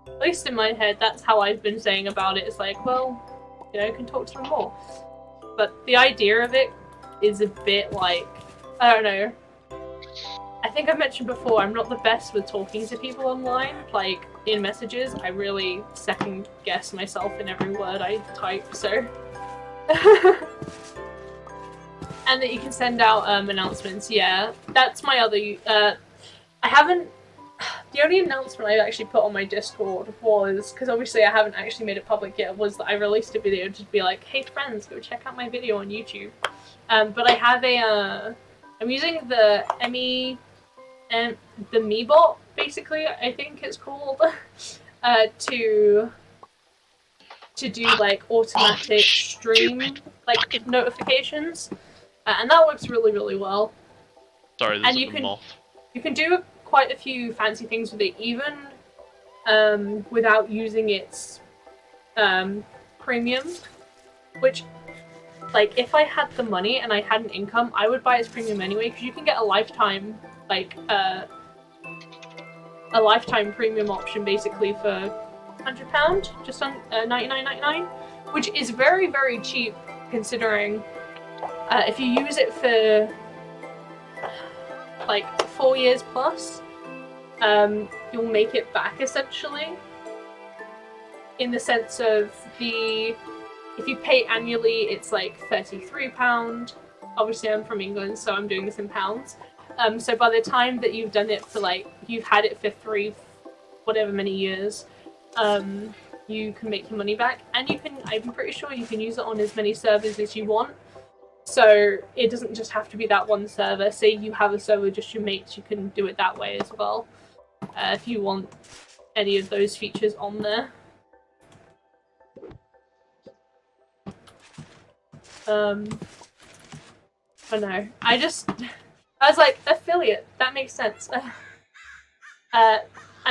At least in my head, that's how I've been saying about it. It's like, well, you know, you can talk to them more. But the idea of it is a bit like, I don't know. I think I've mentioned before, I'm not the best with talking to people online. Like, in messages, I really second guess myself in every word I type, so. And that you can send out announcements, yeah. That's my other, the only announcement I actually put on my Discord was, because obviously I haven't actually made it public yet, was that I released a video to be like, hey friends, go check out my video on YouTube. But I have I'm using the the MeBot, basically, I think it's called, to do like automatic stream like notifications, and that works really, really well. Sorry, there's a moth. You can do quite a few fancy things with it, even without using its premium, which, like, if I had the money and I had an income, I would buy its premium anyway, because you can get a lifetime, like, a lifetime premium option basically for £100, just on $99.99, which is very, very cheap considering if you use it for like 4 years plus, you'll make it back essentially. In the sense of if you pay annually, it's like £33. Obviously, I'm from England, so I'm doing this in pounds. So by the time that you've done it for like, you've had it for whatever many years, you can make your money back, and I'm pretty sure you can use it on as many servers as you want. So it doesn't just have to be that one server. Say you have a server just your mates, you can do it that way as well. If you want any of those features on there. I know. I was like, affiliate, that makes sense. I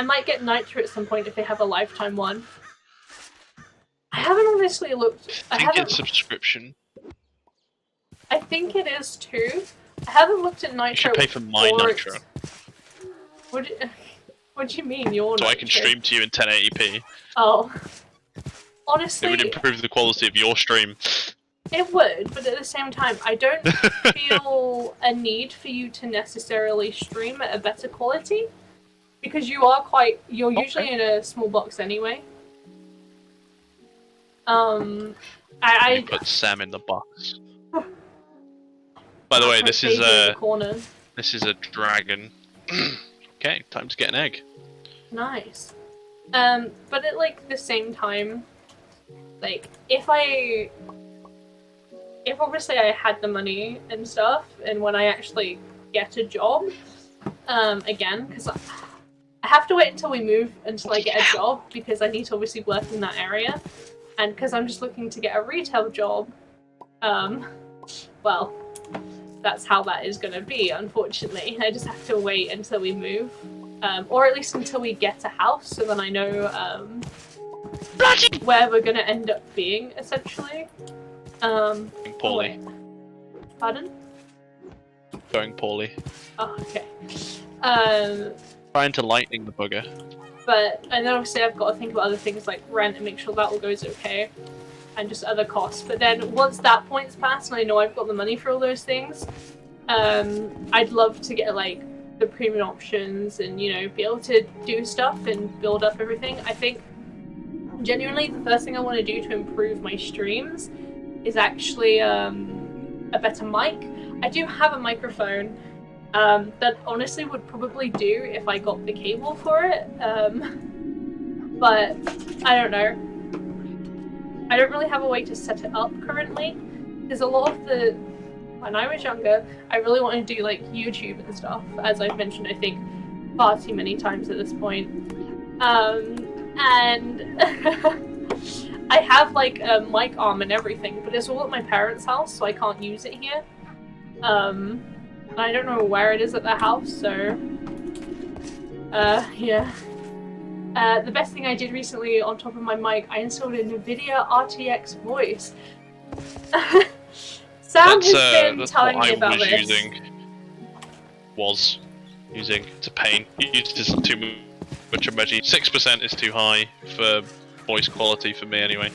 might get Nitro at some point if they have a lifetime one. I haven't honestly looked. I think it's subscription. I think it is too. I haven't looked at Nitro. You should pay for my Nitro. What do you mean, your So Nitro? I can stream to you in 1080p. Oh. Honestly... It would improve the quality of your stream. It would, but at the same time, I don't feel a need for you to necessarily stream at a better quality because you're usually in a small box anyway. You I put Sam in the box. By the that's way, my baby in the corner. This is a dragon. Okay, time to get an egg. Nice. But at like the same time, like if obviously I had the money and stuff, and when I actually get a job, again, because I have to wait until we move until I get a job because I need to obviously work in that area, and because I'm just looking to get a retail job, well, that's how that is gonna be, unfortunately. I just have to wait until we move. Or at least until we get a house, so then I know where we're gonna end up being, essentially. Poorly. Oh, pardon? Going poorly. Oh, okay. Trying to lightning the bugger. But, and then obviously I've got to think about other things like rent and make sure that all goes okay. And just other costs. But then once that point's passed and I know I've got the money for all those things, I'd love to get like the premium options and, you know, be able to do stuff and build up everything. I think genuinely the first thing I want to do to improve my streams is actually a better mic. I do have a microphone that honestly would probably do if I got the cable for it, but I don't know. I don't really have a way to set it up currently, because a lot of the when I was younger, I really wanted to do like YouTube and stuff, as I've mentioned, I think, far too many times at this point. And I have like a mic arm and everything, but it's all at my parents' house, so I can't use it here. I don't know where it is at their house, so yeah. The best thing I did recently on top of my mic, I installed a NVIDIA RTX voice. Sam has been telling me about this. Was using. It's a pain. Used is too much emoji. 6% is too high for voice quality for me anyway.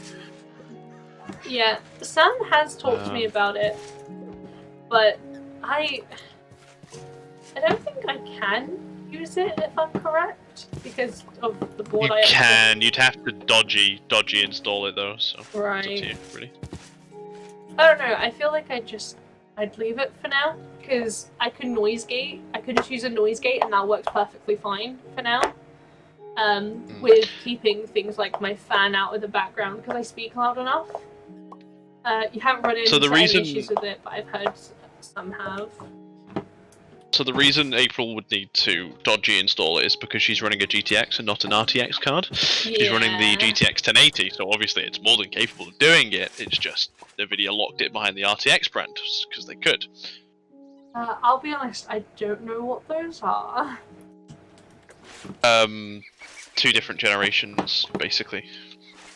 Yeah, Sam has talked to me about it, but I don't think I can use it if I'm correct because of the board. You can. You'd have to dodgy install it though. So right. It's up to you, really. I don't know. I feel like I'd leave it for now because I can noise gate. I could just use a noise gate and that works perfectly fine for now. With keeping things like my fan out of the background because I speak loud enough. You haven't run into any issues with it, but I've heard some have. So the reason April would need to dodgy install it is because she's running a GTX and not an RTX card. Yeah. She's running the GTX 1080, so obviously it's more than capable of doing it. It's just NVIDIA locked it behind the RTX brand because they could. I'll be honest, I don't know what those are. 2 different generations, basically,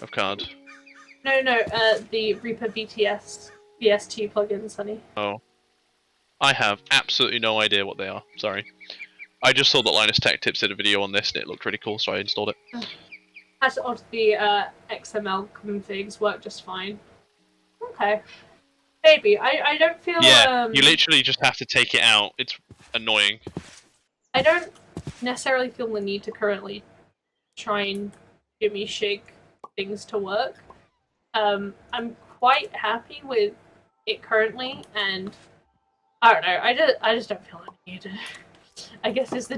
of card. No, the Reaper VST plugins, honey. Oh. I have absolutely no idea what they are, sorry. I just saw that Linus Tech Tips did a video on this and it looked really cool, so I installed it. Has odd the XML configs work just fine. Okay. Maybe. I don't feel... Yeah, you literally just have to take it out. It's annoying. I don't necessarily feel the need to currently try and jimmy shake things to work. I'm quite happy with it currently, and I don't know. I just don't feel the need. I guess is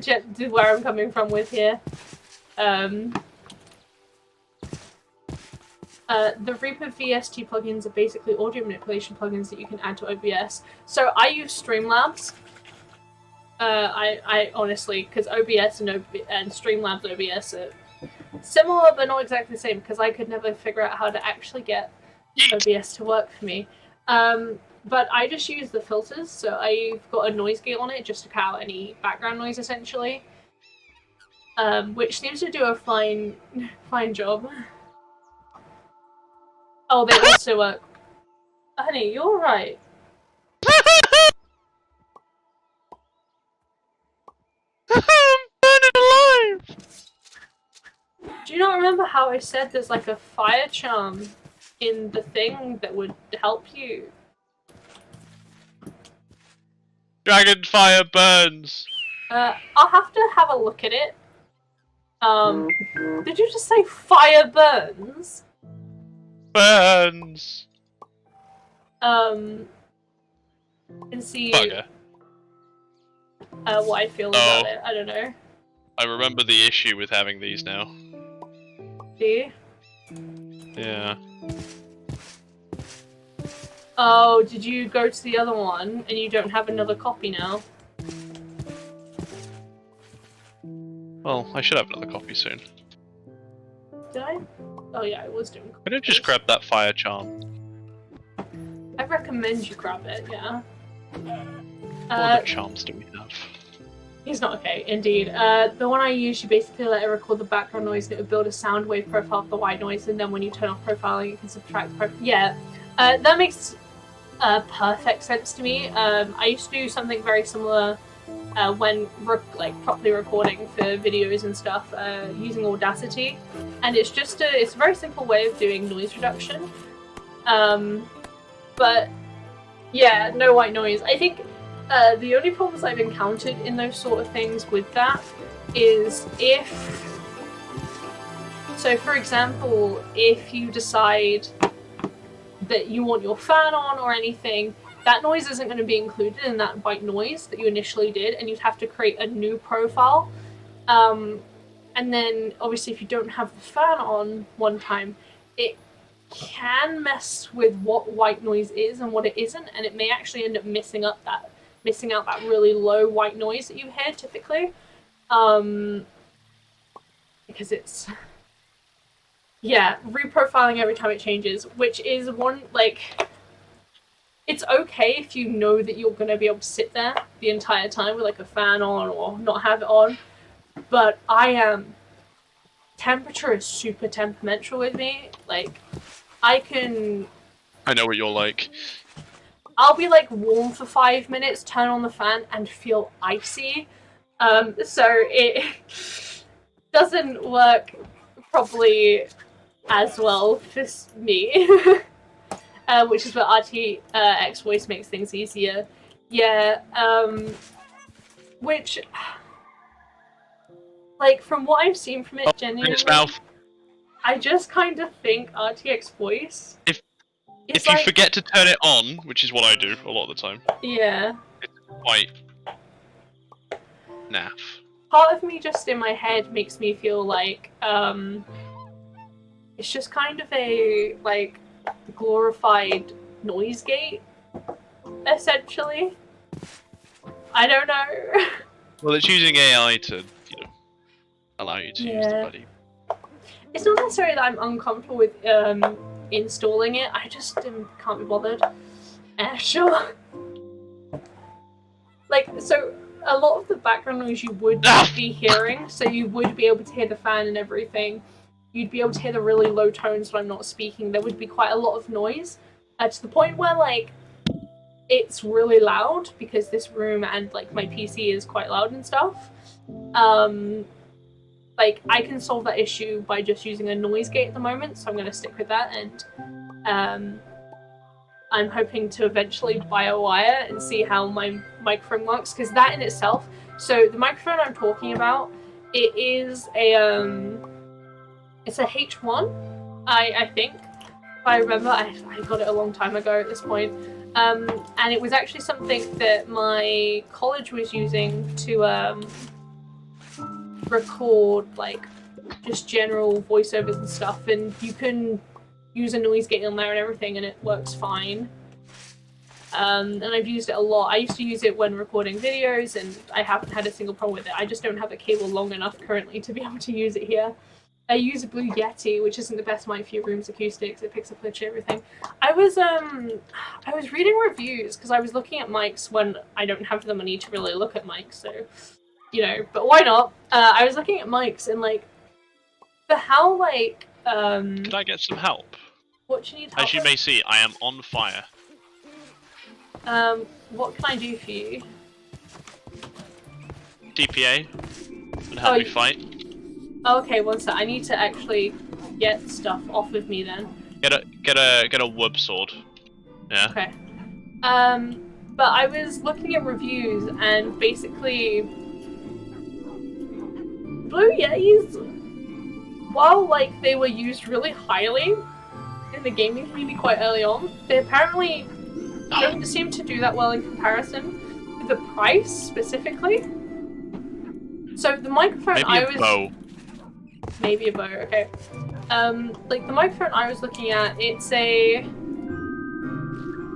where I'm coming from with here. The Reaper VST plugins are basically audio manipulation plugins that you can add to OBS. So I use Streamlabs. I honestly, because OBS and Streamlabs OBS are similar but not exactly the same, because I could never figure out how to actually get OBS to work for me. But I just use the filters, so I've got a noise gate on it just to cut out any background noise, essentially. Which seems to do a fine job. Oh, they also work. Honey, you're alright. I'm burning alive! Do you not remember how I said there's like a fire charm in the thing that would help you. Dragon fire burns. I'll have to have a look at it. Did you just say fire burns? Burns. And see Bugger. what I feel about it. I don't know. I remember the issue with having these now. Do you? Yeah. Oh, did you go to the other one and you don't have another copy now? Well, I should have another copy soon. Did I? Oh yeah, I was doing. Could I just grab that fire charm? I recommend you grab it, yeah. What other charms do we have? He's not okay, indeed. The one I use, you basically let it record the background noise and it would build a sound wave profile of the white noise, and then when you turn off profiling, it can subtract yeah. That makes perfect sense to me. I used to do something very similar when properly recording for videos and stuff using Audacity, and it's a very simple way of doing noise reduction. But yeah, no white noise. I think the only problems I've encountered in those sort of things with that is so for example, if you decide that you want your fan on or anything, that noise isn't going to be included in that white noise that you initially did, and you'd have to create a new profile. And then, obviously, if you don't have the fan on one time, it can mess with what white noise is and what it isn't, and it may actually end up missing out that really low white noise that you hear typically. Because it's... Yeah, reprofiling every time it changes, which is one, it's okay if you know that you're going to be able to sit there the entire time with, a fan on or not have it on, but temperature is super temperamental with me. I know what you're like. I'll be, warm for 5 minutes, turn on the fan, and feel icy. So it doesn't work properly as well for me, which is where RTX voice makes things easier. Yeah, which, from what I've seen from it, genuinely, I just kind of think RTX voice. If you forget to turn it on, which is what I do a lot of the time. Yeah. It's quite naff. Part of me just in my head makes me feel like, it's just kind of a, glorified noise gate, essentially. I don't know. Well, it's using AI to, allow you to use the buddy. It's not necessarily that I'm uncomfortable with installing it, I just can't be bothered. Sure. So a lot of the background noise you would be hearing, so you would be able to hear the fan and everything. You'd be able to hear the really low tones when I'm not speaking. There would be quite a lot of noise, to the point where, it's really loud, because this room and, my PC is quite loud and stuff. I can solve that issue by just using a noise gate at the moment, so I'm going to stick with that, and I'm hoping to eventually buy a wire and see how my microphone works, because that in itself, so the microphone I'm talking about, it is it's a H1, I think. If I remember, I got it a long time ago at this point. And it was actually something that my college was using to record, just general voiceovers and stuff. And you can use a noise gate on there and everything, and it works fine. And I've used it a lot. I used to use it when recording videos, and I haven't had a single problem with it. I just don't have a cable long enough currently to be able to use it here. I use a Blue Yeti, which isn't the best mic for your room's acoustics. It picks up literally everything. I was reading reviews because I was looking at mics when I don't have the money to really look at mics, so but why not? I was looking at mics and for how Could I get some help? What do you need help As you may see, I am on fire. What can I do for you? DPA and help me fight. Okay, one sec. I need to actually get stuff off of me then. Get a whoop sword. Yeah. Okay. But I was looking at reviews and basically Blue Yetis, while like they were used really highly in the gaming community quite early on, they apparently don't seem to do that well in comparison to the price specifically. So the microphone maybe a bow, okay. Like the microphone I was looking at, it's a,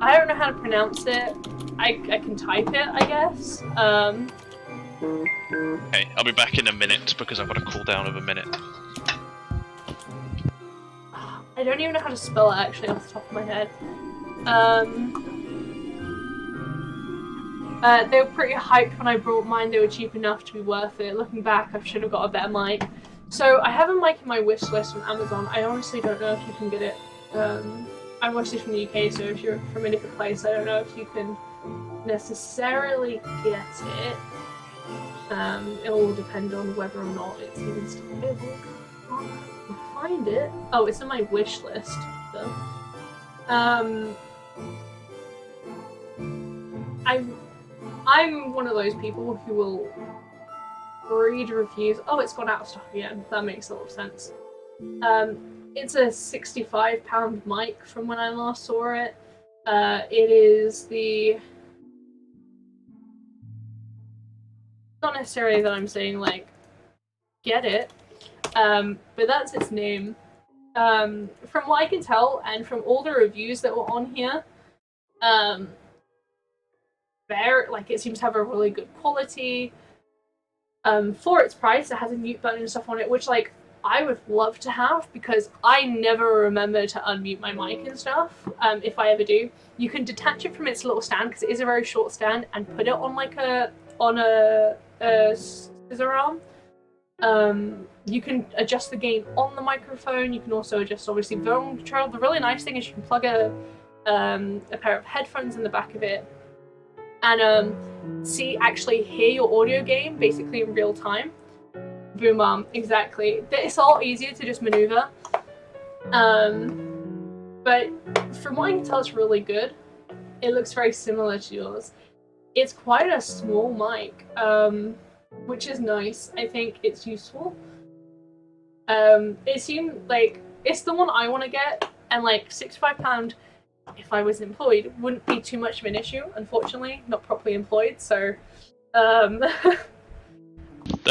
I don't know how to pronounce it. I can type it, I guess. Okay, I'll be back in a minute because I've got a cooldown of a minute. I don't even know how to spell it actually off the top of my head. They were pretty hyped when I brought mine. They were cheap enough to be worth it. Looking back, I should have got a better mic. So I have a mic in my wish list on Amazon. I honestly don't know if you can get it. I'm obviously from the UK, so if you're from a different place, I don't know if you can necessarily get it. It will depend on whether or not it's even still available. I can find it. Oh, it's in my wish list. So. I'm one of those people who will read reviews. Oh, it's gone out of stock again. That makes a lot of sense. It's a £65 mic from when I last saw it. It is the... Not necessarily that I'm saying, like, get it, but that's its name. From what I can tell, and from all the reviews that were on here, it seems to have a really good quality. For its price, it has a mute button and stuff on it, which, like, I would love to have, because I never remember to unmute my mic and stuff, if I ever do. You can detach it from its little stand, because it is a very short stand, and put it on, like, a scissor arm. You can adjust the gain on the microphone. You can also adjust, obviously, volume control. The really nice thing is you can plug a pair of headphones in the back of it and actually hear your audio game basically in real time. Boom, exactly. It's a lot easier to just maneuver. But from what I can tell, it's really good. It looks very similar to yours. It's quite a small mic, which is nice. I think it's useful. It seemed like it's the one I want to get, and like £65, if I was employed, wouldn't be too much of an issue. Unfortunately, not properly employed, so there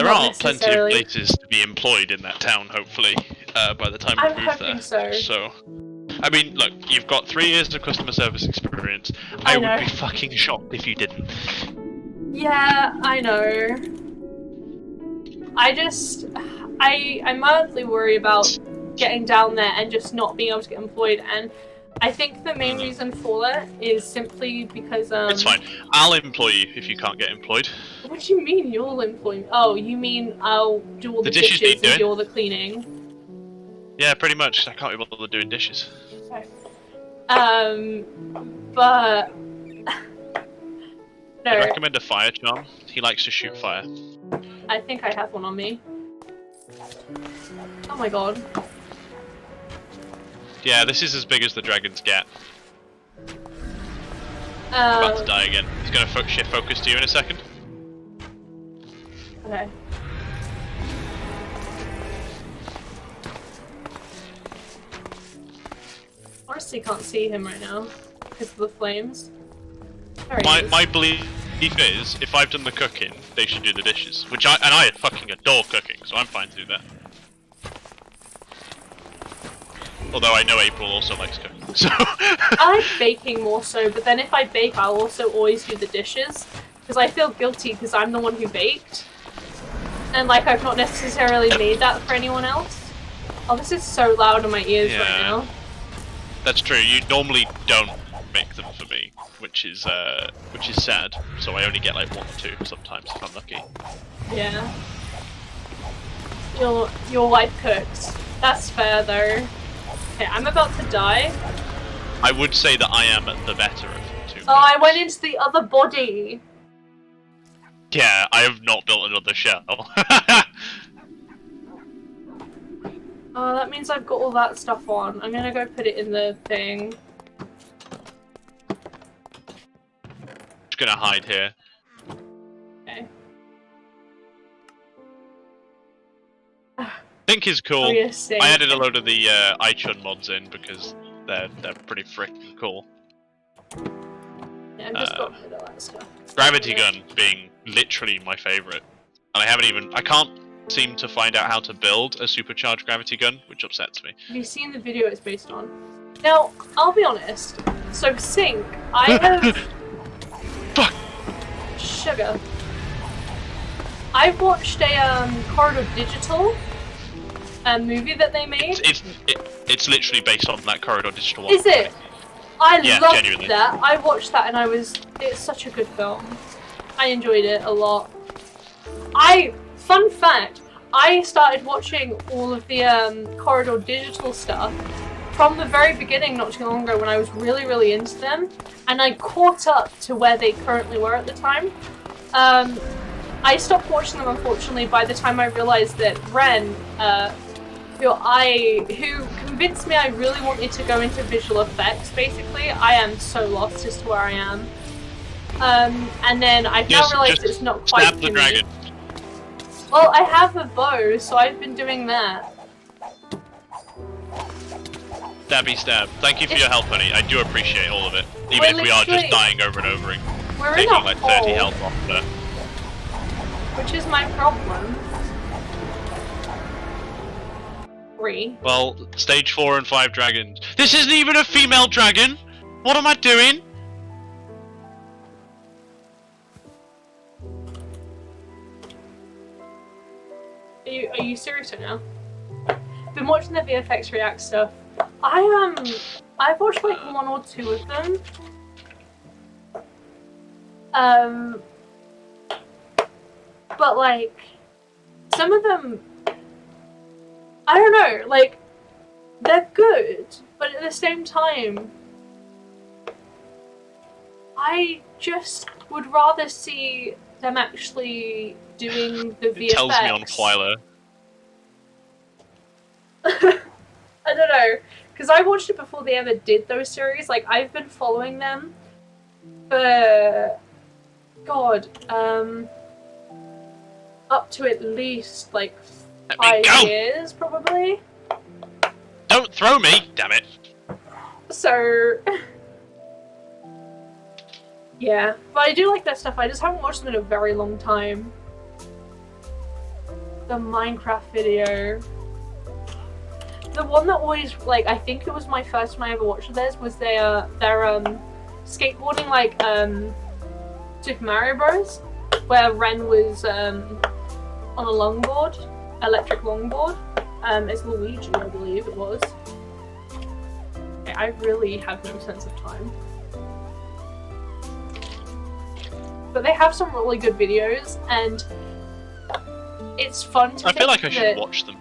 are plenty of places to be employed in that town, hopefully, by the time we move there. So, I mean, look, you've got 3 years of customer service experience. I would be fucking shocked if you didn't. Yeah, I know. I mildly worry about getting down there and just not being able to get employed, and I think the main reason for that is simply because It's fine. I'll employ you if you can't get employed. What do you mean you'll employ me? Oh, you mean I'll do all the dishes and do all the cleaning? Yeah, pretty much. I can't be bothered doing dishes. Okay. But no. I'd recommend a fire charm. He likes to shoot fire. I think I have one on me. Oh my god. Yeah, this is as big as the dragons get. About to die again. He's gonna shift focus to you in a second. Okay. Honestly, can't see him right now because of the flames. My belief is, if I've done the cooking, they should do the dishes. I fucking adore cooking, so I'm fine to do that. Although I know April also likes cooking, so... I like baking more so, but then if I bake, I'll also always do the dishes. Because I feel guilty because I'm the one who baked. And, like, I've not necessarily made that for anyone else. Oh, this is so loud in my ears right now. That's true, you normally don't make them for me, which is sad. So I only get, like, 1 or 2 sometimes, if I'm lucky. Yeah. Your wife cooks. That's fair, though. Okay, I'm about to die. I would say that I am the better of the 2. Oh, I went into the other body. Yeah, I have not built another shell. Oh, that means I've got all that stuff on. I'm gonna go put it in the thing. Just gonna hide here. Okay. Think is cool. Oh, yes, I added a load of the iChun mods in because they're pretty freaking cool. Yeah, I'm just got rid of that stuff. Gravity gun being literally my favorite, and I can't seem to find out how to build a supercharged gravity gun, which upsets me. Have you seen the video it's based on? Now, I'll be honest. So, Sync, I have... Fuck! Sugar. I've watched a Corridor Digital movie that they made. It's literally based on that Corridor Digital one. Is it? I loved genuinely. that. I watched that and it's such a good film. I enjoyed it a lot. Fun fact, I started watching all of the Corridor Digital stuff from the very beginning not too long ago when I was really, really into them, and I caught up to where they currently were at the time. I stopped watching them, unfortunately, by the time I realized that Ren, who convinced me I really wanted to go into visual effects, basically. I am so lost as to where I am. And then I've now realized it's not quite stab the dragon. Well, I have a bow, so I've been doing that. Stabby stab. Thank you for your help, honey. I do appreciate all of it. Even if we are just dying over and over and taking like 30 health off there. Which is my problem. 3. Well, stage 4 and 5 dragons. This isn't even a female dragon! What am I doing? Are you serious right now? Been watching the VFX React stuff. I've watched like 1 or 2 of them. But like, some of them, I don't know, like, they're good, but at the same time, I just would rather see them actually doing the VFX. It tells me on Twyla. I don't know, because I watched it before they ever did those series. Like, I've been following them for, God, up to at least, like, 5 years, probably. Don't throw me, damn it. So, yeah. But I do like that stuff. I just haven't watched them in a very long time. The Minecraft video. The one that always, like, I think it was my first time I ever watched of theirs, was their skateboarding, like, Super Mario Bros. Where Ren was, on a longboard. Electric longboard. It's Luigi, I believe it was. I really have no sense of time. But they have some really good videos, and it's fun to I feel like I should watch them.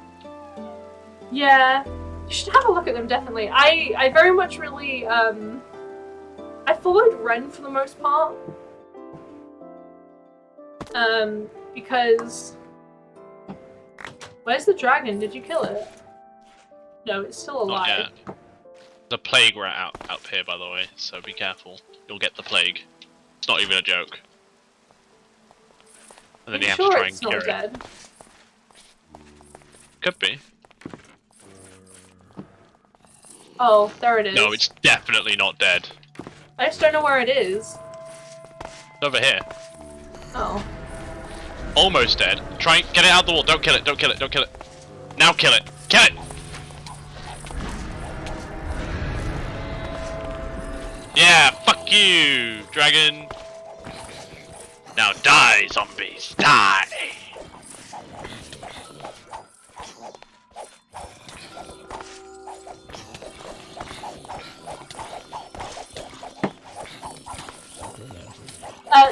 Yeah, you should have a look at them, definitely. I very much really, I followed Ren for the most part. Because... Where's the dragon? Did you kill it? No, it's still alive. Not yet. There's a plague rat out here, by the way, so be careful. You'll get the plague. It's not even a joke. And then you have to try and cure it. Could be. Oh, there it is. No, it's definitely not dead. I just don't know where it is. It's over here. Oh. Almost dead. Try and get it out the wall. Don't kill it, don't kill it, don't kill it. Now kill it. Kill it! Yeah, fuck you, dragon. Now die, zombies, die!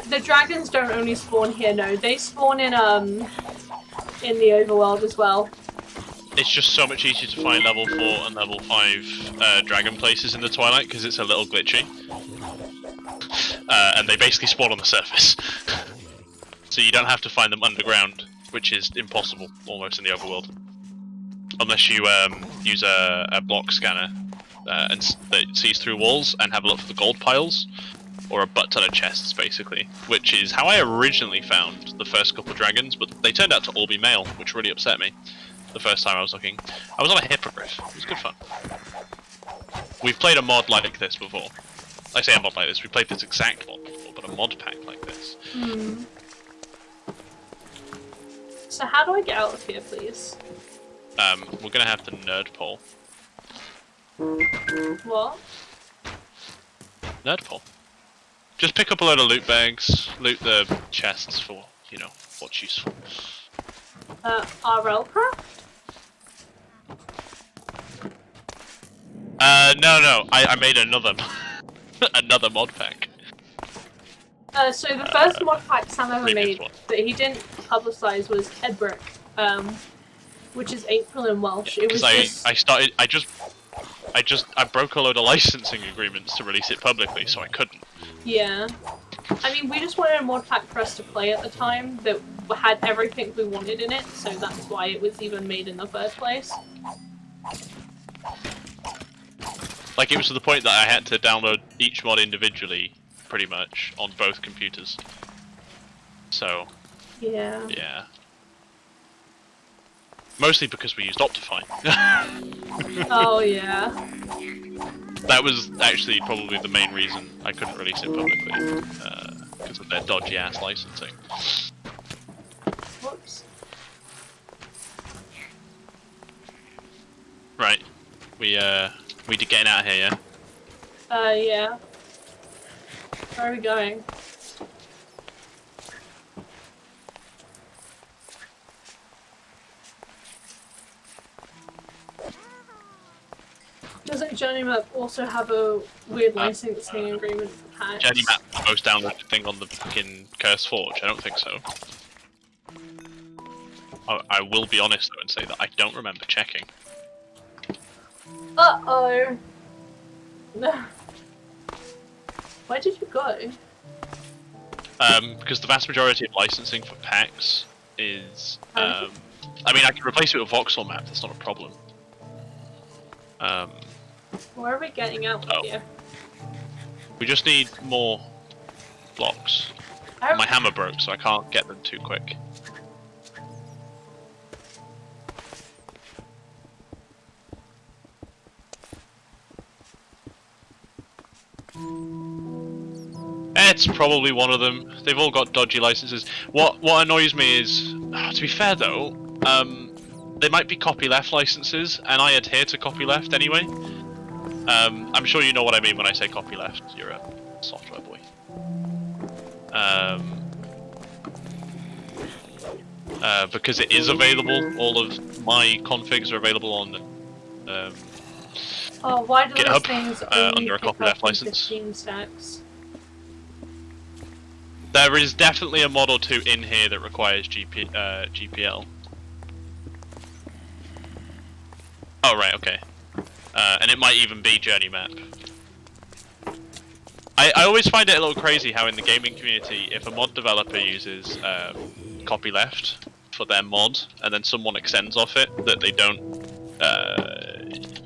The dragons don't only spawn here, no. They spawn in the overworld as well. It's just so much easier to find level 4 and level 5 dragon places in the Twilight because it's a little glitchy. And they basically spawn on the surface. So you don't have to find them underground, which is impossible almost in the overworld. unless you use a block scanner that sees through walls and have a look for the gold piles, or a butt ton of chests, basically. Which is how I originally found the first couple of dragons, but they turned out to all be male, which really upset me. The first time I was looking, I was on a hippogriff. It was good fun. We've played a mod like this before. I say a mod like this. We played this exact mod before, but a mod pack like this. Hmm. So how do I get out of here, please? We're gonna have to nerd poll. What? Nerd poll. Just pick up a load of loot bags, loot the chests for, you know, what's useful. RL craft? No, I made another, another mod pack. So the first mod pack Sam ever made one. that he didn't publicize was Edbrick, which is April in Welsh. Yeah, it was I broke a load of licensing agreements to release it publicly, so I couldn't. Yeah. I mean, we just wanted a mod pack for us to play at the time that had everything we wanted in it, so that's why it was even made in the first place. Like, it was to the point that I had to download each mod individually, pretty much, on both computers. So, yeah. Yeah. Mostly because we used Optifine. Oh, yeah. That was actually probably the main reason I couldn't release it publicly, because of their dodgy-ass licensing. Whoops. Right. We getting out of here, yeah? Yeah. Where are we going? Doesn't Journey Map also have a weird licensing agreement for packs? Journey Map, the most downloaded thing on the fucking Cursed Forge? I don't think so. I will be honest though and say that I don't remember checking. Uh-oh. Where did you go? Because the vast majority of licensing for packs is, I mean, I can replace it with voxel map, that's not a problem. Where are we getting out of here? We just need more blocks. My hammer broke, so I can't get them too quick. It's probably one of them. They've all got dodgy licenses. What annoys me is, to be fair though, they might be copyleft licenses, and I adhere to copyleft anyway. I'm sure you know what I mean when I say copyleft. You're a software boy. Because it is available. All of my configs are available on oh, why do GitHub, those things only under a pick copyleft up on license. 15 stacks? There is definitely a mod or two in here that requires GPL. Oh right, okay. And it might even be Journey Map. I always find it a little crazy how in the gaming community, if a mod developer uses copyleft for their mod, and then someone extends off it, that they don't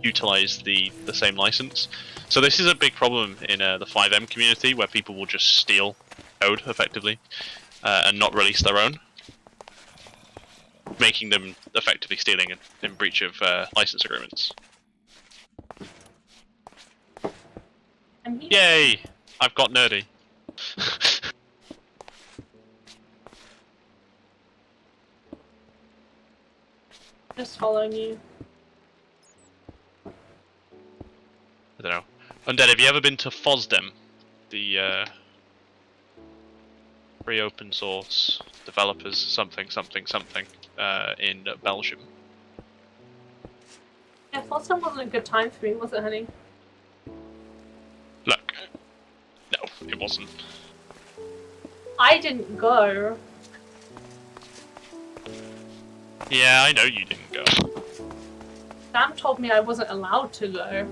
utilize the same license. So this is a big problem in the 5M community, where people will just steal code, effectively, and not release their own, making them effectively stealing in breach of license agreements. Yay! I've got nerdy. Just following you. I don't know. Undead, have you ever been to FOSDEM? The free open source developers something in Belgium. Yeah, last time wasn't a good time for me, was it, honey? Look. No, it wasn't. I didn't go. Yeah, I know you didn't go. Sam told me I wasn't allowed to go.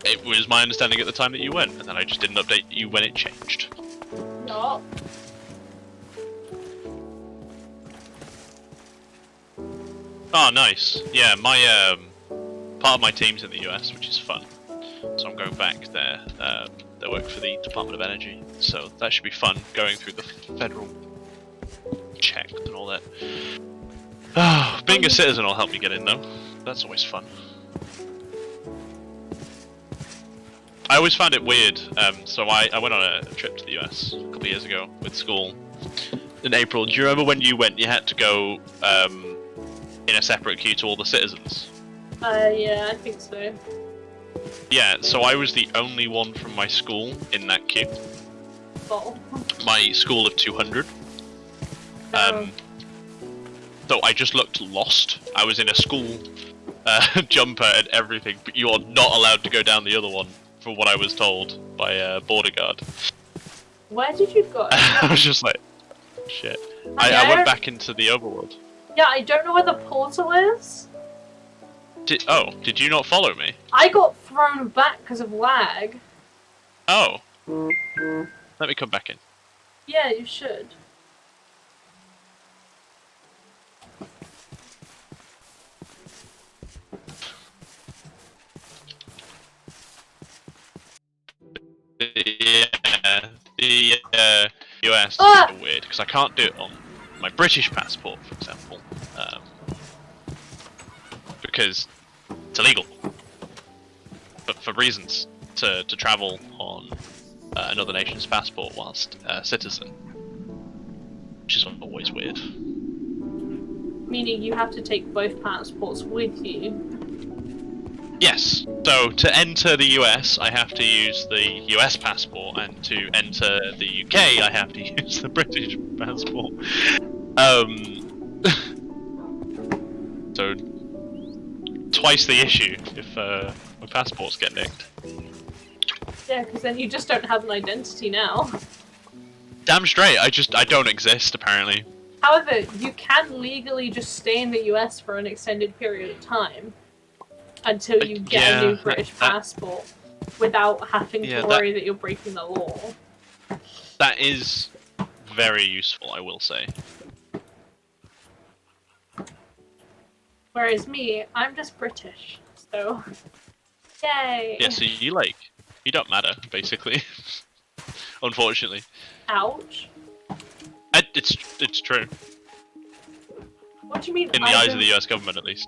It was my understanding at the time that you went, and then I just didn't update you when it changed. No. Oh, nice. Yeah, my part of my team's in the US, which is fun. So I'm going back there. They work for the Department of Energy, so that should be fun. Going through the federal check and all that. Being a citizen will help me get in though. That's always fun. I always found it weird. So I went on a trip to the US a couple of years ago with school in April. Do you remember when you went? You had to go in a separate queue to all the citizens. Yeah, I think so. Yeah, so I was the only one from my school in that queue. Oh. My school of 200. So I just looked lost. I was in a school jumper and everything, but you are not allowed to go down the other one, from what I was told by a border guard. Where did you go? I was just like, shit. I went back into the overworld. Yeah, I don't know where the portal is. Did you not follow me? I got thrown back because of lag. Oh. Let me come back in. Yeah, you should. Yeah, the US is a bit weird because I can't do it on my British passport, for example, because it's illegal. But for reasons to travel on another nation's passport whilst a citizen, which is always weird. Meaning you have to take both passports with you. Yes. So to enter the US, I have to use the US passport, and to enter the UK, I have to use the British passport. So twice the issue if my passports get nicked. Yeah, because then you just don't have an identity now. Damn straight. I don't exist apparently. However, you can legally just stay in the US for an extended period of time until you get a new British passport without having to worry that you're breaking the law. That is very useful, I will say. Whereas me, I'm just British, so yay! Yeah, so you don't matter, basically. Unfortunately. Ouch. It's true. What do you mean? In the eyes of the US government, at least.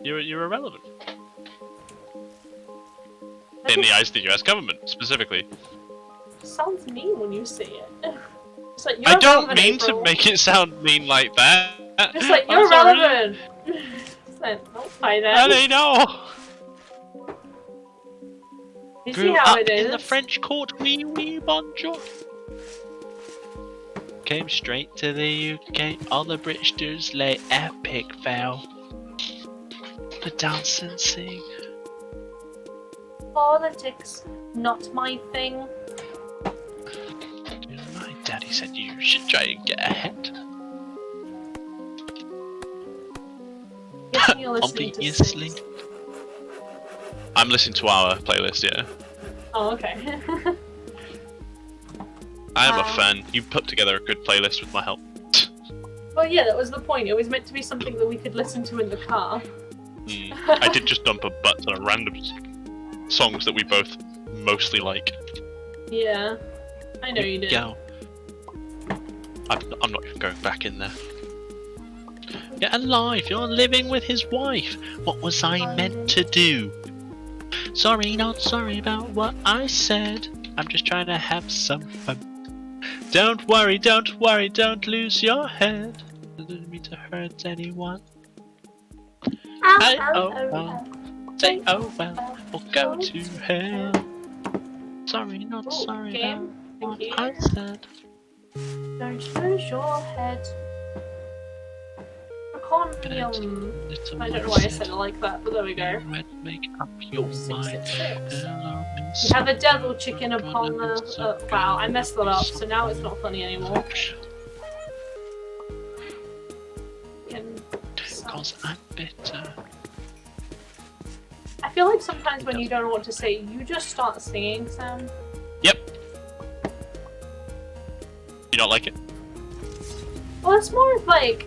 You're irrelevant. In the eyes of the US government, specifically. Sounds mean when you say it. It's like, I don't mean to make it sound mean like that. It's like, you're irrelevant. It's like, oh, hi there. How do they know? You see how it is? In the French court, oui, bonjour. Came straight to the UK. All the British dudes lay epic fail. The dance and sing. Politics, not my thing. My daddy said you should try and get ahead. Guessing you're listening to Obviously. I'm listening to our playlist, yeah. Oh, okay. I am a fan. You put together a good playlist with my help. Well, yeah, that was the point. It was meant to be something that we could listen to in the car. I did just dump a butt ton of random songs that we both mostly like. Yeah, I know you did. Go. I'm not even going back in there. Get alive, you're living with his wife. What was I meant to do? Sorry, not sorry about what I said. I'm just trying to have some fun. Don't worry, don't lose your head. I didn't mean to hurt anyone. Say oh well, or go to hell. Sorry, not sorry about what I said. Don't lose your head. I don't know why I said it like that, but there we go. Make up your mind. We have a devil chicken upon the... wow, I messed that up, so now it's not funny anymore. Cause I'm bitter. I feel like sometimes when you don't know what to say, you just start singing, Sam. Yep. You don't like it? Well, it's more of like...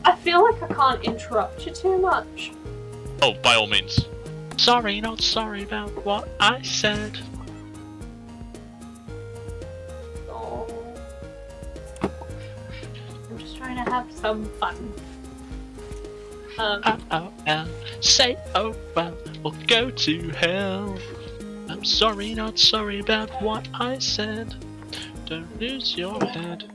I feel like I can't interrupt you too much. Oh, by all means. Sorry, not sorry about what I said. Oh. I'm just trying to have some fun. Say oh well, or go to hell. I'm sorry, not sorry about what I said. Don't lose your head.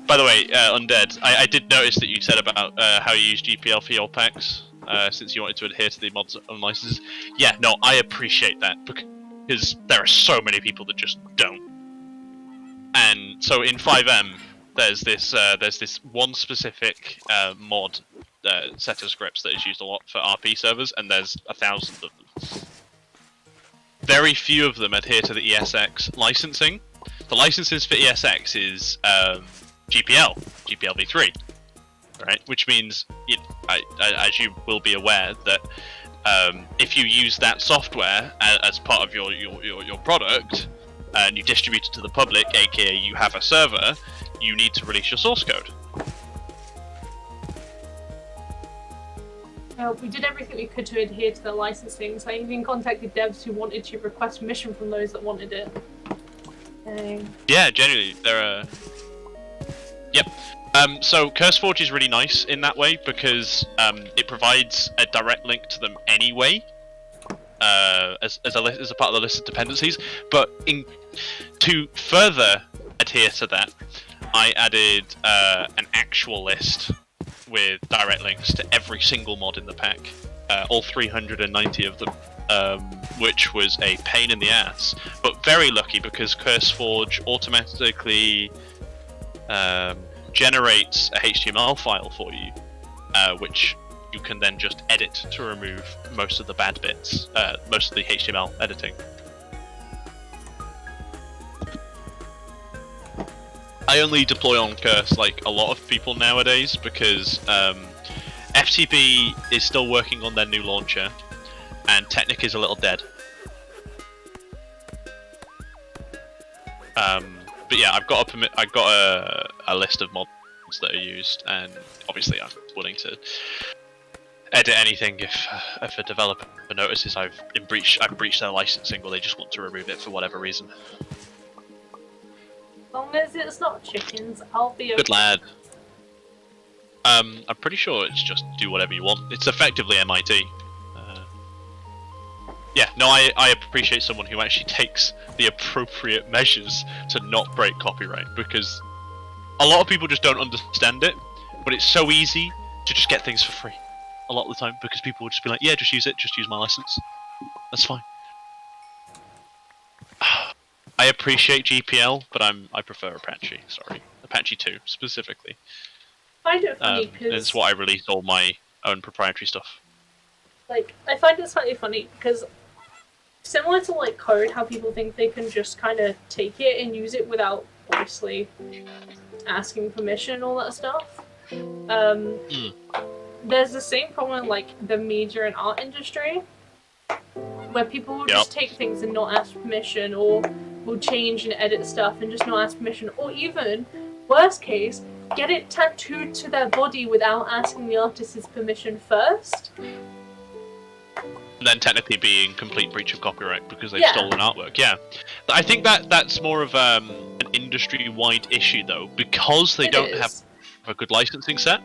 By the way, Undead, I did notice that you said about how you use GPL for your packs, since you wanted to adhere to the mods and licenses. Yeah, no, I appreciate that, because there are so many people that just don't. And so in 5M, there's this one specific mod set of scripts that is used a lot for RP servers, and there's 1,000 of them. Very few of them adhere to the ESX licensing. The licenses for ESX is GPL v3, right? Which means, as you will be aware, that if you use that software as part of your product and you distribute it to the public, aka you have a server, you need to release your source code. We did everything we could to adhere to the licensing, so I even contacted devs who wanted to request permission from those that wanted it. Yeah, generally, there are... Yep. So CurseForge is really nice in that way, because it provides a direct link to them anyway, as a part of the list of dependencies, but to further adhere to that, I added an actual list with direct links to every single mod in the pack, all 390 of them, which was a pain in the ass, but very lucky because CurseForge automatically generates a HTML file for you, which you can then just edit to remove most of the bad bits, most of the HTML editing. I only deploy on Curse like a lot of people nowadays because FTP is still working on their new launcher, and Technic is a little dead. But yeah, I've got a list of mods that are used, and obviously I'm willing to edit anything if a developer notices I've breached their licensing, or they just want to remove it for whatever reason. As long as it's not chickens, I'll be okay. Good lad. I'm pretty sure it's just do whatever you want. It's effectively MIT. Yeah, no, I appreciate someone who actually takes the appropriate measures to not break copyright, because a lot of people just don't understand it, but it's so easy to just get things for free a lot of the time, because people will just be like, yeah, just use it, just use my license. That's fine. I appreciate GPL, but I prefer Apache, sorry. Apache 2, specifically. I find it funny because... it's what I release all my own proprietary stuff. Like, I find it slightly funny because similar to like code, how people think they can just kind of take it and use it without obviously asking permission and all that stuff. There's the same problem in like the media and art industry, where people will just take things and not ask permission, or will change and edit stuff and just not ask permission, or even, worst case, get it tattooed to their body without asking the artist's permission first. And then technically being complete breach of copyright because they've stolen artwork. Yeah, I think that's more of an industry-wide issue though, because they don't have a good licensing set.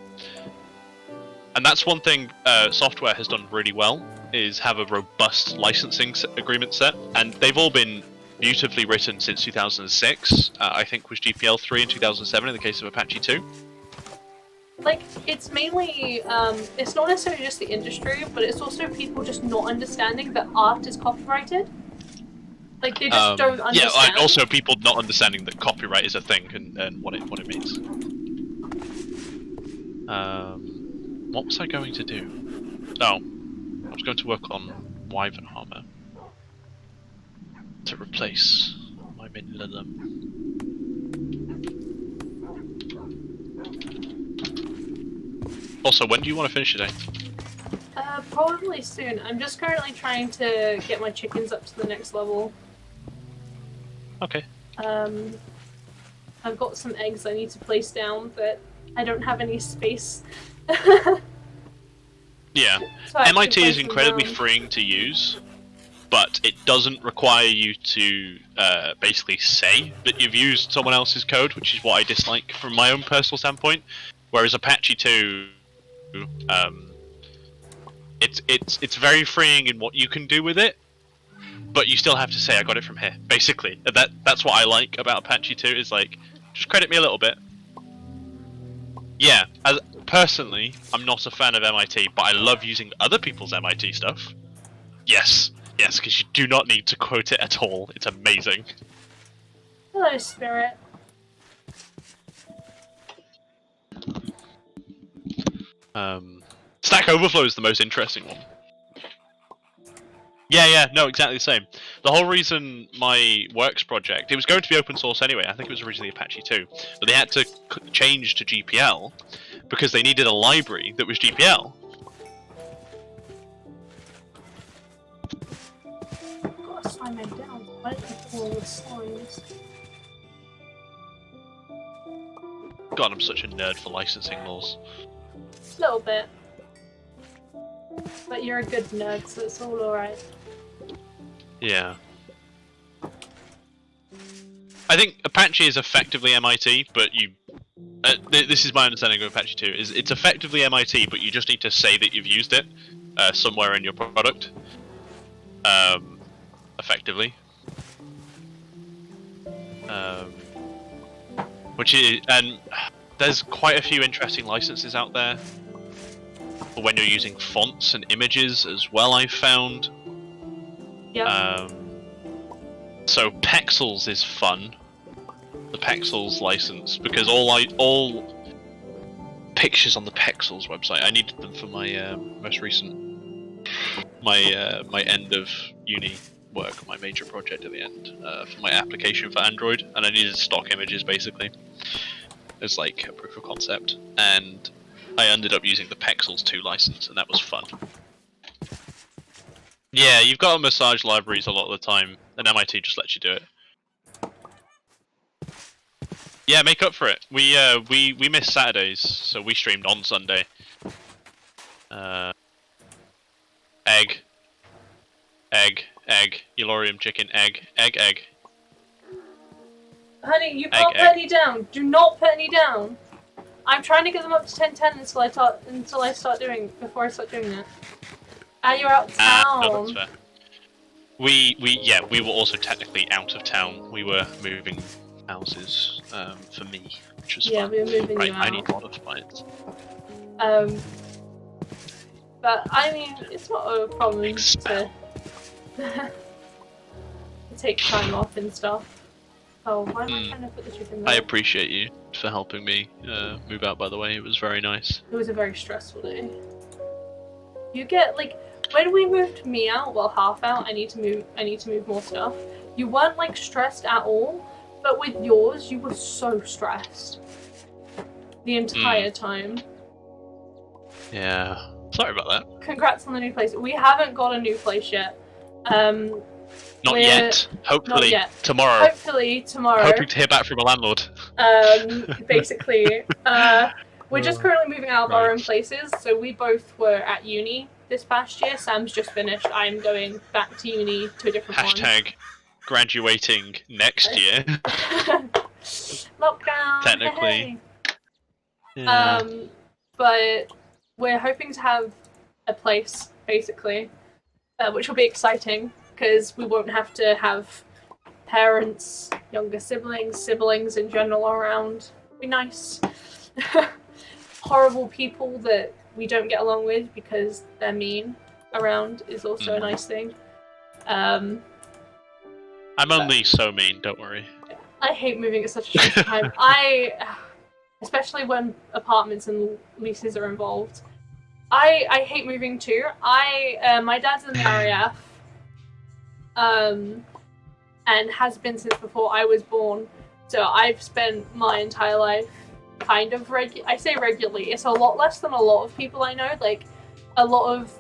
And that's one thing software has done really well, is have a robust licensing agreement set, and they've all been beautifully written since 2006. I think was GPL 3 in 2007 in the case of Apache 2. Like, it's mainly, it's not necessarily just the industry, but it's also people just not understanding that art is copyrighted. Like, they just don't understand. Yeah, and also people not understanding that copyright is a thing and what it means. What was I going to do? Oh, I was going to work on Wyvern armor to replace my Minilum. Also, when do you want to finish today? Probably soon. I'm just currently trying to get my chickens up to the next level. Okay. I've got some eggs I need to place down, but I don't have any space. Yeah. So I MIT is place them incredibly down. freeing to use, but it doesn't require you to basically say that you've used someone else's code, which is what I dislike from my own personal standpoint. Whereas Apache 2, it's very freeing in what you can do with it, but you still have to say I got it from here. Basically, that's what I like about Apache 2 is like just credit me a little bit. Yeah, personally, I'm not a fan of MIT, but I love using other people's MIT stuff. Yes, because you do not need to quote it at all. It's amazing. Hello, Spirit. Stack Overflow is the most interesting one. Yeah, no, exactly the same. The whole reason my Works project, it was going to be open source anyway, I think it was originally Apache 2, but they had to change to GPL because they needed a library that was GPL. I've got to slime it down. Why don't you do all the slimes? God, I'm such a nerd for licensing laws. A little bit. But you're a good nerd, so it's all alright. Yeah. I think Apache is effectively MIT, but you... this is my understanding of Apache 2, is it's effectively MIT, but you just need to say that you've used it somewhere in your product. Effectively. Which is... And there's quite a few interesting licenses out there for when you're using fonts and images as well, I've found. Yeah. So Pexels is fun. The Pexels license, because all pictures on the Pexels website, I needed them for my most recent my end of uni work, my major project at the end for my application for Android, and I needed stock images basically as like a proof of concept, and I ended up using the Pexels 2 license, and that was fun. Yeah, you've got to massage libraries a lot of the time, and MIT just lets you do it. Yeah, make up for it. We missed Saturdays, so we streamed on Sunday. Egg, Eulorium chicken, egg. Honey, you can't put any down. Do not put any down. I'm trying to get them up to 1010 until I start doing before I start doing that. You're out of town. No, that's fair. We were also technically out of town. We were moving houses for me, which was fun. We were moving right, you out. I need modifiers. But I mean, it's not a problem to take time off and stuff. Oh, why am I trying to put the chicken there? I appreciate you for helping me move out, by the way. It was very nice. It was a very stressful day. You get, like, when we moved me out, well, half out, I need to move more stuff. You weren't, like, stressed at all, but with yours, you were so stressed. The entire time. Yeah. Sorry about that. Congrats on the new place. We haven't got a new place yet. Not yet. Hopefully not yet. tomorrow. Hopefully tomorrow. Hoping to hear back from a landlord. Basically, we're just currently moving out of our own places. So we both were at uni this past year. Sam's just finished. I'm going back to uni to a different one. Hashtag graduating next year. Lockdown. Technically. Hey. Yeah. But we're hoping to have a place, basically, which will be exciting because we won't have to have parents, younger siblings in general around. It'll be nice. Horrible people that we don't get along with because they're mean around is also a nice thing. I'm only so mean, don't worry. I hate moving at such a short time. Especially when apartments and leases are involved. I hate moving too. My dad's in the RAF, and has been since before I was born. So I've spent my entire life kind of I say regularly. It's a lot less than a lot of people I know. Like a lot of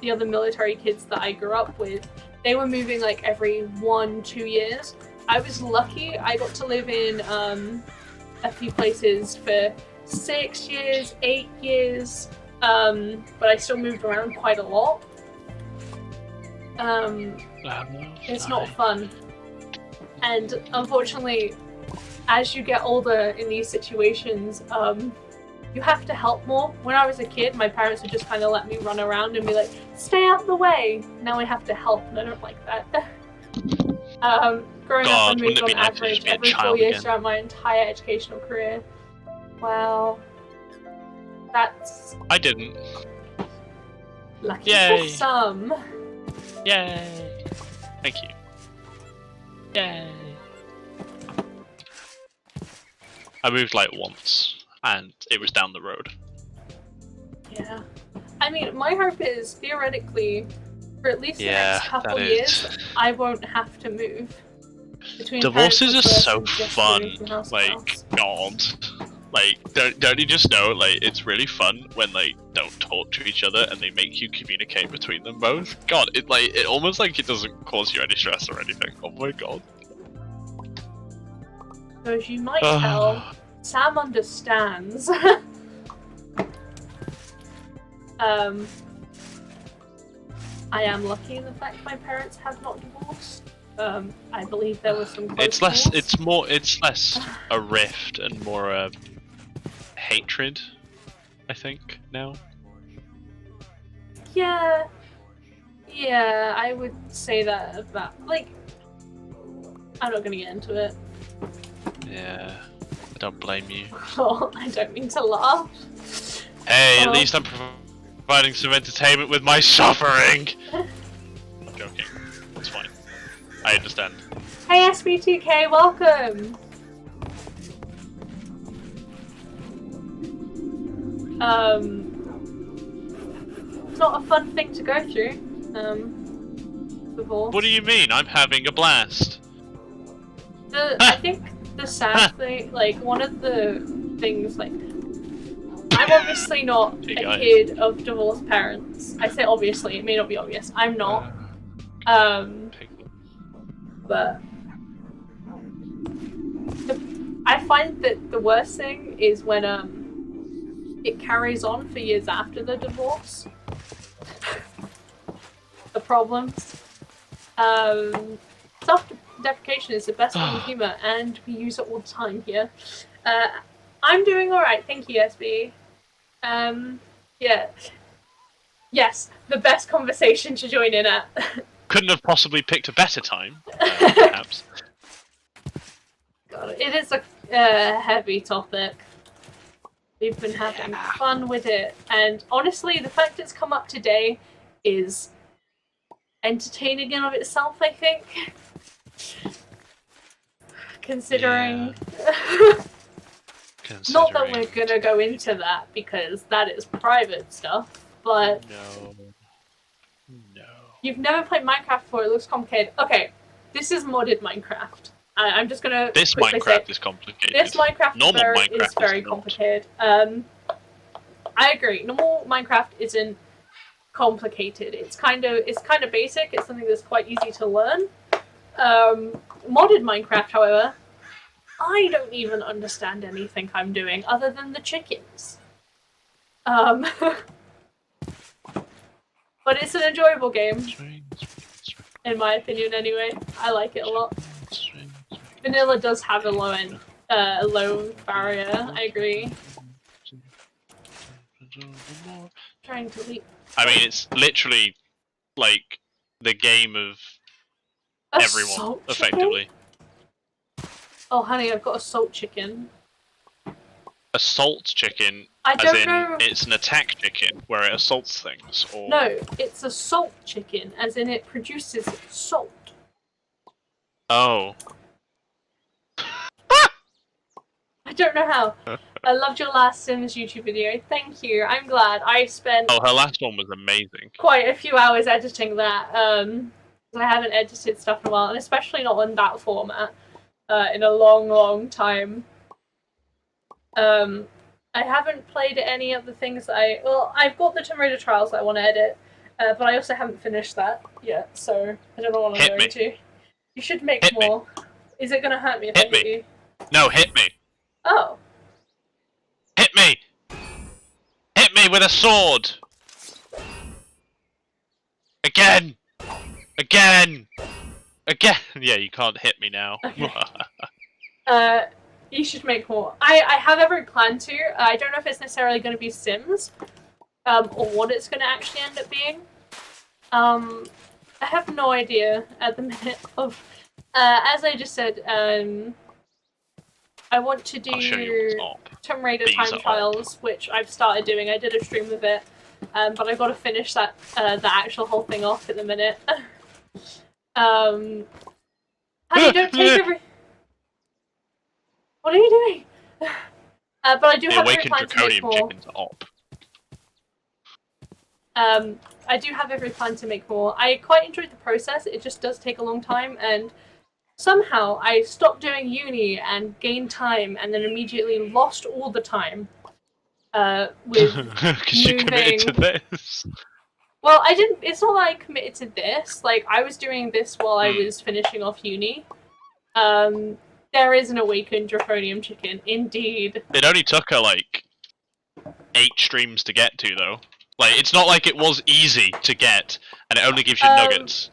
the other military kids that I grew up with, they were moving like every 1-2 years. I was lucky. I got to live in a few places for 6 years, 8 years, but I still moved around quite a lot. It's not fun. And unfortunately, as you get older in these situations, you have to help more. When I was a kid, my parents would just kind of let me run around and be like, stay out of the way. Now I have to help, and I don't like that. Growing up, I moved on average every 4 years throughout my entire educational career. Wow. That's... I didn't. Lucky for some. Yay! Thank you. Yay! I moved like once, and it was down the road. Yeah. I mean, my hope is, theoretically, for at least the next couple years, I won't have to move. Divorces are so fun. Like, God. Like, don't you just know, like, it's really fun when they don't talk to each other and they make you communicate between them both? God, it almost like it doesn't cause you any stress or anything. Oh my god. So as you might tell, Sam understands. I am lucky in the fact my parents have not divorced. I believe there was some close divorce. It's less a rift and more a hatred, I think, now. Yeah, I would say that about, like, I'm not gonna get into it. Yeah, I don't blame you. Oh, I don't mean to laugh. Hey, at least I'm providing some entertainment with my suffering! Joking. It's fine. I understand. Hey SB2K, welcome! It's not a fun thing to go through, before. What do you mean? I'm having a blast! I think the sad thing, like, one of the things, like, I'm obviously not a kid of divorced parents. I say obviously, it may not be obvious. I'm not. But I find that the worst thing is when it carries on for years after the divorce. The problems. Self-deprecation is the best form of humor, and we use it all the time here. I'm doing alright, thank you, SB. Yeah. Yes, the best conversation to join in at. Couldn't have possibly picked a better time, perhaps. God, it is a heavy topic. We've been having fun with it, and honestly, the fact it's come up today is entertaining in of itself, I think. Considering... Not that we're gonna go into that, because that is private stuff, but... No. You've never played Minecraft before, it looks complicated. Okay, this is modded Minecraft. I'm just gonna This Minecraft is complicated. This Minecraft is very complicated. I agree. Normal Minecraft isn't complicated. It's kind of basic. It's something that's quite easy to learn. Modded Minecraft, however, I don't even understand anything I'm doing other than the chickens. But it's an enjoyable game. In my opinion, anyway. I like it a lot. Vanilla does have a low barrier, I agree. Trying to leap. I mean, it's literally, like, the game of everyone, effectively. Oh, honey, I've got a salt chicken. A salt chicken, as in it's an attack chicken, where it assaults things, or... No, it's a salt chicken, as in it produces salt. Oh. I don't know how. I loved your last Sims YouTube video. Thank you. I'm glad. I spent... Oh, her last one was amazing. Quite a few hours editing that. I haven't edited stuff in a while, and especially not in that format. In a long, long time. I haven't played any of the things that I've got the Tomb Raider Trials that I want to edit, but I also haven't finished that yet, so I don't know what I'm going to. You should make more. Is it going to hurt me if I hit you? No, hit me. Oh. Hit me! me with a sword! Again! Again! Again! Yeah, you can't hit me now. Okay. You should make more. I have every plan to. I don't know if it's necessarily going to be Sims, or what it's going to actually end up being. I have no idea at the minute of. As I just said, I want to do Tomb Raider time trials, which I've started doing. I did a stream of it, but I've got to finish that the actual whole thing off at the minute. Honey, don't take every. What are you doing? But I do have every plan to make more. I do have every plan to make more. I quite enjoyed the process. It just does take a long time, and somehow I stopped doing uni and gained time, and then immediately lost all the time. With because you committed to this. Well, I didn't. It's not that I committed to this. Like, I was doing this while I was finishing off uni. There is an awakened draconium chicken, indeed. It only took her like 8 streams to get to, though. Like, it's not like it was easy to get, and it only gives you nuggets.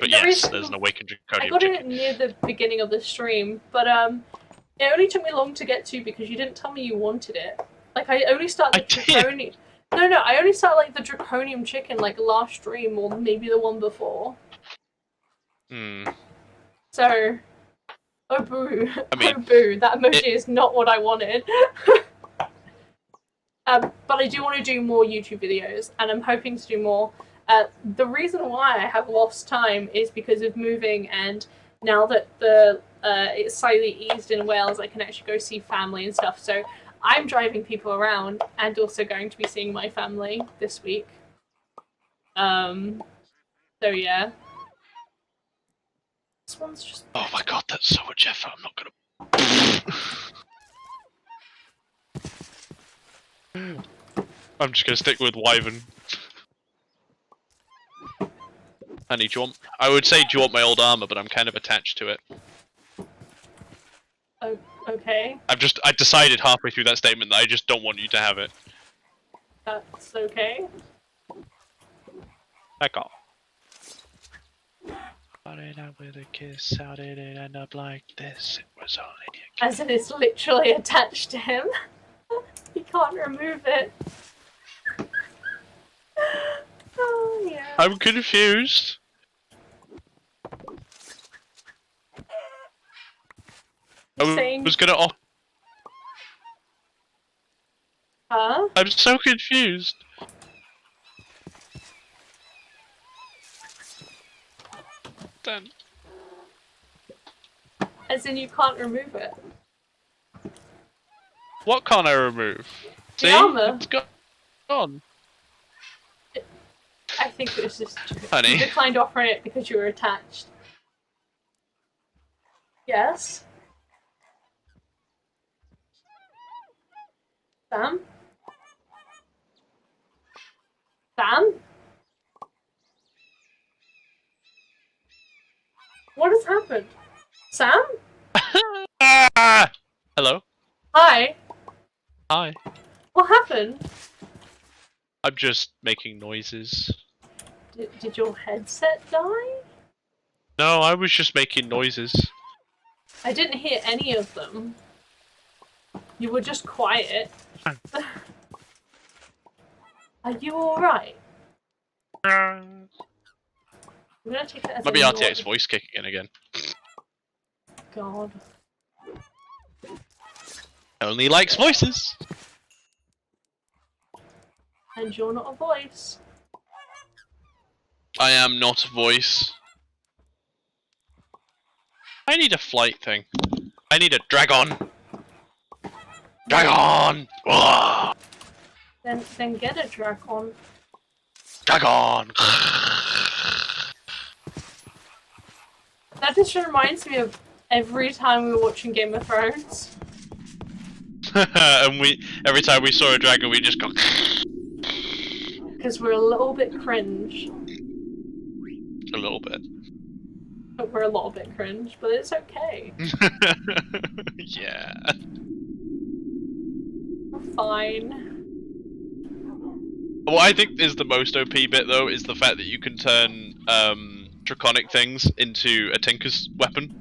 But yes, there's an awakened draconium chicken. I got it near the beginning of the stream, but it only took me long to get to because you didn't tell me you wanted it. Like, I only started the draconium. No, I only started like the draconium chicken like last stream or maybe the one before. So, oh boo, oh boo, that emoji is not what I wanted. But I do want to do more YouTube videos, and I'm hoping to do more. The reason why I have lost time is because of moving, and now that the it's slightly eased in Wales, I can actually go see family and stuff. So I'm driving people around, and also going to be seeing my family this week. So yeah. This one's just. Oh my god, that's so much effort. I'm not gonna. I'm just gonna stick with Wyvern. Honey, I would say, do you want my old armor, but I'm kind of attached to it. Oh, okay. I decided halfway through that statement that I just don't want you to have it. That's okay. Back off. Started out with a kiss, how did it end up like this? It was only a kiss. As it is literally attached to him. He can't remove it. Oh, yeah. I'm confused. I was gonna off. Huh? I'm so confused. Then. As in, you can't remove it. What can't I remove? The armor. It's gone. I think it was just. Honey. You declined offering it because you were attached. Yes? Sam? Sam? What has happened? Sam? Hello? Hi. Hi. What happened? I'm just making noises. Did your headset die? No, I was just making noises. I didn't hear any of them. You were just quiet. Are you alright? I'm gonna take that as Maybe RTX voice kicking in again. God. Only likes voices. And you're not a voice. I am not a voice. I need a flight thing. I need a dragon. Dragon! Then get a dragon. Dragon! That just reminds me of every time we were watching Game of Thrones. And every time we saw a dragon, we just go. Because we're a little bit cringe. A little bit. But we're a little bit cringe, but it's okay. Yeah. We're fine. What I think is the most OP bit, though, is the fact that you can turn draconic things into a Tinker's weapon.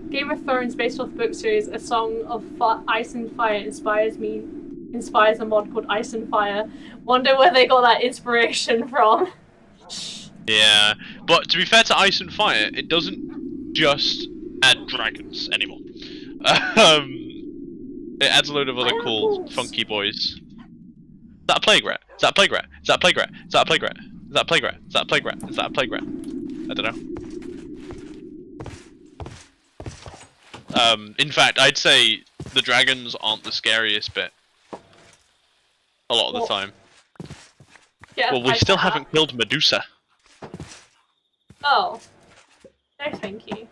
Game of Thrones, based off the book series, A Song of Ice and Fire inspires a mod called Ice and Fire. Wonder where they got that inspiration from. Yeah, but to be fair to Ice and Fire, it doesn't just add dragons anymore. It adds a load of other cool, funky boys. Is that a plague rat? Is that a plague rat? Is that a plague rat? Is that a plague rat? Is that a plague rat? Is that a plague rat? Is that a plague rat? I don't know. In fact, I'd say the dragons aren't the scariest bit. A lot of the time. Yeah, well, we still haven't killed Medusa. Oh. No, thank you.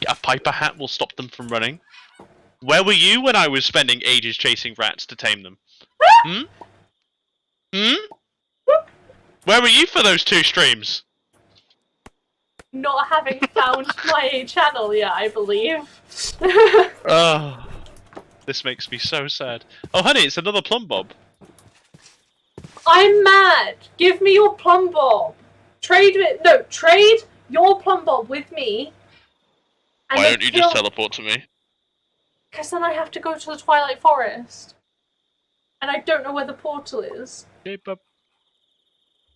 A Piper hat will stop them from running. Where were you when I was spending ages chasing rats to tame them? Hmm? Where were you for those 2 streams? Not having found my channel yet, I believe. Oh, this makes me so sad. Oh, honey, it's another plum bob. I'm mad. Give me your plum bob. Trade your plum bob with me. And Why don't you just teleport to me? Because then I have to go to the Twilight Forest. And I don't know where the portal is. Shape up.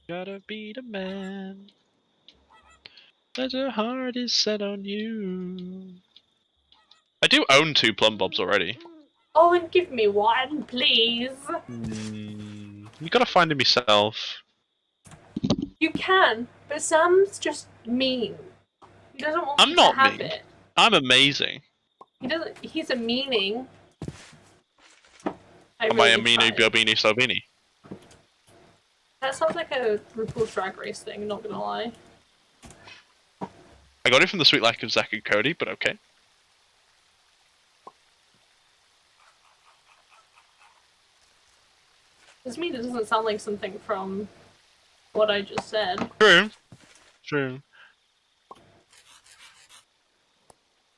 Gotta be the man. That your heart is set on you. I do own 2 plum bobs already. Oh, and give me one, please. You gotta find him yourself. You can, but Sam's just mean. He doesn't want me to have it. I'm amazing. He doesn't. He's a meaning. Am I a meanie, Bobini, Sloveni? That sounds like a RuPaul's Drag Race thing, not gonna lie. I got it from the Sweet Life of Zack and Cody, but okay. Doesn't mean it doesn't sound like something from what I just said. True. True.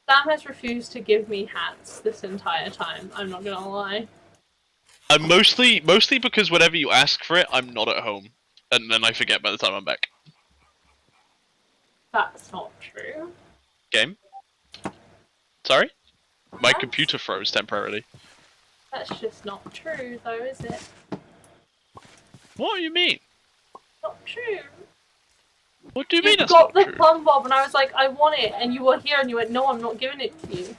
Sam has refused to give me hats this entire time, I'm not gonna lie. Mostly because whenever you ask for it, I'm not at home. And then I forget by the time I'm back. That's not true. Game? Sorry? My computer froze temporarily. That's just not true, though, is it? What do you mean? Not true. What do you mean that's not true? You got the plum bob and I was like, I want it, and you were here and you went, no, I'm not giving it to you.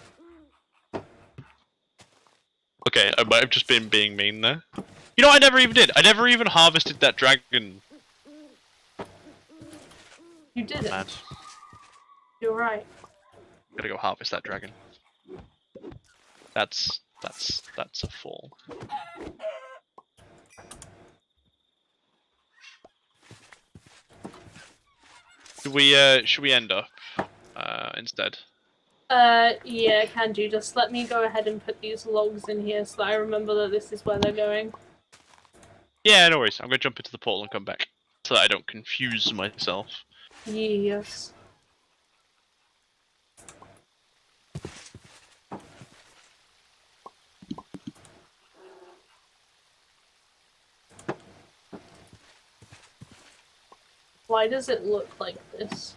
Okay, I might have just been being mean there. You know what I never even did? I never even harvested that dragon. You didn't. Man. You're right. Gotta go harvest that dragon. That's a fall. Should we end up instead? Yeah, can do. Just let me go ahead and put these logs in here so that I remember that this is where they're going. Yeah, no worries. I'm gonna jump into the portal and come back so that I don't confuse myself. Yes. Why does it look like this?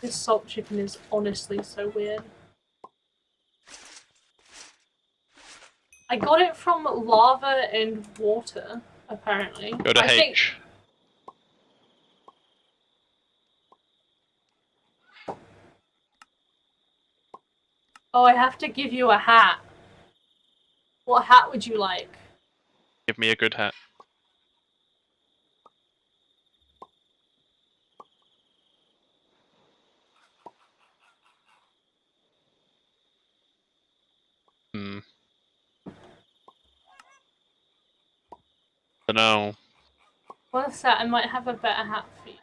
This salt chicken is honestly so weird. I got it from lava and water, apparently. Go to H. Oh, I have to give you a hat. What hat would you like? Give me a good hat. Dunno. What's that? I might have a better hat for you.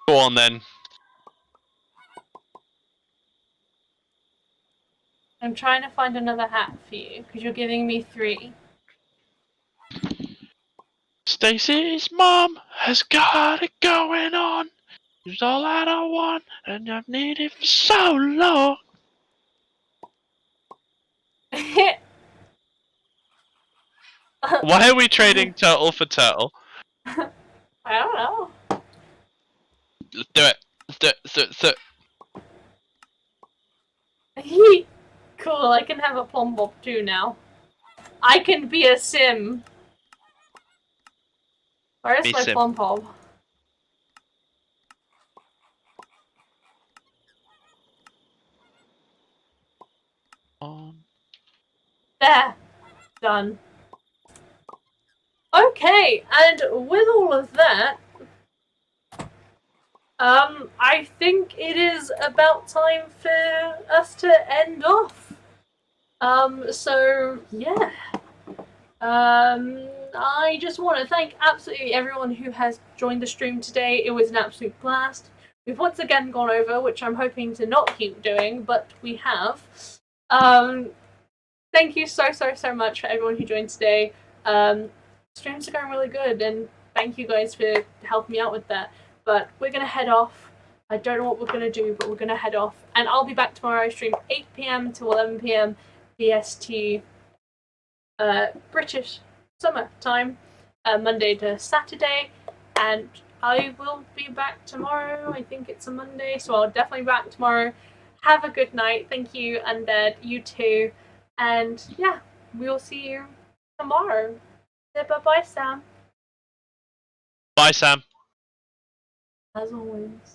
Go on then. I'm trying to find another hat for you, because you're giving me 3. Stacy's mom has got it going on. It's all that I want, and I've needed for so long. Why are we trading turtle for turtle? I don't know. Let's do it. Let's do it. Let's do it. Cool, I can have a plum bob too now. I can be a sim. Where's my sim. plum bob? There. Done. Okay, and with all of that, I think it is about time for us to end off. So yeah. I just want to thank absolutely everyone who has joined the stream today. It was an absolute blast. We've once again gone over, which I'm hoping to not keep doing, but we have. Thank you so much for everyone who joined today. Streams are going really good, and thank you guys for helping me out with that. But we're gonna head off. I don't know what we're gonna do, but we're gonna head off, and I'll be back tomorrow. I stream 8 p.m. to 11 p.m. BST, British summer time, Monday to Saturday, and I will be back tomorrow. I think it's a Monday, so I'll definitely be back tomorrow. Have a good night. Thank you, Undead. You too. And yeah, we'll see you tomorrow. Bye-bye, Sam. Bye, Sam. As always.